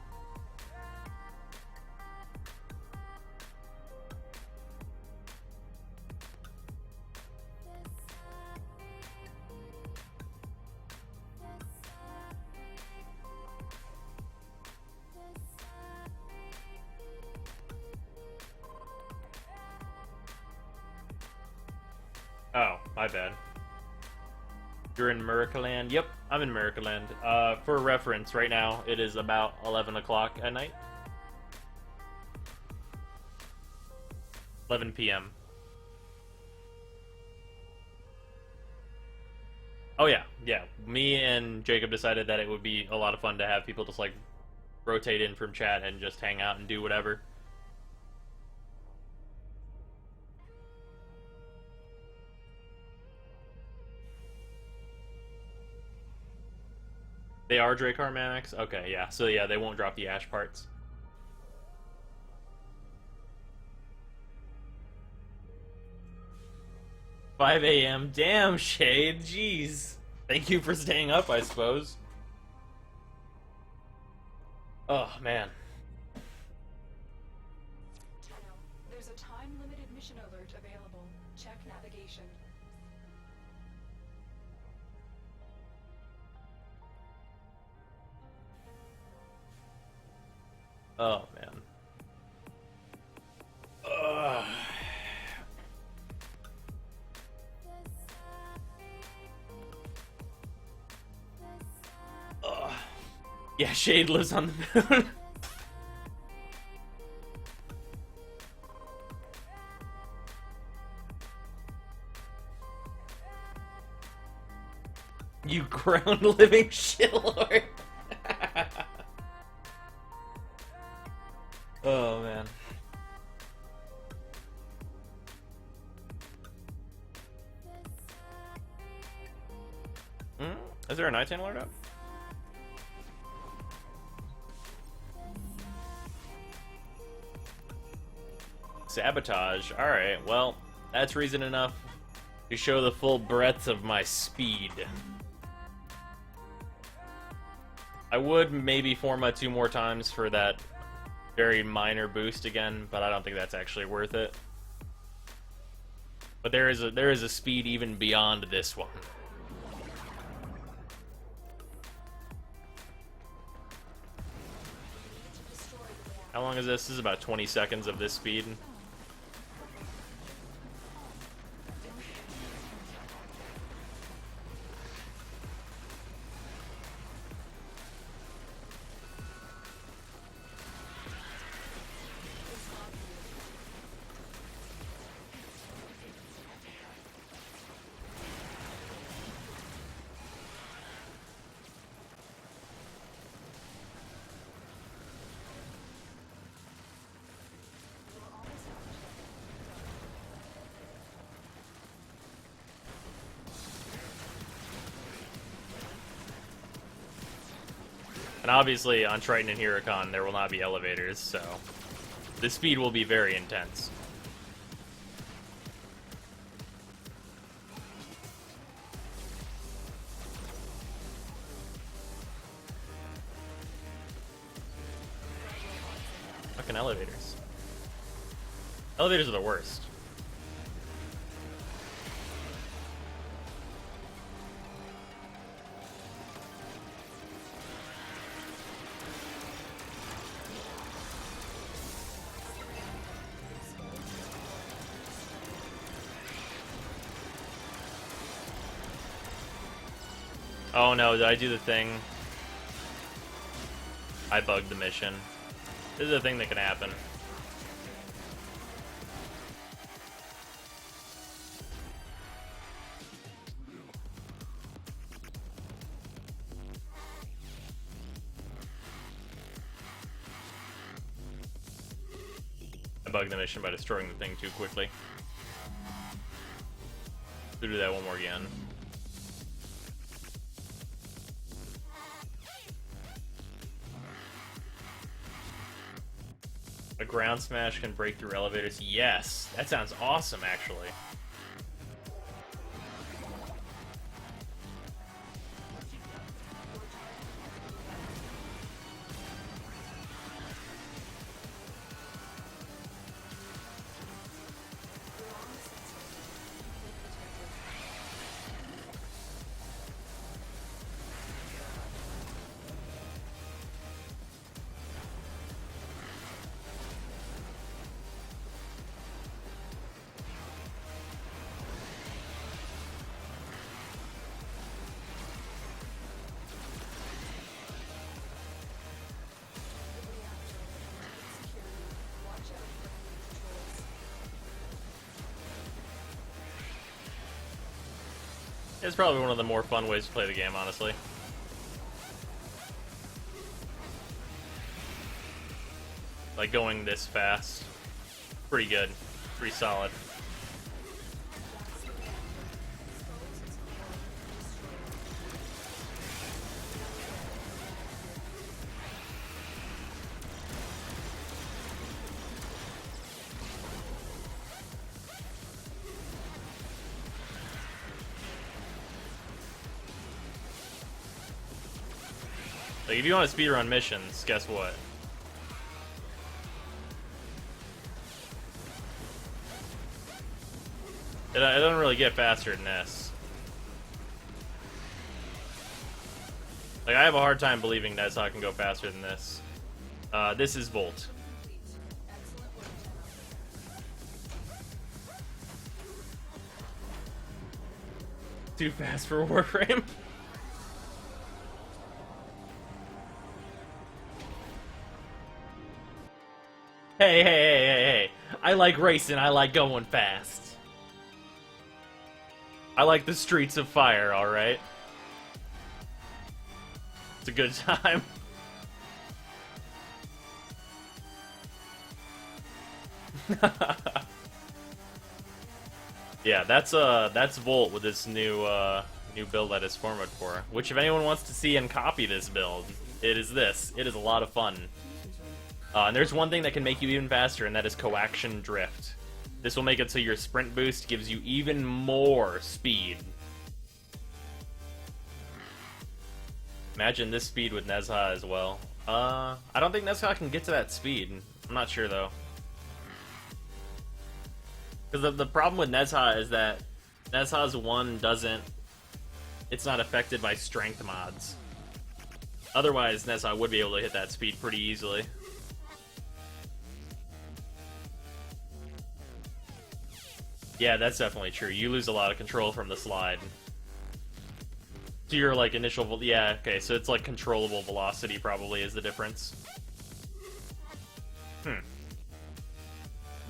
Speaker 1: My bad. You're in Americaland? Yep, I'm in Americaland. For reference, right now, it is about 11 o'clock at night. 11 p.m. Oh yeah, yeah. Me and Jacob decided that it would be a lot of fun to have people just like rotate in from chat and just hang out and do whatever. They are Dracar Mamics? Okay, yeah. So yeah, they won't drop the ash parts. "5 a.m. Damn, Shade. Jeez. Thank you for staying up, I suppose. Oh, man.
Speaker 2: Tenno, there's a time-limited mission alert available. Check navigation.
Speaker 1: Oh, man. Ugh. Ugh. Yeah, Shade lives on the moon. You ground living shitlord. Oh man. Is there a nighttime alert up? Sabotage. Alright, well, that's reason enough to show the full breadth of my speed. I would maybe Forma 2 more times for that very minor boost again, but I don't think that's actually worth it. But there is a speed even beyond this one. How long is this? This is about 20 seconds of this speed. And obviously, on Triton and Huracan, there will not be elevators, so the speed will be very intense. Fucking elevators. Elevators are the worst. Oh no, did I do the thing? I bugged the mission. This is a thing that can happen. I bugged the mission by destroying the thing too quickly. Do that one more again. A ground smash can break through elevators. Yes, that sounds awesome, actually. It's probably one of the more fun ways to play the game, honestly. Like, going this fast. Pretty good. Pretty solid. Like, if you want to speedrun missions, guess what? It doesn't really get faster than this. Like, I have a hard time believing that I can go faster than this. This is Volt.
Speaker 2: Excellent work, Tenno.
Speaker 1: Too fast for Warframe. Hey. I like racing, I like going fast. I like the streets of fire, alright? It's a good time. Yeah, that's Volt with this new build that is formatted for. Which, if anyone wants to see and copy this build, it is this. It is a lot of fun. And there's one thing that can make you even faster, and that is coaction drift. This will make it so your sprint boost gives you even more speed. Imagine this speed with Nezha as well. I don't think Nezha can get to that speed. I'm not sure though. Because the problem with Nezha is that Nezha's 1 doesn't... It's not affected by strength mods. Otherwise, Nezha would be able to hit that speed pretty easily. Yeah, that's definitely true. You lose a lot of control from the slide. To your, like, initial... Yeah, okay, so it's, like, controllable velocity probably is the difference.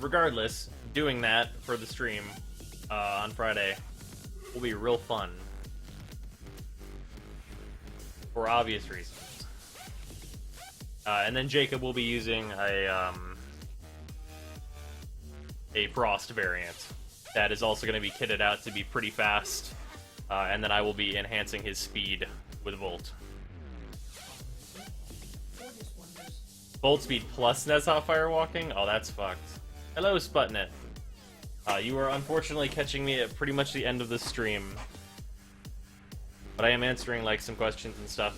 Speaker 1: Regardless, doing that for the stream on Friday will be real fun. For obvious reasons. And then Jacob will be using a Frost variant that is also going to be kitted out to be pretty fast. And then I will be enhancing his speed with Volt. Volt speed plus Nezha firewalking? Oh, that's fucked. Hello, Sputnik. You are unfortunately catching me at pretty much the end of the stream. But I am answering, like, some questions and stuff.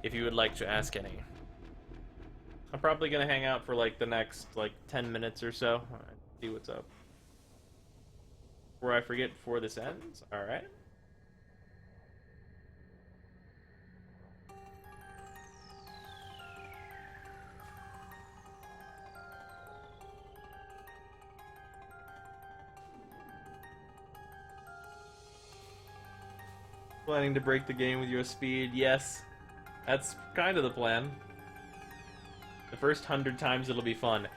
Speaker 1: If you would like to ask any. I'm probably gonna hang out for, like, the next, like, 10 minutes or so. Alright, see what's up. Before I forget before this ends? Alright. Planning to break the game with your speed? Yes. That's kind of the plan. The first 100 times it'll be fun.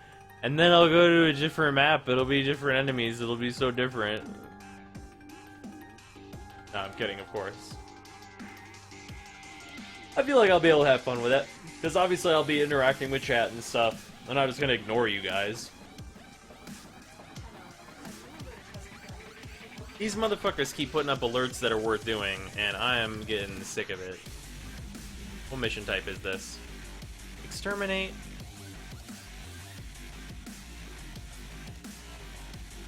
Speaker 1: And then I'll go to a different map, it'll be different enemies, it'll be so different. No, I'm kidding, of course. I feel like I'll be able to have fun with it. Because obviously I'll be interacting with chat and stuff. I'm not just gonna ignore you guys. These motherfuckers keep putting up alerts that are worth doing, and I am getting sick of it. What mission type is this? Exterminate?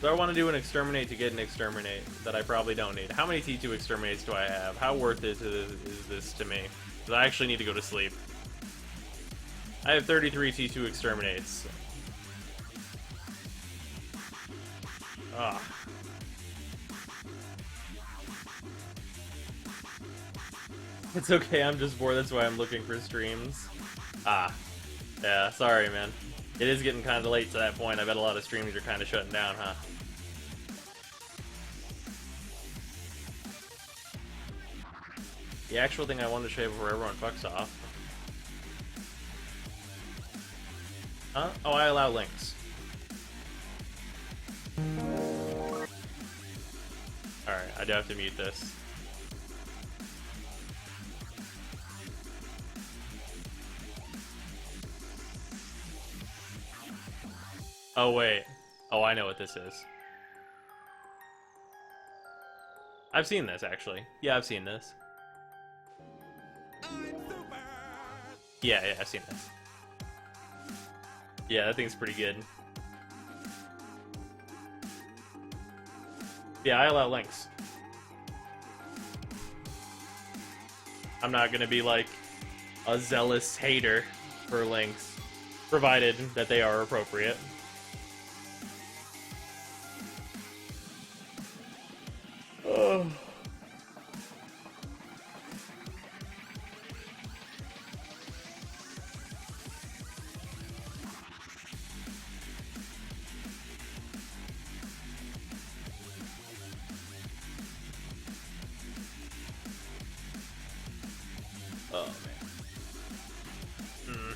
Speaker 1: Do I want to do an exterminate to get an exterminate that I probably don't need? How many T2 exterminates do I have? How worth it is this to me? Because I actually need to go to sleep. I have 33 T2 exterminates. Ah. It's okay, I'm just bored, that's why I'm looking for streams. Ah. Yeah, sorry, man. It is getting kind of late to that point. I bet a lot of streams are kind of shutting down, huh? The actual thing I wanted to show you before everyone fucks off. Huh? Oh, I allow links. Alright, I do have to mute this. Oh, wait. Oh, I know what this is. I've seen this, actually. Yeah, I've seen this. Yeah, I've seen this. Yeah, that thing's pretty good. Yeah, I allow links. I'm not gonna be like a zealous hater for links, provided that they are appropriate. Oh. Oh, man.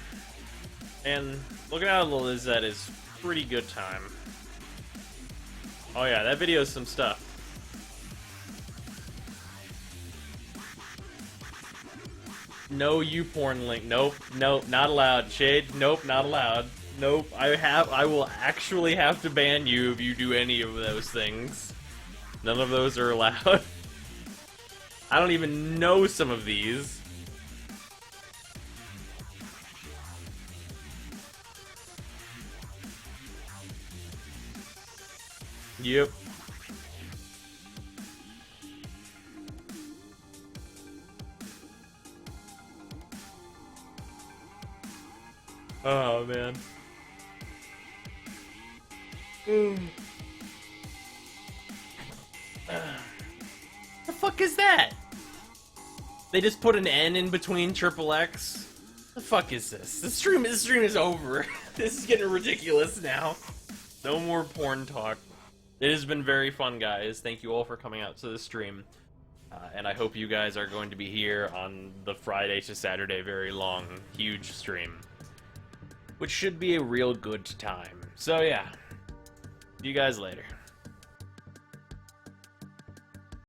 Speaker 1: And looking at Lizette is pretty good time. Oh yeah, that video is some stuff. No YouPorn link. Nope, nope, not allowed. Shade, nope, not allowed. Nope, I will actually have to ban you if you do any of those things. None of those are allowed. I don't even know some of these. Yep. Oh, man. The fuck is that? They just put an N in between triple X? The fuck is this? This stream is over. This is getting ridiculous now. No more porn talk. It has been very fun, guys. Thank you all for coming out to the stream. And I hope you guys are going to be here on the Friday to Saturday very long, huge stream. Which should be a real good time. So yeah, see you guys later.